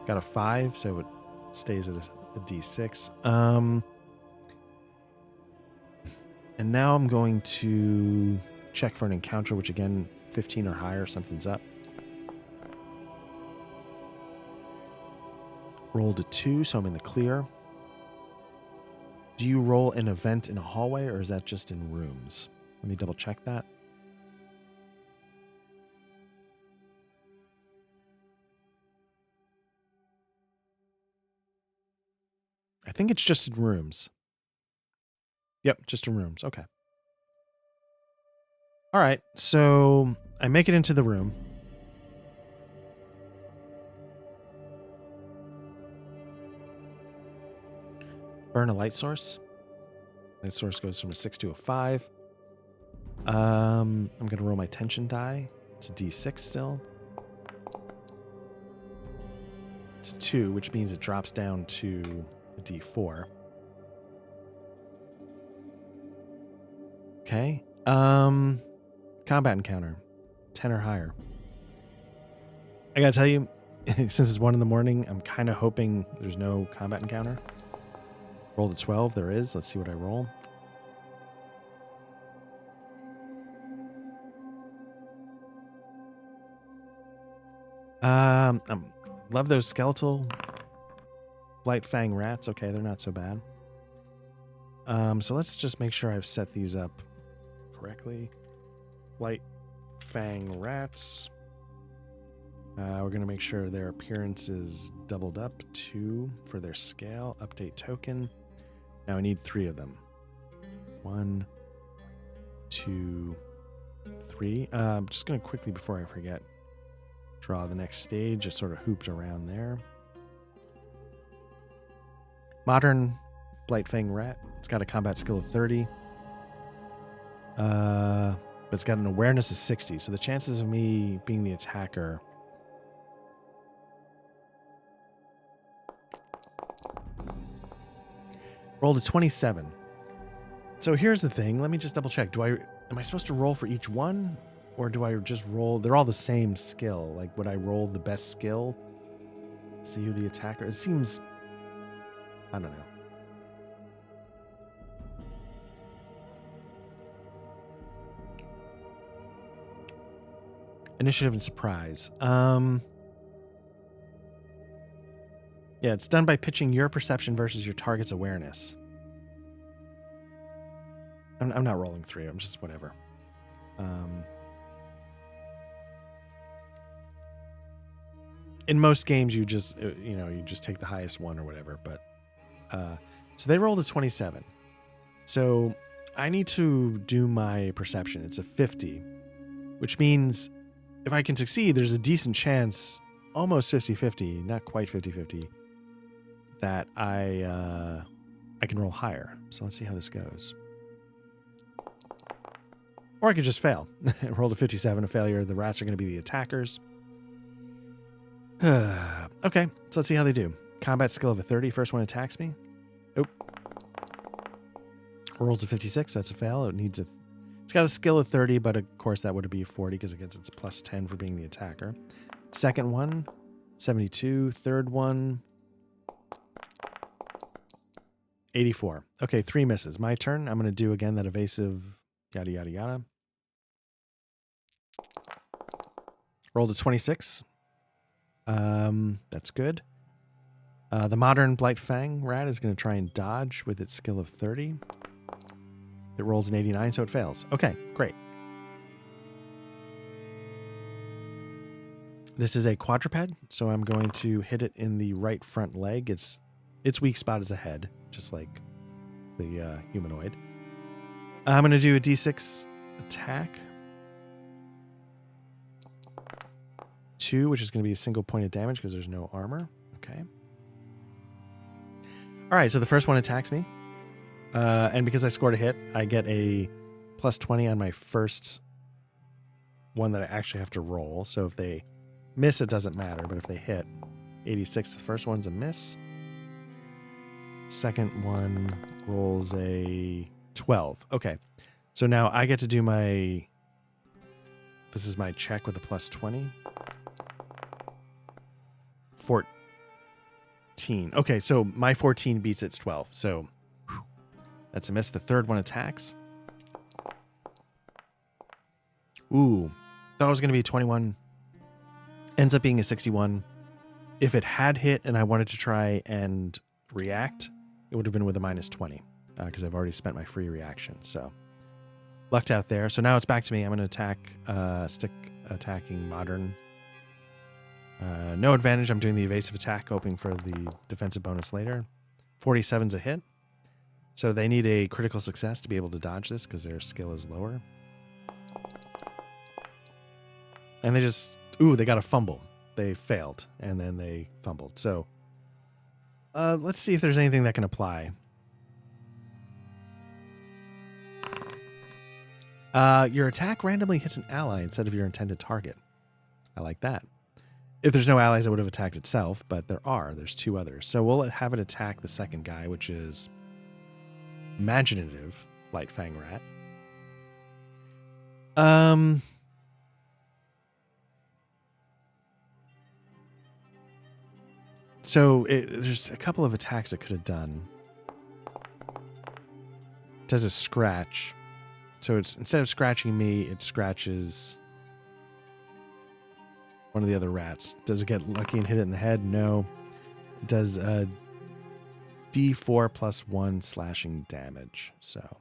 Got a 5, so it stays at a D6. And now I'm going to check for an encounter, which again, 15 or higher, something's up. Rolled a 2, so I'm in the clear. Do you roll an event in a hallway, or is that just in rooms? Let me double check that. I think it's just in rooms. Yep, just in rooms. Okay. All right, so I make it into the room. Burn a light source. Light source goes from a 6 to a 5. I'm going to roll my tension die. It's a D6 still. It's a 2, which means it drops down to a D4. Okay. Combat encounter. 10 or higher. I gotta tell you, since it's 1 in the morning, I'm kind of hoping there's no combat encounter. Rolled a 12. There is. Let's see what I roll. Love those skeletal light fang rats. Okay, they're not so bad. So let's just make sure I've set these up correctly. Light fang rats. We're going to make sure their appearance is doubled up 2 for their scale. Update token. Now I need 3 of them. 1, 2, 3. I'm just going to quickly, before I forget, draw the next stage. It sort of hooped around there. Modern Blight Fang Rat. It's got a combat skill of 30. But it's got an awareness of 60. So the chances of me being the attacker... Rolled a 27. So here's the thing. Let me just double check. Am I supposed to roll for each one? Or do I just roll? They're all the same skill. Like, would I roll the best skill? See who the attacker... It seems... I don't know. Initiative and surprise. Yeah, it's done by pitching your perception versus your target's awareness. I'm not rolling 3. I'm just whatever. In most games, you just you just take the highest one or whatever. But so they rolled a 27. So I need to do my perception. It's a 50, which means if I can succeed, there's a decent chance, almost 50-50, not quite 50-50, that I can roll higher. So let's see how this goes. Or I could just fail. Rolled a 57, a failure. The rats are going to be the attackers. Okay, so let's see how they do. Combat skill of a 30. First one attacks me. Oh. Rolls a 56. That's a fail. It's got a skill of 30, but of course that would be 40 because it gets its plus 10 for being the attacker. Second one, 72. Third one, 84. Okay, 3 misses. My turn. I'm going to do again that evasive yada, yada, yada. Rolled a 26. That's good. The modern Blight Fang rat is going to try and dodge with its skill of 30. It rolls an 89, so it fails. Okay, great. This is a quadruped, so I'm going to hit it in the right front leg. Its weak spot is a head, just like the humanoid. I'm going to do a d6 attack. 2, which is going to be a single point of damage because there's no armor. Okay. All right, so the first one attacks me. And because I scored a hit, I get a plus 20 on my first one that I actually have to roll. So if they miss, it doesn't matter. But if they hit, 86, the first one's a miss. Second one rolls a 12. Okay. So now I get to do my... This is my check with a plus 20. 14. Okay, so my 14 beats its 12. So whew, that's a miss. The third one attacks. Ooh, thought it was going to be a 21. Ends up being a 61. If it had hit and I wanted to try and react, it would have been with a minus 20 because I've already spent my free reaction. So lucked out there. So now it's back to me. I'm going to attack, stick attacking modern. No advantage. I'm doing the evasive attack, hoping for the defensive bonus later. 47's a hit. So they need a critical success to be able to dodge this because their skill is lower. And they just... Ooh, they got a fumble. They failed, and then they fumbled. So let's see if there's anything that can apply. Your attack randomly hits an ally instead of your intended target. I like that. If there's no allies, it would have attacked itself, but there are. There's 2 others. So we'll have it attack the second guy, which is imaginative Blight Fang Rat. So there's a couple of attacks it could have done. It does a scratch. So it's instead of scratching me, it scratches one of the other rats. Does it get lucky and hit it in the head? No. It does a D4 plus 1 slashing damage. So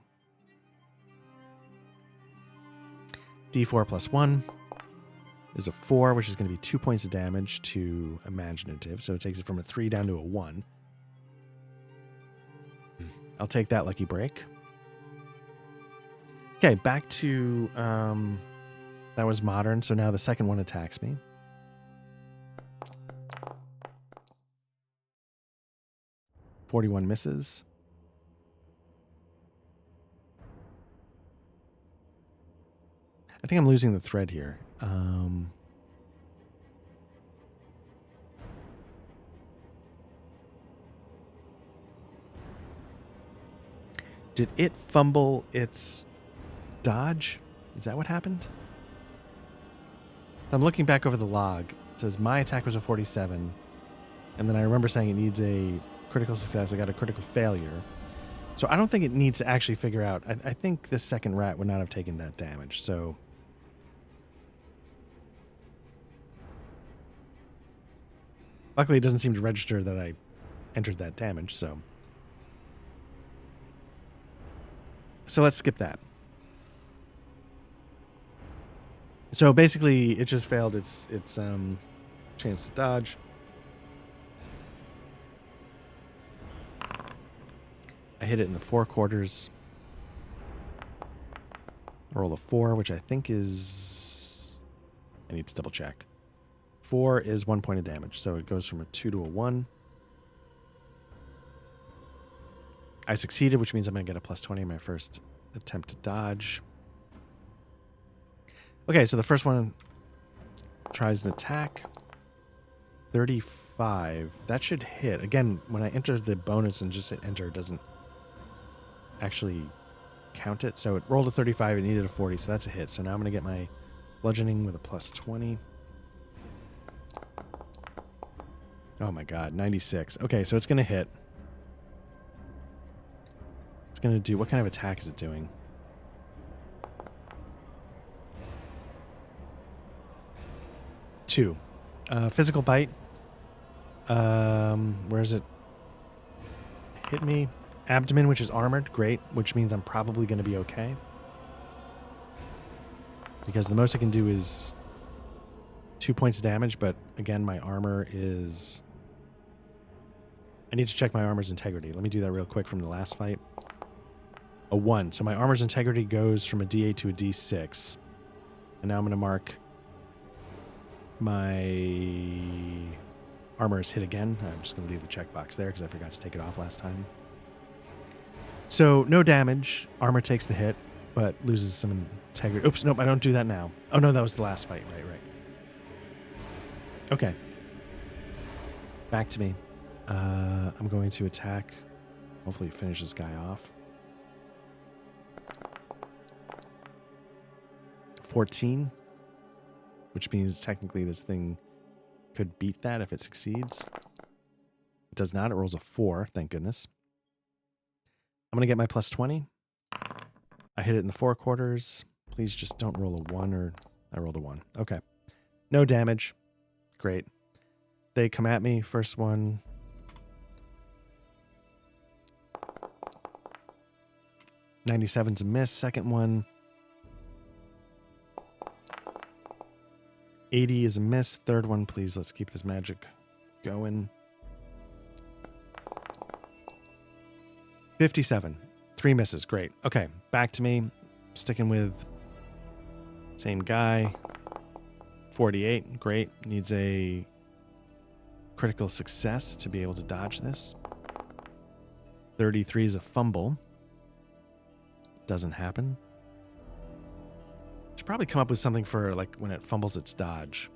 D4 plus 1 is a 4, which is going to be 2 points of damage to imaginative. So it takes it from a 3 down to a 1. I'll take that lucky break. Okay, back to that was modern. So now the second one attacks me. .41 misses. I think I'm losing the thread here. Did it fumble its dodge? Is that what happened? I'm looking back over the log. It says my attack was a 47. And then I remember saying it needs a critical success. I got a critical failure. So I don't think it needs to actually figure out. I think this second rat would not have taken that damage. So luckily it doesn't seem to register that I entered that damage. So let's skip that. So basically it just failed its chance to dodge. I hit it in the 4 quarters. Roll a 4, which I think is... I need to double check. 4 is 1 point of damage, so it goes from a 2 to a 1. I succeeded, which means I'm going to get a plus 20 in my first attempt to dodge. Okay, so the first one tries an attack. 35. That should hit. Again, when I enter the bonus and just hit enter, it doesn't actually count it. So it rolled a 35. It needed a 40, so that's a hit. So now I'm going to get my bludgeoning with a plus 20. Oh my god, 96. Okay, so it's going to hit. It's going to do... What kind of attack is it doing? Two. Physical bite. Where is it? Hit me. Abdomen, which is armored. Great. Which means I'm probably going to be okay. Because the most I can do is 2 points of damage. But again, my armor is... I need to check my armor's integrity. Let me do that real quick from the last fight. A 1. So my armor's integrity goes from a D8 to a D6. And now I'm going to mark my armor is hit again. I'm just going to leave the checkbox there because I forgot to take it off last time. So no damage. Armor takes the hit, but loses some integrity. Oops, nope, I don't do that now. Oh, no, that was the last fight. Right. Okay. Back to me. I'm going to attack. Hopefully finish this guy off. 14, which means technically this thing could beat that if it succeeds. It does not. It rolls a 4, thank goodness. I'm going to get my plus 20. I hit it in the 4 quarters. Please just don't roll a 1 or... I rolled a 1. Okay. No damage. Great. They come at me. First one... 97's a miss. Second one... 80 is a miss. Third one, please. Let's keep this magic going. 57. 3 misses. Great. Okay. Back to me. Sticking with same guy. 48. Great. Needs a critical success to be able to dodge this. 33 is a fumble. Doesn't happen. Should probably come up with something for like when it fumbles its dodge.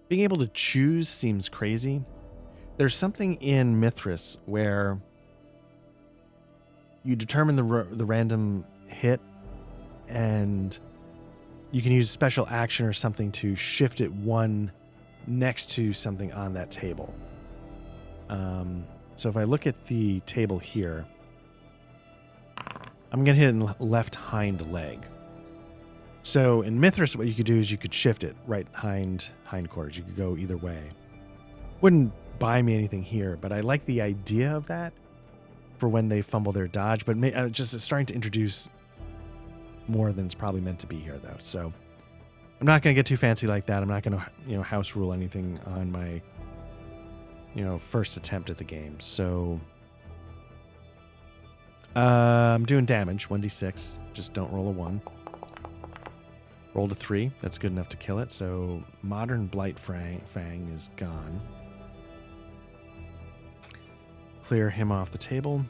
Being able to choose seems crazy. There's something in Mithras where you determine the random hit and you can use a special action or something to shift it one next to something on that table. So if I look at the table here, I'm going to hit it in the left hind leg. So in Mithras, what you could do is you could shift it right hindquarters. You could go either way. Wouldn't buy me anything here, but I like the idea of that for when they fumble their dodge. But just it's starting to introduce more than it's probably meant to be here, though. So I'm not going to get too fancy like that. I'm not going to house rule anything on my first attempt at the game. So I'm doing damage, 1d6. Just don't roll a 1. Rolled a 3. That's good enough to kill it. So Modern Blight Fang is gone. Clear him off the table.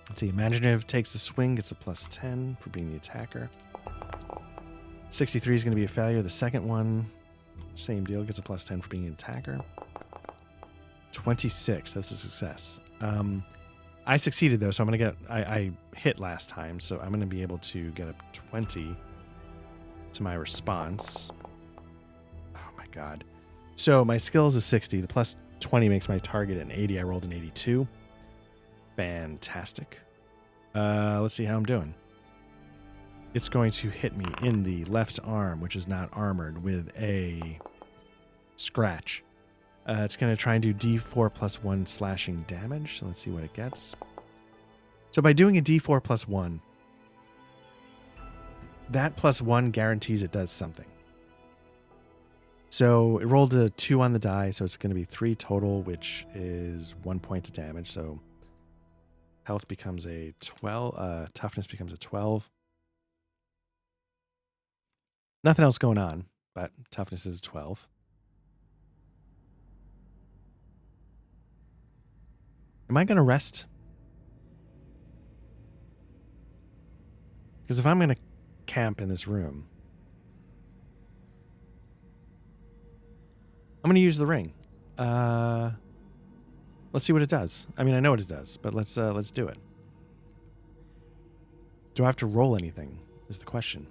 Let's see. Imaginative takes the swing. Gets a plus 10 for being the attacker. 63 is going to be a failure. The second one, same deal. Gets a plus 10 for being an attacker. 26. That's a success. I succeeded, though, so I'm going to get... I hit last time, so I'm going to be able to get a 20 to my response. Oh, my God. So my skill is a 60. The plus 20 makes my target an 80. I rolled an 82. Fantastic. Let's see how I'm doing. It's going to hit me in the left arm, which is not armored, with a scratch. It's going to try and do D4 plus 1 slashing damage. So let's see what it gets. So by doing a D4 plus 1, that plus 1 guarantees it does something. So it rolled a 2 on the die, so it's going to be 3 total, which is 1 point of damage. So health becomes a 12. Toughness becomes a 12. Nothing else going on, but toughness is 12. Am I going to rest? Because if I'm going to camp in this room, I'm going to use the ring. Let's see what it does. I mean, I know what it does, but let's do it. Do I have to roll anything? Is the question.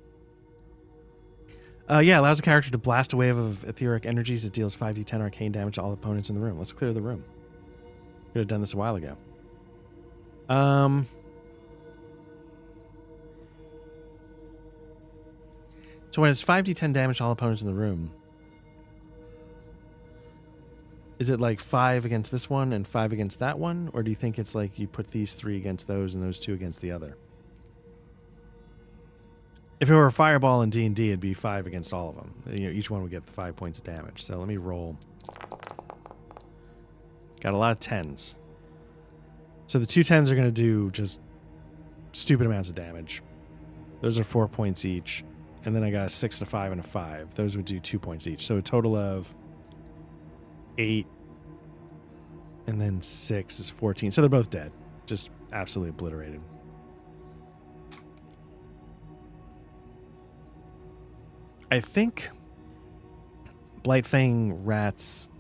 Yeah, allows a character to blast a wave of etheric energies that deals 5d10 arcane damage to all opponents in the room. Let's clear the room. Could have done this a while ago. So when it's 5d10 damage to all opponents in the room, is it like 5 against this one and 5 against that one? Or do you think it's like you put these 3 against those and those 2 against the other? If it were a fireball in D&D, it'd be 5 against all of them. You know, each one would get the 5 points of damage. So let me roll. Got a lot of 10s. So the 2 10s are going to do just stupid amounts of damage. Those are 4 points each. And then I got a 6, a 5, and a 5. Those would do 2 points each. So a total of 8. And then 6 is 14. So they're both dead. Just absolutely obliterated. I think Blightfang rats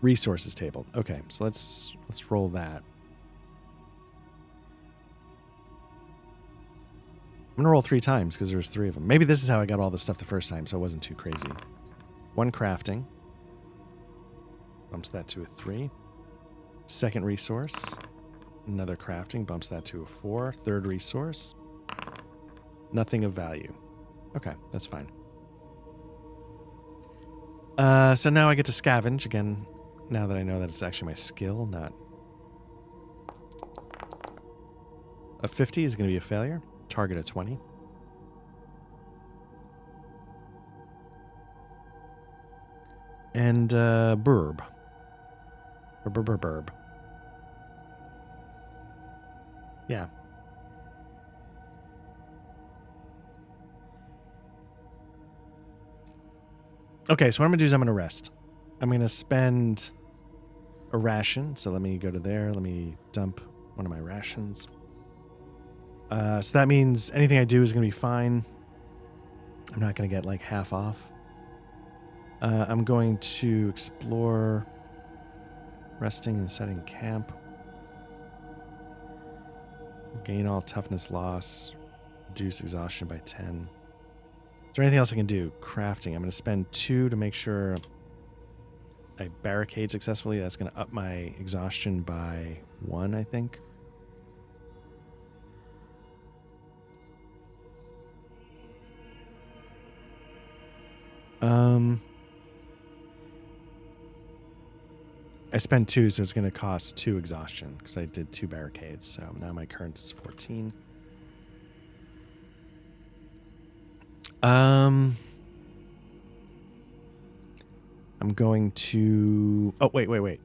resources table. Okay, so let's roll that. I'm gonna roll 3 times because there's 3 of them. Maybe this is how I got all this stuff the first time, so it wasn't too crazy. 1 crafting. Bumps that to a 3. Second resource. Another crafting. Bumps that to a 4. Third resource. Nothing of value. Okay, that's fine. So now I get to scavenge again, now that I know that it's actually my skill, not... A 50 is going to be a failure. Target a 20. And burb. Burb. Yeah. Okay, so what I'm going to do is I'm going to rest. I'm going to spend a ration. So let me go to there. Let me dump one of my rations. So that means anything I do is going to be fine. I'm not going to get like half off. I'm going to explore, resting and setting camp. Gain all toughness loss. Reduce exhaustion by 10. Is there anything else I can do? Crafting. I'm going to spend 2 to make sure I barricade successfully. That's going to up my exhaustion by 1, I think. I spent 2, so it's going to cost 2 exhaustion because I did 2 barricades. So now my current is 14. I'm going to... Oh, wait. They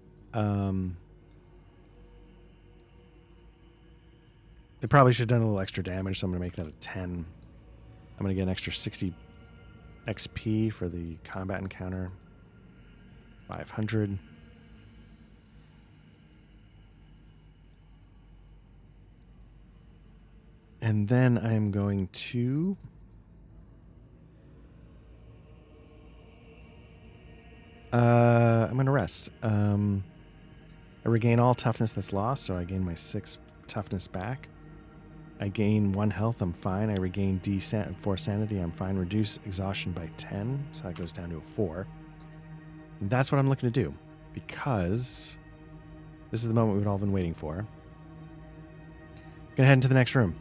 probably should have done a little extra damage, so I'm going to make that a 10. I'm going to get an extra 60 XP for the combat encounter. 500. And then I'm going to... I'm going to rest. I regain all toughness that's lost, so I gain my 6 toughness back. I gain 1 health, I'm fine. I regain 4 sanity, I'm fine. Reduce exhaustion by 10, so that goes down to a 4. And that's what I'm looking to do, because this is the moment we've all been waiting for. Gonna head into the next room.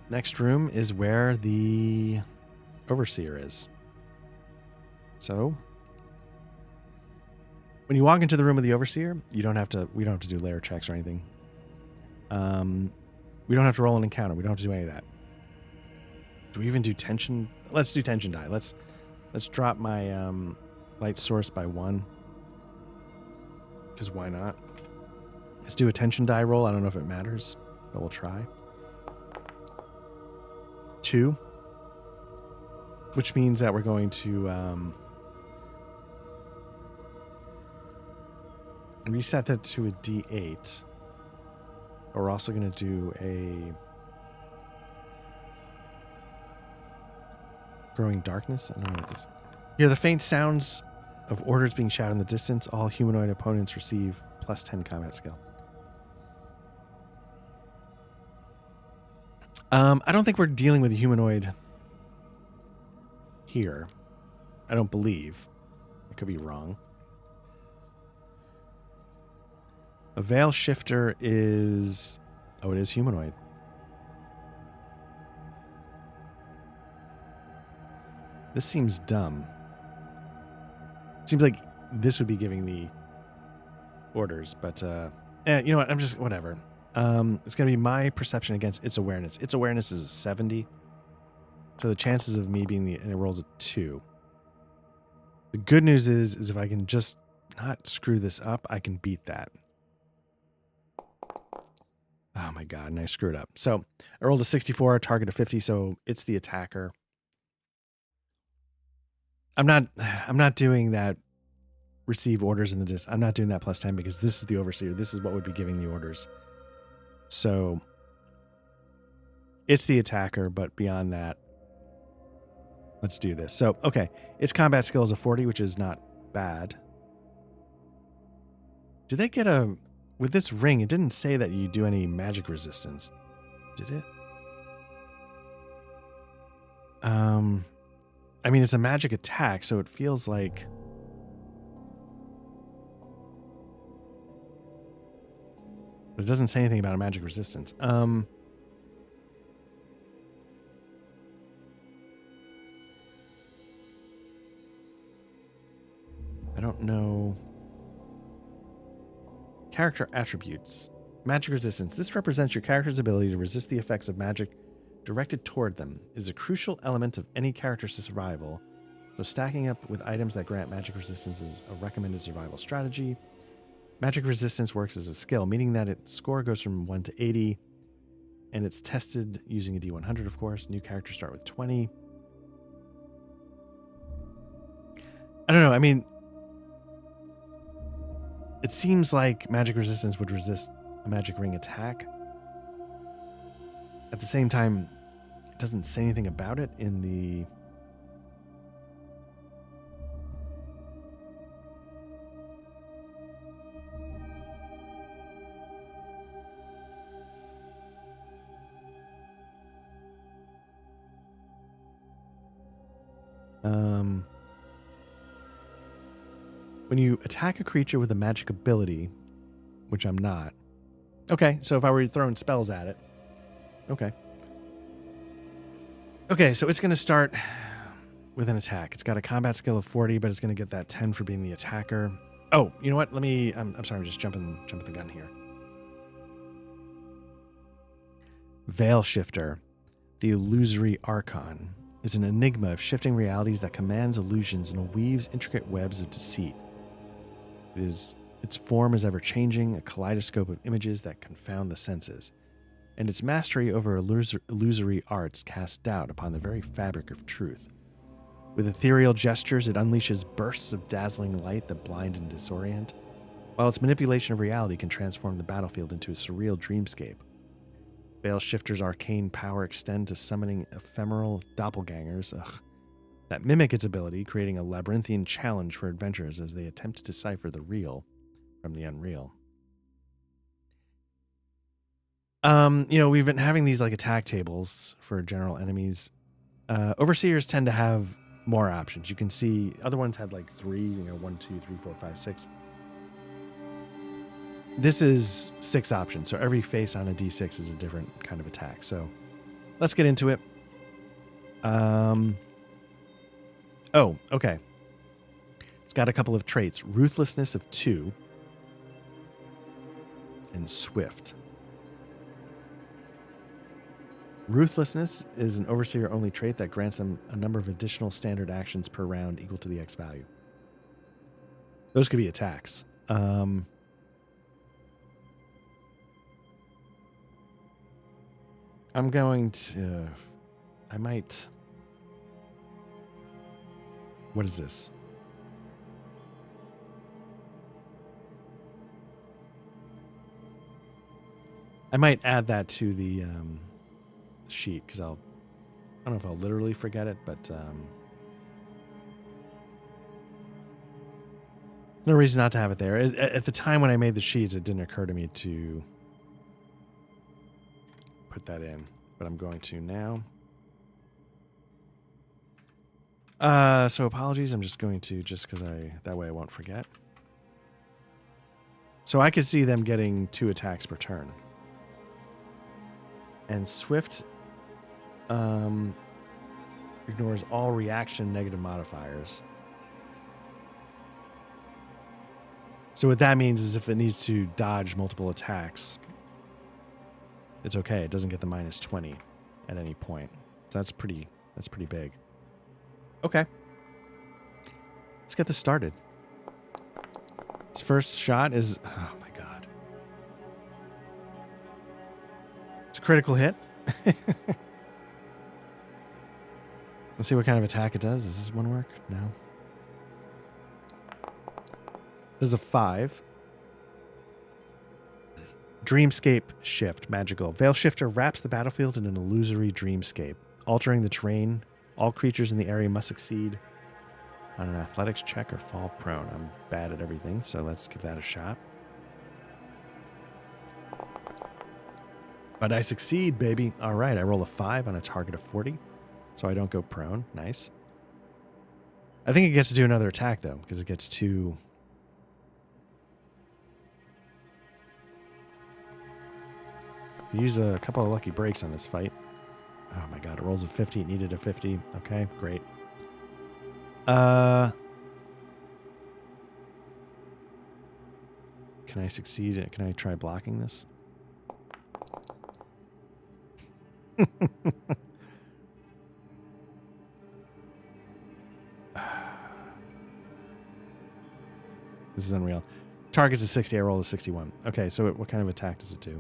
Next room is where the overseer is. So, when you walk into the room of the overseer, we don't have to do layer checks or anything. We don't have to roll an encounter. We don't have to do any of that. Do we even do tension? Let's do tension die. Let's drop my light source by 1. Because why not? Let's do a tension die roll. I don't know if it matters, but we'll try. 2. Which means that we're going to reset that to a D8. But we're also going to do a growing darkness. I don't know what this. Hear the faint sounds of orders being shouted in the distance. All humanoid opponents receive plus 10 combat skill. I don't think we're dealing with a humanoid here. I don't believe. I could be wrong. A veil shifter is... Oh, it is humanoid. This seems dumb. Seems like this would be giving the orders, but you know what? I'm just... Whatever. It's going to be my perception against its awareness. Its awareness is a 70. So the chances of me being the... And it rolls a 2. The good news is if I can just not screw this up, I can beat that. Oh my god, and I screwed up. So I rolled a 64, target of 50, so it's the attacker. I'm not doing that receive orders in the disc. I'm not doing that plus 10 because this is the overseer. This is what would be giving the orders. So it's the attacker, but beyond that, let's do this. So, okay, its combat skill is a 40, which is not bad. Do they get a... With this ring, it didn't say that you do any magic resistance. Did it? I mean, it's a magic attack, so it feels like... But it doesn't say anything about a magic resistance. I don't know... Character attributes. Magic resistance. This represents your character's ability to resist the effects of magic directed toward them. It is a crucial element of any character's survival, so stacking up with items that grant magic resistance is a recommended survival strategy. Magic resistance works as a skill, meaning that its score goes from 1 to 80, and it's tested using a D100, of course. New characters start with 20. I don't know, I mean... It seems like magic resistance would resist a magic ring attack. At the same time, it doesn't say anything about it in the... When you attack a creature with a magic ability, which I'm not. Okay, so if I were throwing spells at it. Okay. Okay, so it's going to start with an attack. It's got a combat skill of 40, but it's going to get that 10 for being the attacker. Oh, you know what? Let me... I'm sorry, I'm just jumping the gun here. Veil Shifter, the illusory archon, is an enigma of shifting realities that commands illusions and weaves intricate webs of deceit. Its form is ever-changing, a kaleidoscope of images that confound the senses, and its mastery over illusory arts casts doubt upon the very fabric of truth. With ethereal gestures, it unleashes bursts of dazzling light that blind and disorient, while its manipulation of reality can transform the battlefield into a surreal dreamscape. Veil Shifter's arcane power extends to summoning ephemeral doppelgangers that mimic its ability, creating a labyrinthian challenge for adventurers as they attempt to decipher the real from the unreal. We've been having these like attack tables for general enemies. Overseers tend to have more options. You can see other ones had like 3, 1, 2, 3, 4, 5, 6. This is 6 options, so every face on a D6 is a different kind of attack. So let's get into it. Oh, okay. It's got a couple of traits. Ruthlessness of 2 and Swift. Ruthlessness is an Overseer-only trait that grants them a number of additional standard actions per round equal to the X value. Those could be attacks. I'm going to... I might... What is this? I might add that to the sheet because I don't know if I'll literally forget it, but no reason not to have it there. At the time when I made the sheets, it didn't occur to me to put that in, but I'm going to now. So apologies. I'm just going to, just because that way I won't forget. So I could see them getting 2 attacks per turn. And Swift ignores all reaction negative modifiers. So what that means is if it needs to dodge multiple attacks, it's okay. It doesn't get the minus 20 at any point. So that's pretty big. Okay. Let's get this started. His first shot is, oh my God. It's a critical hit. Let's see what kind of attack it does. Does this one work? No. This is a 5. Dreamscape Shift, magical. Veil Shifter wraps the battlefield in an illusory dreamscape, altering the terrain. All creatures in the area must succeed on an athletics check or fall prone. I'm bad at everything, so let's give that a shot. But I succeed, baby. All right, I roll a 5 on a target of 40, so I don't go prone. Nice. I think it gets to do another attack, though, because it gets 2... Use a couple of lucky breaks on this fight. Oh my God, it rolls a 50. It needed a 50. Okay, great. Can I succeed? Can I try blocking this? This is unreal. Target's a 60. I rolled a 61. Okay, so what kind of attack does it do?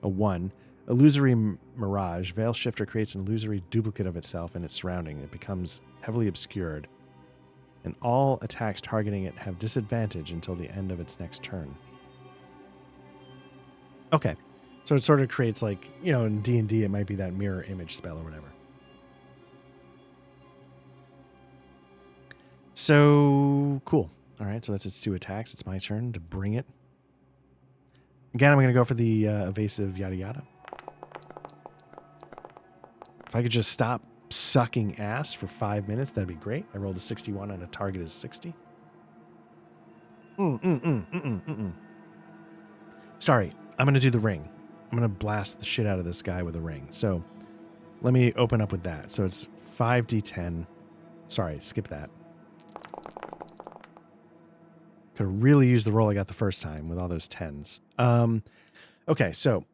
A 1. Illusory Mirage. Veil Shifter creates an illusory duplicate of itself and its surrounding. It becomes heavily obscured. And all attacks targeting it have disadvantage until the end of its next turn. Okay. So it sort of creates like, you know, in D&D it might be that mirror image spell or whatever. So, cool. All right, so that's its 2 attacks. It's my turn to bring it. Again, I'm going to go for the evasive yada yada. If I could just stop sucking ass for 5 minutes, that'd be great. I rolled a 61 and a target is 60. Sorry, I'm going to do the ring. I'm going to blast the shit out of this guy with a ring. So let me open up with that. So it's 5d10. Sorry, skip that. Could have really used the roll I got the first time with all those 10s. Okay, so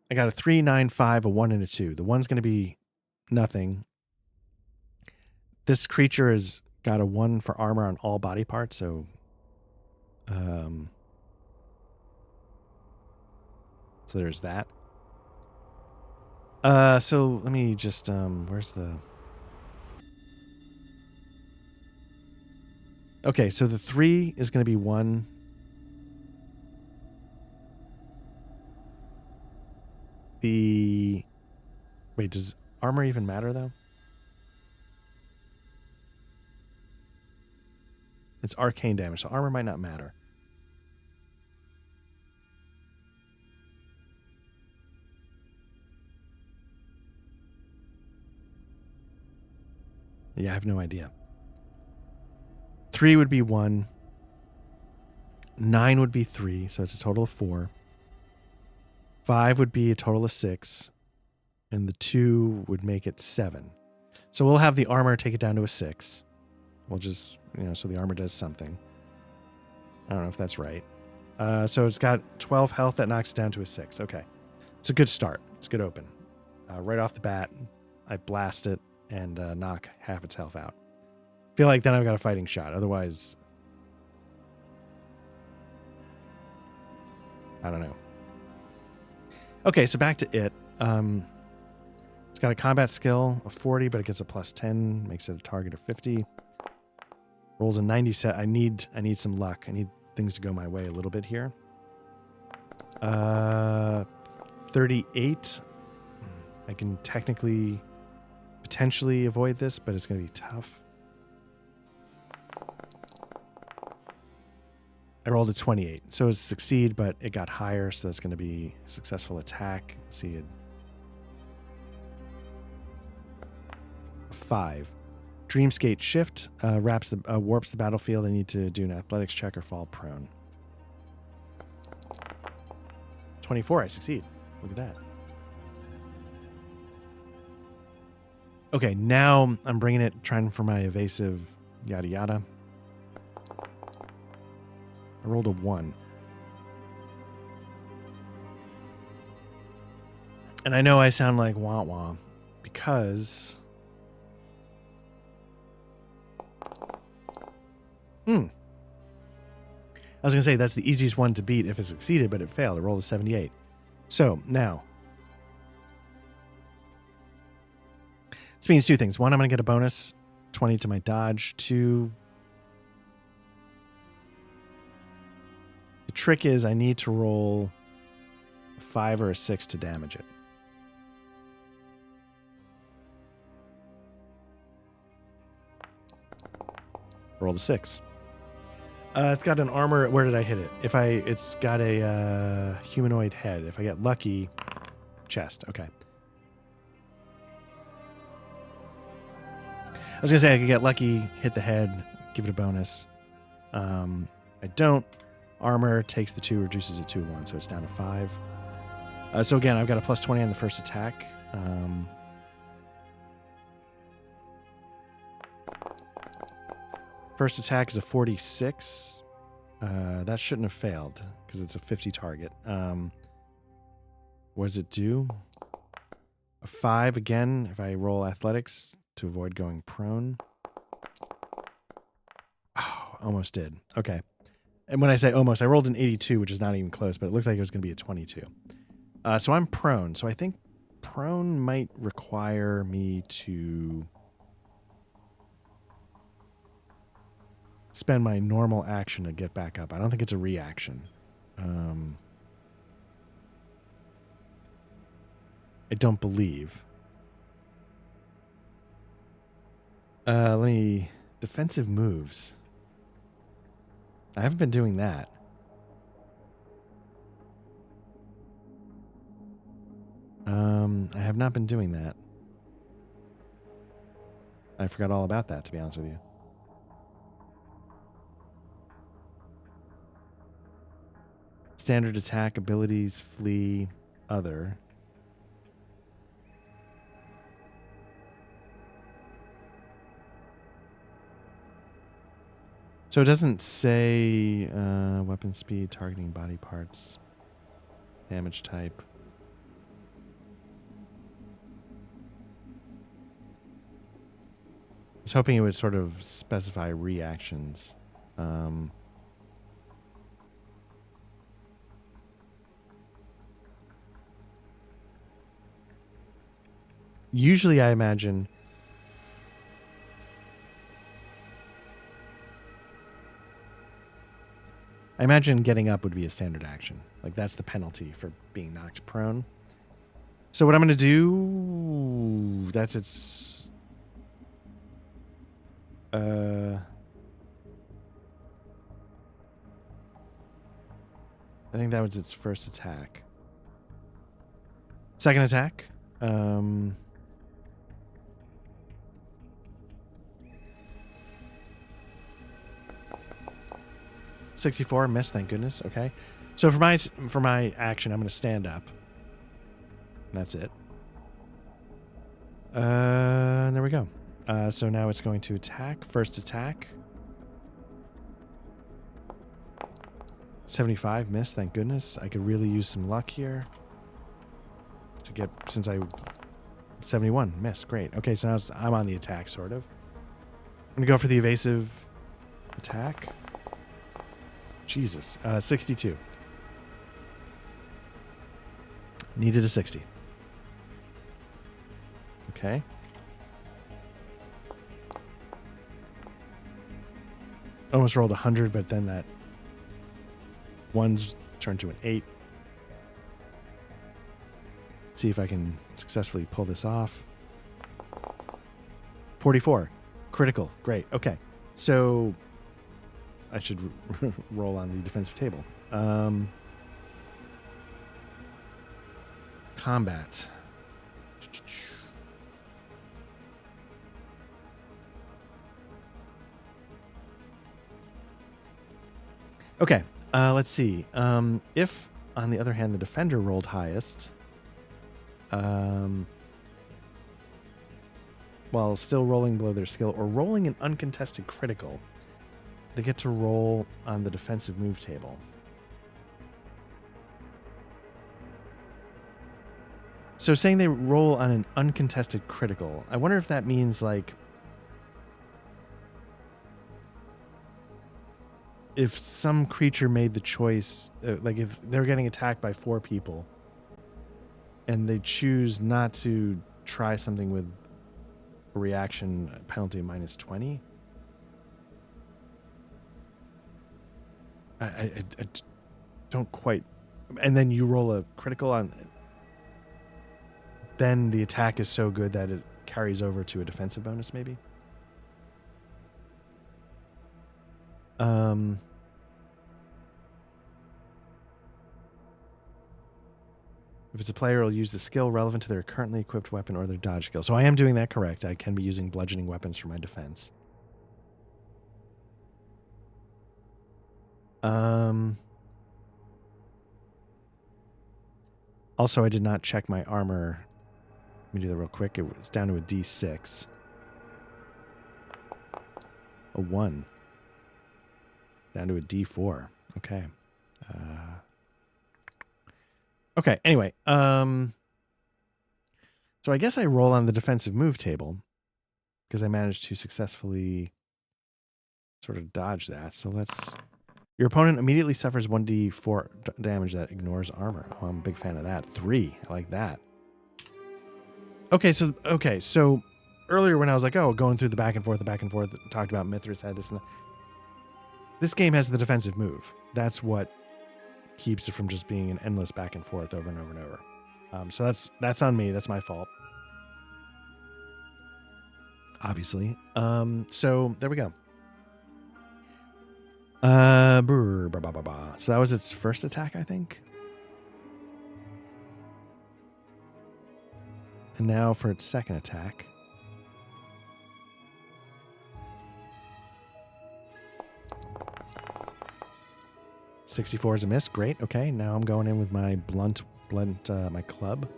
I got a 3, 9, 5, a 1, and a 2. The 1's going to be nothing. This creature has got a 1 for armor on all body parts, so so there's that. So let me just where's the... Okay, so the 3 is going to be 1. The... Wait, does armor even matter, though? It's arcane damage, so armor might not matter. Yeah, I have no idea. 3 would be 1. 9 would be 3, so it's a total of 4. 5 would be a total of 6. And the 2 would make it 7. So we'll have the armor take it down to a 6. We'll just, so the armor does something. I don't know if that's right. So it's got 12 health. That knocks it down to a 6. Okay. It's a good start. It's a good open. Right off the bat, I blast it and knock half its health out. Feel like then I've got a fighting shot. Otherwise, I don't know. Okay, so back to it. It's got a combat skill of 40, but it gets a plus 10, makes it a target of 50. Rolls a 90 set. I need some luck. I need things to go my way a little bit here. 38. I can technically, potentially avoid this, but it's going to be tough. I rolled a 28. So it's succeed, but it got higher, so that's going to be a successful attack. Let's see. A 5. Dreamskate shift warps the battlefield. I need to do an athletics check or fall prone. 24, I succeed. Look at that. Okay, now I'm bringing it, trying for my evasive yada yada. I rolled a 1. And I know I sound like wah wah because I was going to say that's the easiest one to beat if it succeeded, but it failed. It rolled a 78. So now this means 2 things. 1, I'm going to get a bonus 20 to my dodge. 2, the trick is I need to roll a 5 or a 6 to damage it. Rolled a 6. It's got an armor. Where did I hit it? It's got a humanoid head. If I get lucky, chest. Okay. I was gonna say I could get lucky, hit the head, give it a bonus. I don't. Armor takes the 2, reduces it to 1, so it's down to 5. So again, I've got a plus 20 on the first attack. First attack is a 46. That shouldn't have failed because it's a 50 target. What does it do? A 5 again if I roll athletics to avoid going prone. Oh, almost did. Okay. And when I say almost, I rolled an 82, which is not even close, but it looked like it was going to be a 22. So I'm prone. So I think prone might require me to spend my normal action to get back up. I don't think it's a reaction. I don't believe. Let me... Defensive moves. I haven't been doing that. I have not been doing that. I forgot all about that, to be honest with you. Standard attack, abilities, flee, other. So it doesn't say weapon speed, targeting body parts, damage type. I was hoping it would sort of specify reactions. Usually I imagine getting up would be a standard action. Like that's the penalty for being knocked prone. So what I'm going to do, that's its I think that was its first attack. Second attack. 64, miss, thank goodness. Okay. So for my action, I'm going to stand up. That's it. And there we go. So now it's going to attack. First attack. 75, miss, thank goodness. I could really use some luck here to get, since I 71, miss, great. Okay, so now I'm on the attack, sort of. I'm going to go for the evasive attack. Jesus. 62. Needed a 60. Okay. Almost rolled 100, but then that one's turned to an 8. See if I can successfully pull this off. 44. Critical. Great. Okay. So I should roll on the defensive table. Combat. Okay, let's see. If, on the other hand, the defender rolled highest, while still rolling below their skill or rolling an uncontested critical, they get to roll on the defensive move table. So saying they roll on an uncontested critical, I wonder if that means like if some creature made the choice, like if they're getting attacked by 4 people and they choose not to try something with a reaction penalty of -20. I don't quite. And then you roll a critical on, then the attack is so good that it carries over to a defensive bonus, maybe. If it's a player, will use the skill relevant to their currently equipped weapon or their dodge skill. So I am doing that correct. I can be using bludgeoning weapons for my defense. Also, I did not check my armor. Let me do that real quick. It was down to a D6. A 1. Down to a D4. Okay. Okay, anyway. So I guess I roll on the defensive move table because I managed to successfully sort of dodge that. So let's... Your opponent immediately suffers 1d4 damage that ignores armor. Oh, I'm a big fan of that. 3. I like that. Okay, so earlier when I was like, oh, going through the back and forth, talked about Mithras had this and that. This game has the defensive move. That's what keeps it from just being an endless back and forth over and over and over. So that's on me. That's my fault. Obviously. So there we go. So that was its first attack, I think. And now for its second attack. .64 is a miss. Great. Okay, now I'm going in with my blunt, my club.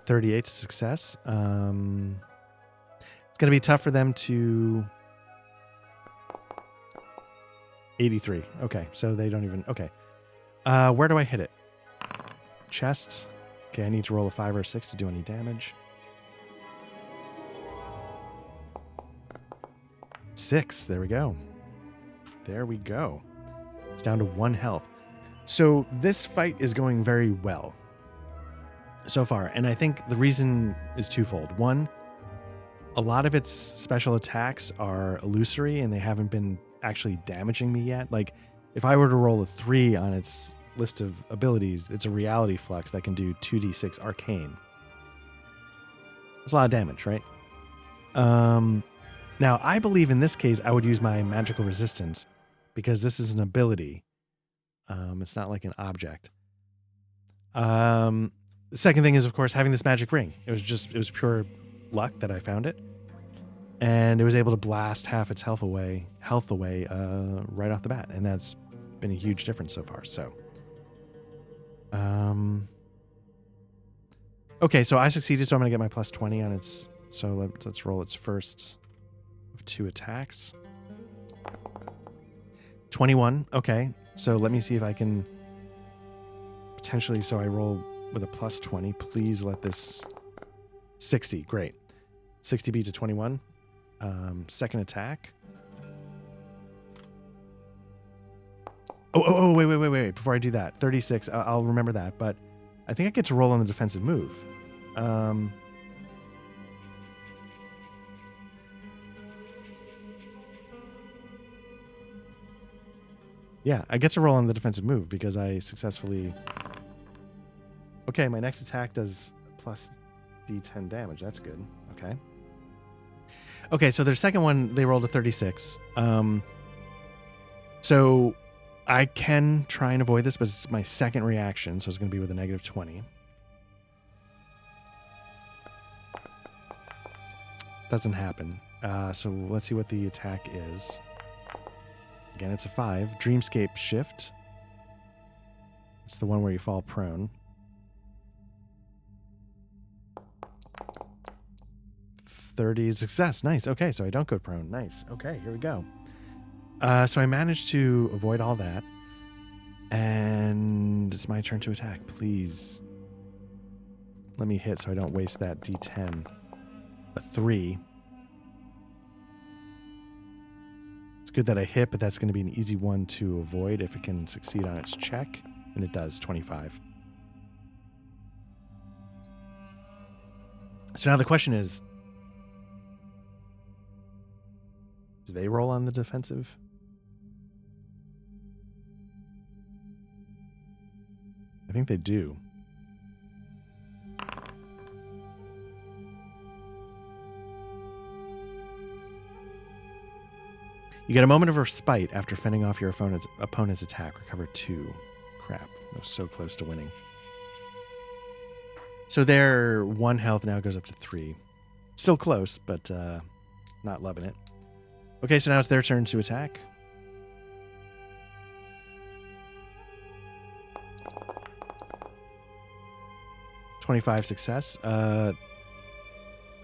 38 is success. It's going to be tough for them to... 83. Okay, so they don't even... Okay. Where do I hit it? Chest. Okay, I need to roll a 5 or a 6 to do any damage. 6. There we go. There we go. It's down to 1 health. So this fight is going very well so far. And I think the reason is twofold. One, a lot of its special attacks are illusory and they haven't been actually damaging me yet. Like if I were to roll a 3 on its list of abilities, it's a reality flux that can do 2d6 arcane. That's a lot of damage, right? Now I believe in this case I would use my magical resistance because this is an ability. It's not like an object. The second thing is, of course, having this magic ring. It was pure luck that I found it. And it was able to blast half its health away right off the bat. And that's been a huge difference so far. So, okay, so I succeeded, so I'm going to get my plus 20 on its... So let's roll its first of 2 attacks. 21, okay. So let me see if I can potentially... So I roll with a plus 20. Please let this... 60, great. 60 beats a 21. Second attack. Oh, wait. Before I do that, 36, I'll remember that, but I think I get to roll on the defensive move. Yeah, I get to roll on the defensive move because I successfully... Okay, my next attack does plus D10 damage. That's good. Okay. Okay, so their second one, they rolled a 36. So I can try and avoid this, but it's my second reaction, so it's going to be with a negative 20. Doesn't happen. So let's see what the attack is. Again, it's a 5. Dreamscape Shift. It's the one where you fall prone. 30 success. Nice. Okay, so I don't go prone. Nice. Okay, here we go. So I managed to avoid all that. And it's my turn to attack. Please. Let me hit so I don't waste that D10. A 3. It's good that I hit, but that's going to be an easy one to avoid if it can succeed on its check. And it does, 25. So now the question is, do they roll on the defensive? I think they do. You get a moment of respite after fending off your opponent's attack. Recover 2. Crap. I was so close to winning. So their 1 health now goes up to 3. Still close, but not loving it. Okay, so now it's their turn to attack. .25 success.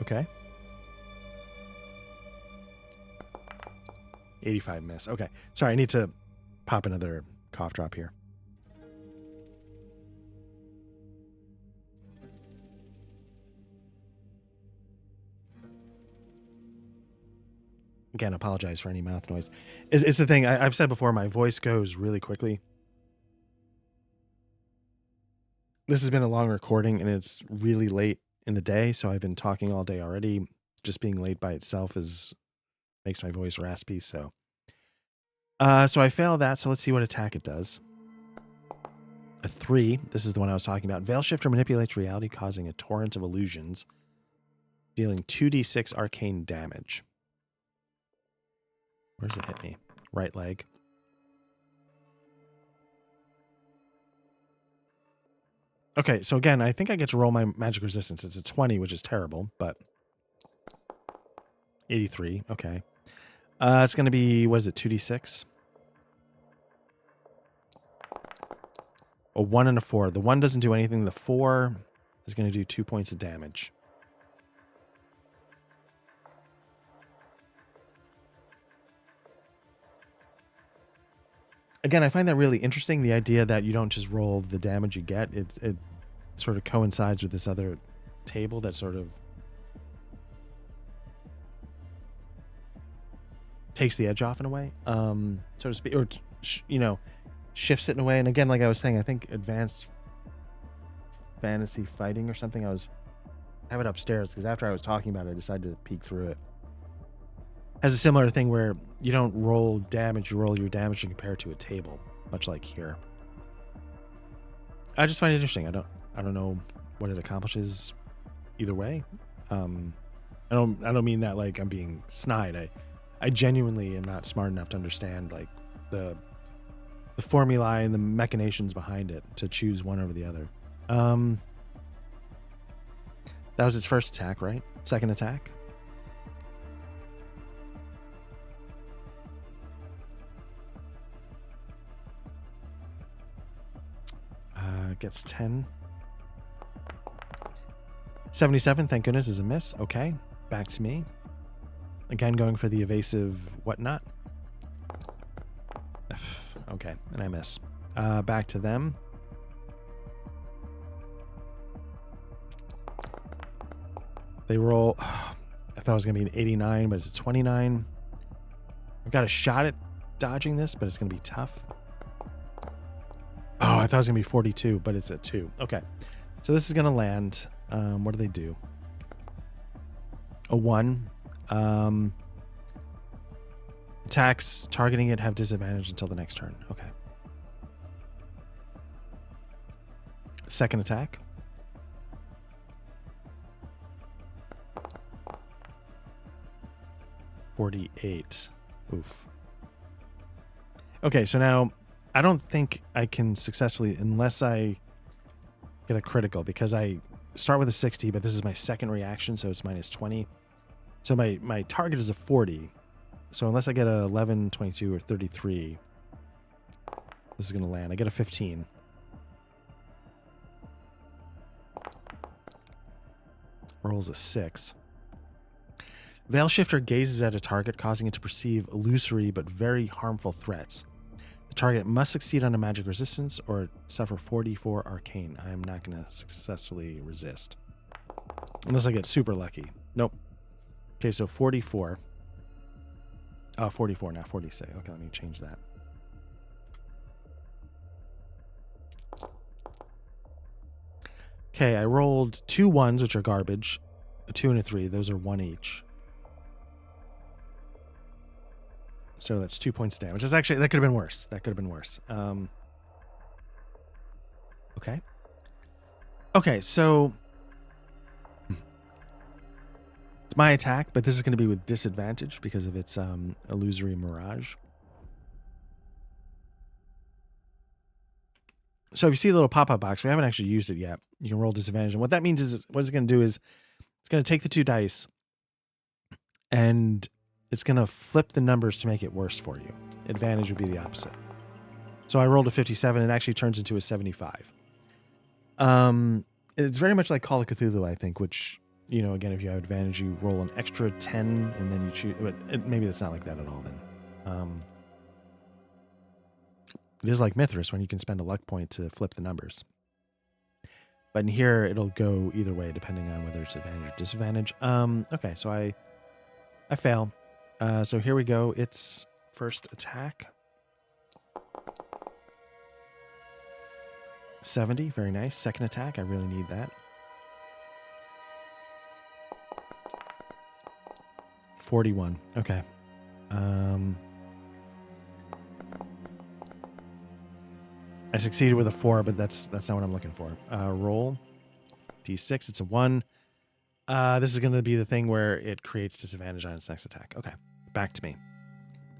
Okay. 85 miss. Okay. Sorry, I need to pop another cough drop here. Again, apologize for any mouth noise. It's the thing, I've said before, my voice goes really quickly. This has been a long recording, and it's really late in the day, so I've been talking all day already. Just being late by itself makes my voice raspy, so I fail that, so let's see what attack it does. A 3. This is the one I was talking about. Veil Shifter manipulates reality, causing a torrent of illusions, dealing 2d6 arcane damage. Where does it hit me? Right leg. Okay, so again, I think I get to roll my magic resistance. It's a 20, which is terrible, but 83. Okay. It's going to be, what is it, 2d6? A 1 and a 4. The 1 doesn't do anything. The 4 is going to do 2 points of damage. Again, I find that really interesting, the idea that you don't just roll the damage you get. It sort of coincides with this other table that sort of takes the edge off in a way, so to speak, or, shifts it in a way. And again, like I was saying, I think Advanced Fantasy Fighting or something, I have it upstairs because after I was talking about it, I decided to peek through it. Has a similar thing where you don't roll damage, you roll your damage and compare it to a table, much like here. I just find it interesting. I don't know what it accomplishes either way. I don't mean that like I'm being snide. I genuinely am not smart enough to understand like the formulae and the machinations behind it to choose one over the other. That was its first attack, right? Second attack. Gets 10. 77, thank goodness, is a miss. Okay, back to me. Again, going for the evasive whatnot. Okay, and I miss. Back to them. They roll. I thought it was going to be an 89, but it's a 29. I've got a shot at dodging this, but it's going to be tough. Oh, I thought it was going to be 42, but it's a 2. Okay. So this is going to land. What do they do? A 1. Attacks targeting it have disadvantage until the next turn. Okay. Second attack. .48. Oof. Okay, so now I don't think I can successfully, unless I get a critical, because I start with a 60, but this is my second reaction, so it's -20. So my target is a 40. So unless I get a 11, 22, or 33, this is going to land. I get a 15. Rolls a 6. Veil Shifter gazes at a target, causing it to perceive illusory but very harmful threats. The target must succeed on a magic resistance or suffer 44 arcane. I am not going to successfully resist. Unless I get super lucky. Nope. Okay, so 44. 44, not 46. Okay, let me change that. Okay, I rolled 2 1s, which are garbage. A 2 and a 3. Those are 1 each. So that's 2 points of damage. That's actually, that could have been worse. That could have been worse. Okay. Okay, so it's my attack, but this is going to be with disadvantage because of its illusory mirage. So if you see the little pop-up box, we haven't actually used it yet. You can roll disadvantage. And what that means is, what it's going to do is, it's going to take the 2 dice and it's going to flip the numbers to make it worse for you. Advantage would be the opposite. So I rolled a 57. It actually turns into a 75. It's very much like Call of Cthulhu, I think, which, you know, again, if you have advantage, you roll an extra 10 and then you choose. But maybe that's not like that at all then. It is like Mithras when you can spend a luck point to flip the numbers. But in here, it'll go either way depending on whether it's advantage or disadvantage. Okay, so I fail. So here we go. It's first attack. 70, very nice. Second attack, I really need that. 41, okay. I succeeded with a 4, but that's not what I'm looking for. Roll D6, it's a 1. This is going to be the thing where it creates disadvantage on its next attack. Okay, back to me.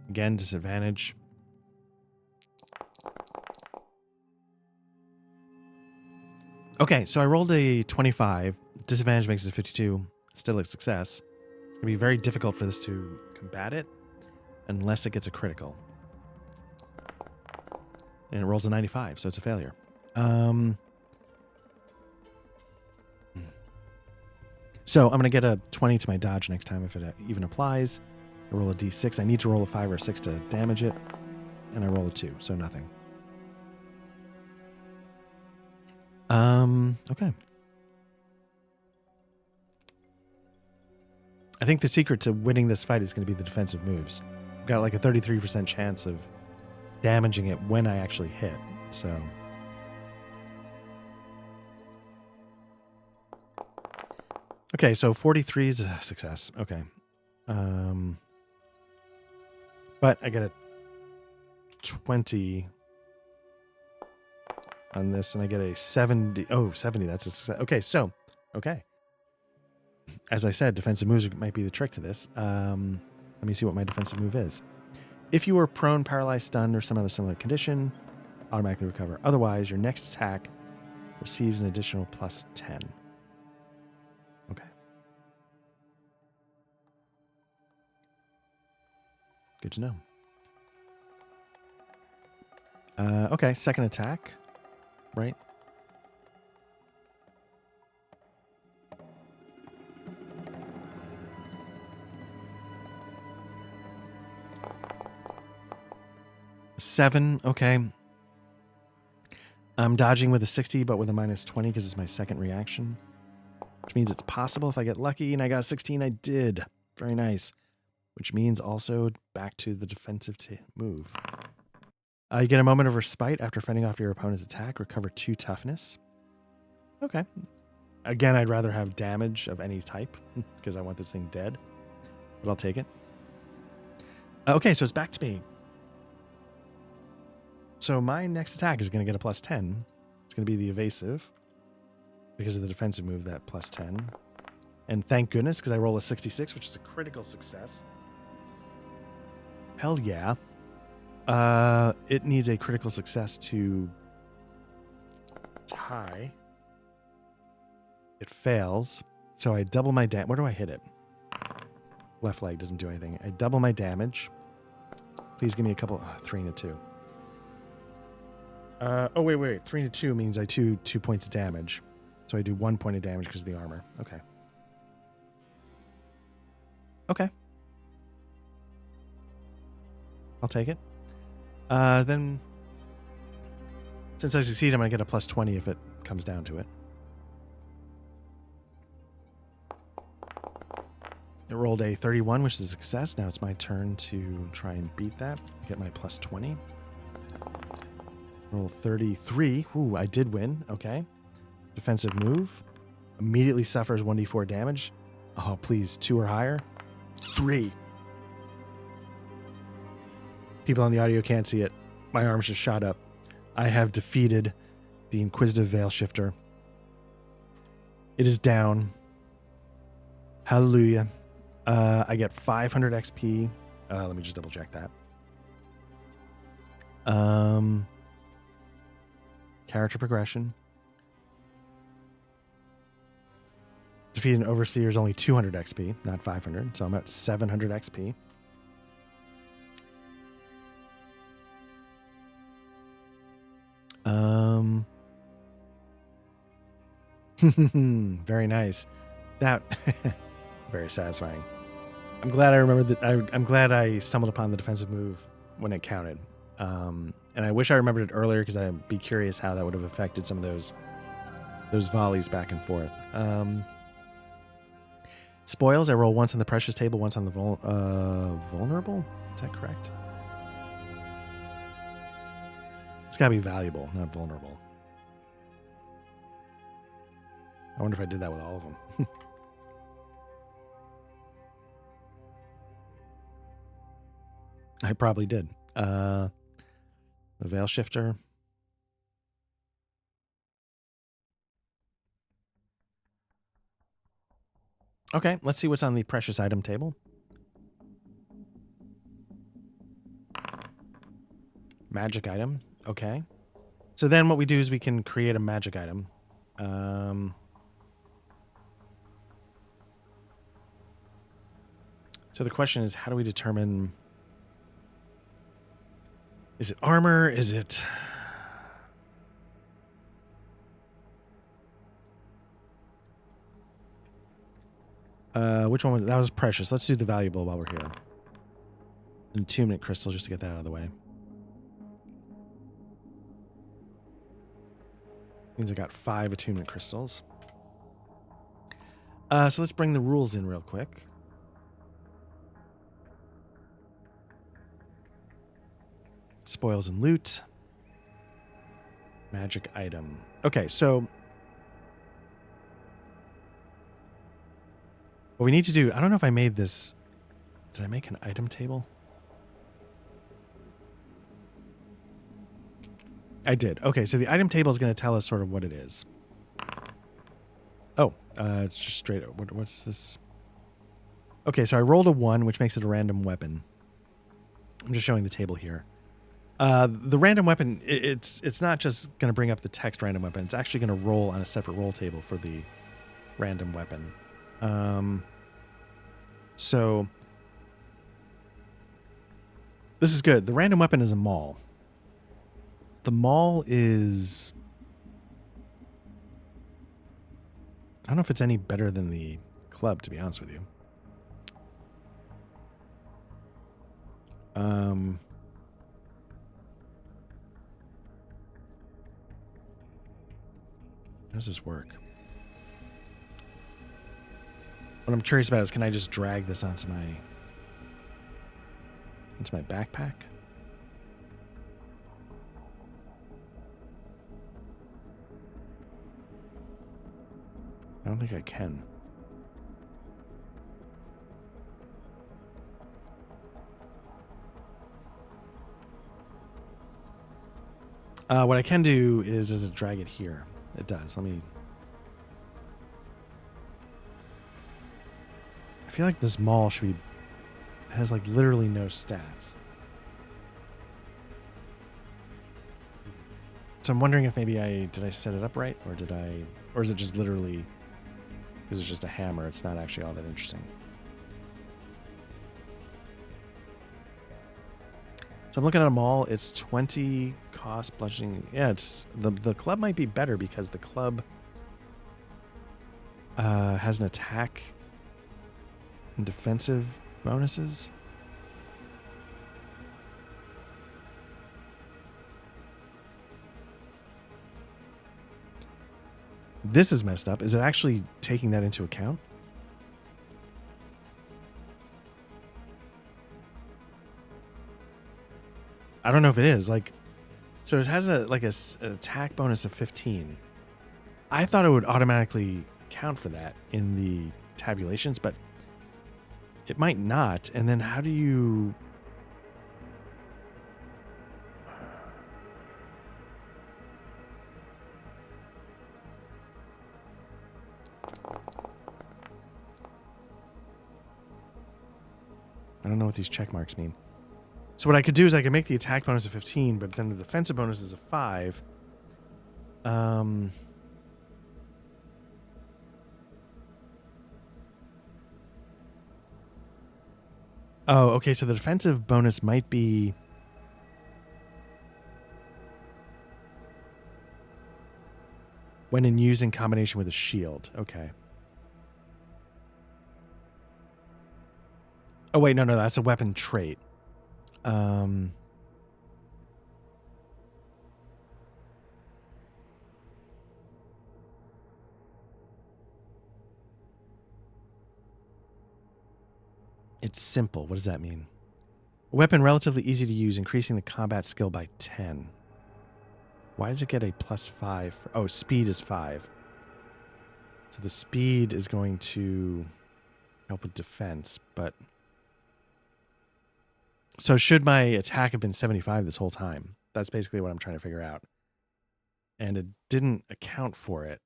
Again, disadvantage. Okay, so I rolled a 25. Disadvantage makes it a 52. Still a success. It's going to be very difficult for this to combat it unless it gets a critical. And it rolls a 95, so it's a failure. So I'm going to get a 20 to my dodge next time if it even applies. I roll a d6. I need to roll a 5 or 6 to damage it. And I roll a 2, so nothing. Okay. I think the secret to winning this fight is going to be the defensive moves. I've got like a 33% chance of damaging it when I actually hit, so... Okay, so 43 is a success. Okay. But I get a 20 on this, and I get a 70. Oh, 70, that's a success. Okay, so, okay. As I said, defensive moves might be the trick to this. Let me see what my defensive move is. If you were prone, paralyzed, stunned, or some other similar condition, automatically recover. Otherwise, your next attack receives an additional plus 10. Okay. Good to know. Okay, second attack, right? Seven, okay. I'm dodging with a 60, but with a minus 20 because it's my second reaction. Which means it's possible if I get lucky, and I got a 16, I did. Very nice. Which means also back to the defensive move. You get a moment of respite after fending off your opponent's attack. Recover 2 toughness. Okay. Again, I'd rather have damage of any type because I want this thing dead. But I'll take it. Okay, so it's back to me. So my next attack is going to get a plus 10. It's going to be the evasive because of the defensive move, that plus 10. And thank goodness, because I roll a 66, which is a critical success. Hell yeah. It needs a critical success to tie. It fails. So I double my damage. Where do I hit it? Left leg doesn't do anything. I double my damage. Please give me a couple. 3 and a 2. Oh, wait. 3 and a 2 means I do 2 points of damage. So I do 1 point of damage because of the armor. Okay. Okay. I'll take it. Then, since I succeed, I'm going to get a plus 20 if it comes down to it. It rolled a 31, which is a success. Now it's my turn to try and beat that. Get my plus 20. Roll 33. Ooh, I did win. Okay. Defensive move. Immediately suffers 1d4 damage. Oh, please. 2 or higher. 3. People on the audio can't see it. My arms just shot up. I have defeated the Inquisitive Veil Shifter. It is down. Hallelujah. I get 500 XP. Let me just double check that. Character progression. Defeat an Overseer is only 200 XP, not 500. So I'm at 700 XP. Very nice. That very satisfying. I'm glad I remembered that. I'm glad I stumbled upon the defensive move when it counted. And I wish I remembered it earlier because I'd be curious how that would have affected some of those volleys back and forth. Spoils. I roll once on the precious table, once on the vulnerable. Is that correct? It's got to be valuable, not vulnerable. I wonder if I did that with all of them. I probably did. The Veil Shifter. Okay, let's see what's on the precious item table. Magic item. Okay. So then what we do is we can create a magic item. So the question is, how do we determine... Is it armor? Is it... which one was... That was precious. Let's do the valuable while we're here. Attunement crystal, just to get that out of the way. Means I got 5 attunement crystals. So let's bring the rules in real quick. Spoils and loot. Magic item. Okay, so what we need to do, I don't know if I made this. Did I make an item table? I did. Okay, so the item table is going to tell us sort of what it is. Oh, it's just straight. What's this? Okay, so I rolled a 1, which makes it a random weapon. I'm just showing the table here. The random weapon, it's not just going to bring up the text random weapon. It's actually going to roll on a separate roll table for the random weapon. So this is good. The random weapon is a maul. The maul is... I don't know if it's any better than the club, to be honest with you. How does this work? What I'm curious about is, can I just drag this onto my backpack? I don't think I can. What I can do is drag it here. It does. Let me... I feel like this maul should be... It has like literally no stats. So I'm wondering if maybe did I set it up right, or or is it just literally... Because it's just a hammer, it's not actually all that interesting. So I'm looking at them all. It's 20 cost bludgeoning. Yeah, it's the club might be better because the club has an attack and defensive bonuses. This is messed up. Is it actually taking that into account? I don't know if it is. Like, so it has an attack bonus of 15. I thought it would automatically account for that in the tabulations, but it might not. And then how do you... I don't know what these check marks mean. So what I could do is I could make the attack bonus a 15, but then the defensive bonus is a 5. Oh, okay. So the defensive bonus might be... when in use in combination with a shield. Okay. Oh, wait. No, that's a weapon trait. It's simple. What does that mean? A weapon relatively easy to use, increasing the combat skill by 10. Why does it get a +5? Oh, speed is 5. So the speed is going to help with defense, but... So should my attack have been 75 this whole time? That's basically what I'm trying to figure out. And it didn't account for it.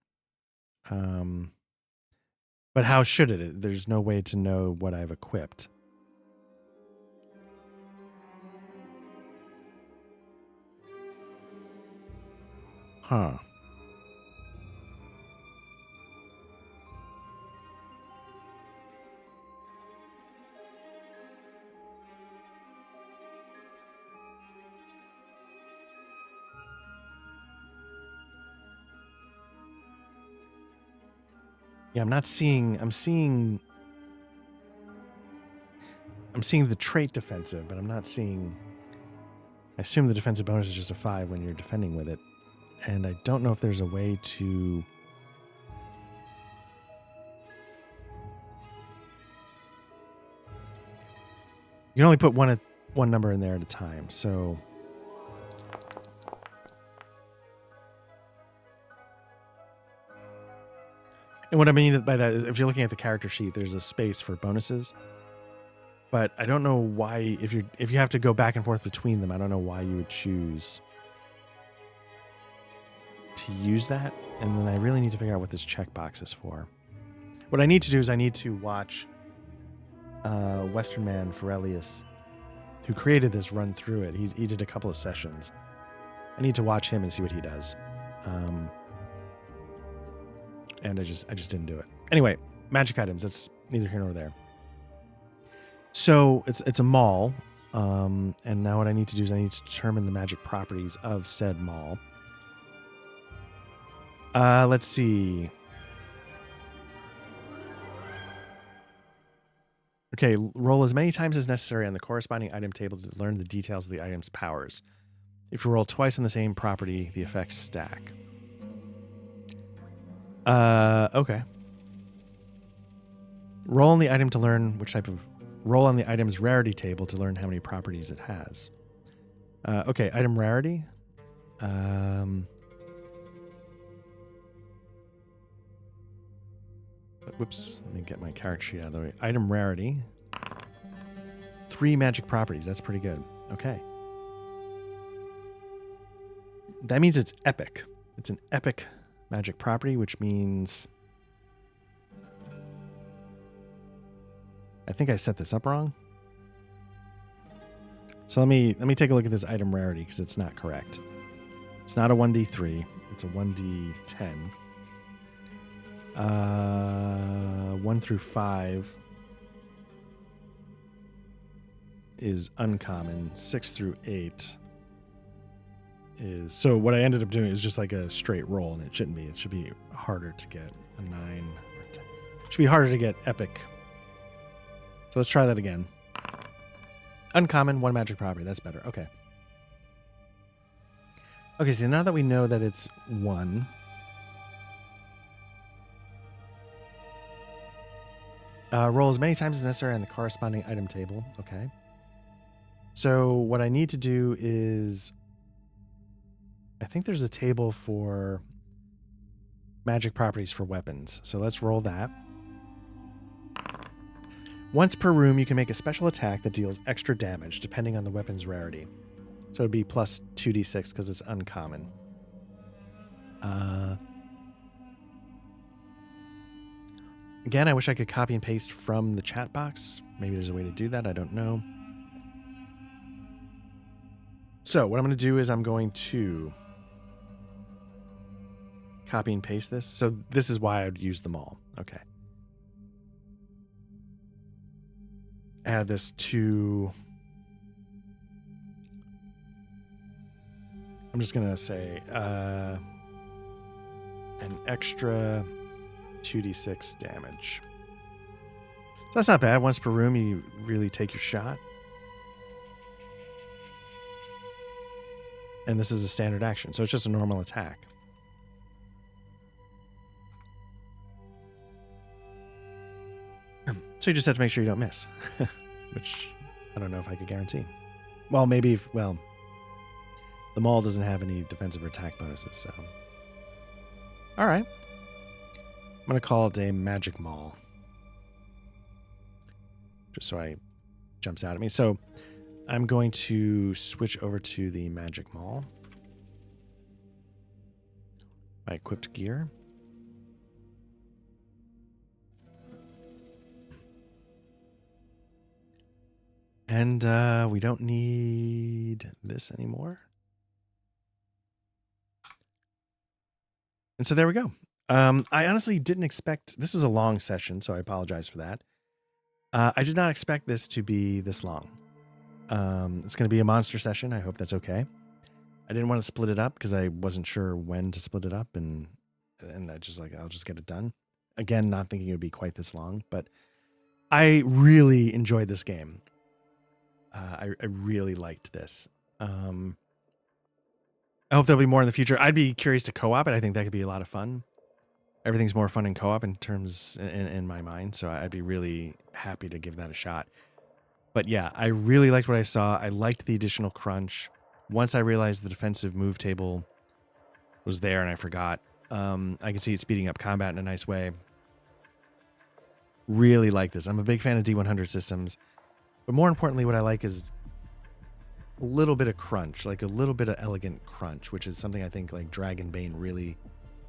But how should it? There's no way to know what I've equipped. Huh. Yeah, I'm seeing the trait defensive, but I'm not seeing... I assume the defensive bonus is just a 5 when you're defending with it. And I don't know if there's a way to... You can only put one number in there at a time, so... And what I mean by that is if you're looking at the character sheet, there's a space for bonuses. But I don't know why, if you have to go back and forth between them, I don't know why you would choose to use that. And then I really need to figure out what this checkbox is for. What I need to do is I need to watch Western Man forelius, who created this, run through it. He did a couple of sessions. I need to watch him and see what he does. And I just didn't do it. Anyway, magic items. That's neither here nor there. So it's a mall. And now what I need to do is I need to determine the magic properties of said mall. Let's see. Okay, roll as many times as necessary on the corresponding item table to learn the details of the item's powers. If you roll twice on the same property, the effects stack. Okay. Roll on the item to learn which type of... Roll on the item's rarity table to learn how many properties it has. Okay, item rarity. Whoops, let me get my character sheet out of the way. Item rarity. 3 magic properties. That's pretty good. Okay. That means it's epic. It's an epic magic property, which means... I think I set this up wrong. So let me take a look at this item rarity because it's not correct. It's not a 1d3. It's a 1d10. 1 through 5 is uncommon. 6 through 8 is... So what I ended up doing is just like a straight roll, and it shouldn't be. It should be harder to get a 9 or 10. It should be harder to get epic. So let's try that again. Uncommon, 1 magic property. That's better. Okay. Okay, so now that we know that it's 1... roll as many times as necessary on the corresponding item table. Okay. So what I need to do is... I think there's a table for magic properties for weapons. So let's roll that. Once per room, you can make a special attack that deals extra damage, depending on the weapon's rarity. So it'd be plus 2d6 because it's uncommon. Again, I wish I could copy and paste from the chat box. Maybe there's a way to do that. I don't know. So what I'm going to do is I'm going to copy and paste this. So this is why I would use them all. Okay. Add this to... I'm just going to say an extra 2d6 damage. So that's not bad. Once per room, you really take your shot. And this is a standard action, so it's just a normal attack. So you just have to make sure you don't miss, which I don't know if I could guarantee. Well, maybe if, well, the maul doesn't have any defensive or attack bonuses, so. All right. I'm going to call it a magic maul. Just so it jumps out at me. So I'm going to switch over to the magic maul. My equipped gear. And we don't need this anymore. And so there we go. I honestly didn't expect... This was a long session, so I apologize for that. I did not expect this to be this long. It's going to be a monster session. I hope that's okay. I didn't want to split it up because I wasn't sure when to split it up, and I just like, I'll just get it done. Again, not thinking it would be quite this long, but I really enjoyed this game. I really liked this. I hope there'll be more in the future. I'd be curious to co-op it. I think that could be a lot of fun. Everything's more fun in co-op in terms in my mind, so I'd be really happy to give that a shot. But yeah, I really liked what I saw. I liked the additional crunch. Once I realized the defensive move table was there and I forgot, I could see it speeding up combat in a nice way. Really like this. I'm a big fan of D100 systems. But more importantly, what I like is a little bit of crunch, like a little bit of elegant crunch, which is something I think like Dragonbane really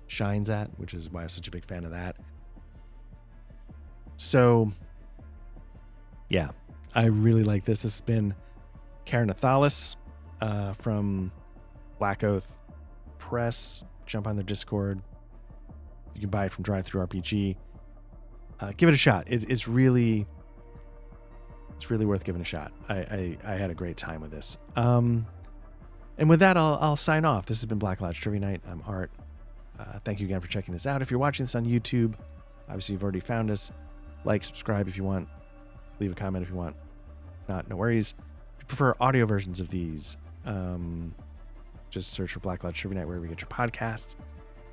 shines at, which is why I'm such a big fan of that. So, yeah, I really like this. This has been Ker Nethalas from Black Oath Press. Jump on their Discord. You can buy it from DriveThruRPG. Give it a shot. It's really worth giving a shot. I had a great time with this. And with that, I'll sign off. This has been Black Lodge Trivia Night. I'm Art. Thank you again for checking this out. If you're watching this on YouTube, obviously you've already found us. Like, subscribe if you want. Leave a comment if you want. Not, no worries. If you prefer audio versions of these, just search for Black Lodge Trivia Night wherever you get your podcasts.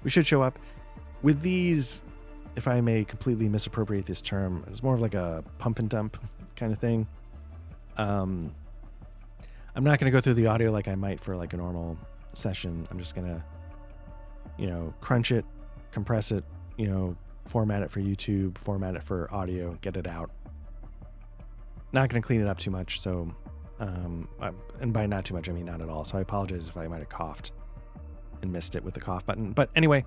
We should show up. With these, if I may completely misappropriate this term, it's more of like a pump and dump kind of thing. I'm not going to go through the audio like I might for like a normal session. I'm just going to, crunch it, compress it, format it for YouTube, format it for audio, get it out. Not going to clean it up too much. So, and by not too much, I mean not at all. So I apologize if I might have coughed and missed it with the cough button. But anyway,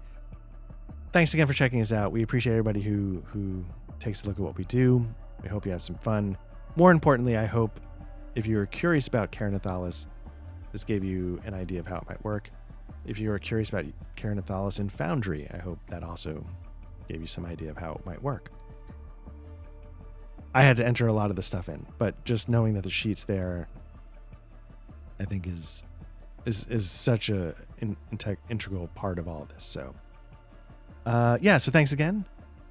thanks again for checking us out. We appreciate everybody who takes a look at what we do. We hope you have some fun. More importantly, I hope if you're curious about Ker Nethalas, this gave you an idea of how it might work. If you're curious about Ker Nethalas in Foundry, I hope that also gave you some idea of how it might work. I had to enter a lot of the stuff in, but just knowing that the sheet's there, I think is such a integral part of all of this. So, so thanks again.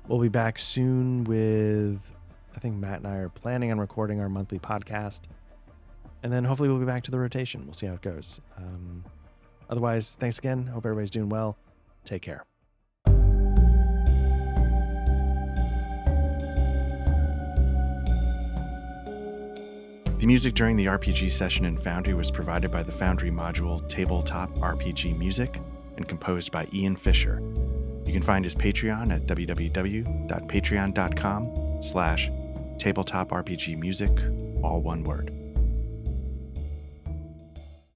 We'll be back soon with, I think Matt and I are planning on recording our monthly podcast, and then hopefully we'll be back to the rotation. We'll see how it goes. Otherwise, thanks again. Hope everybody's doing well. Take care. The music during the RPG session in Foundry was provided by the Foundry module Tabletop RPG Music and composed by Ian Fisher. You can find his Patreon at www.patreon.com/tabletop RPG music, all one word.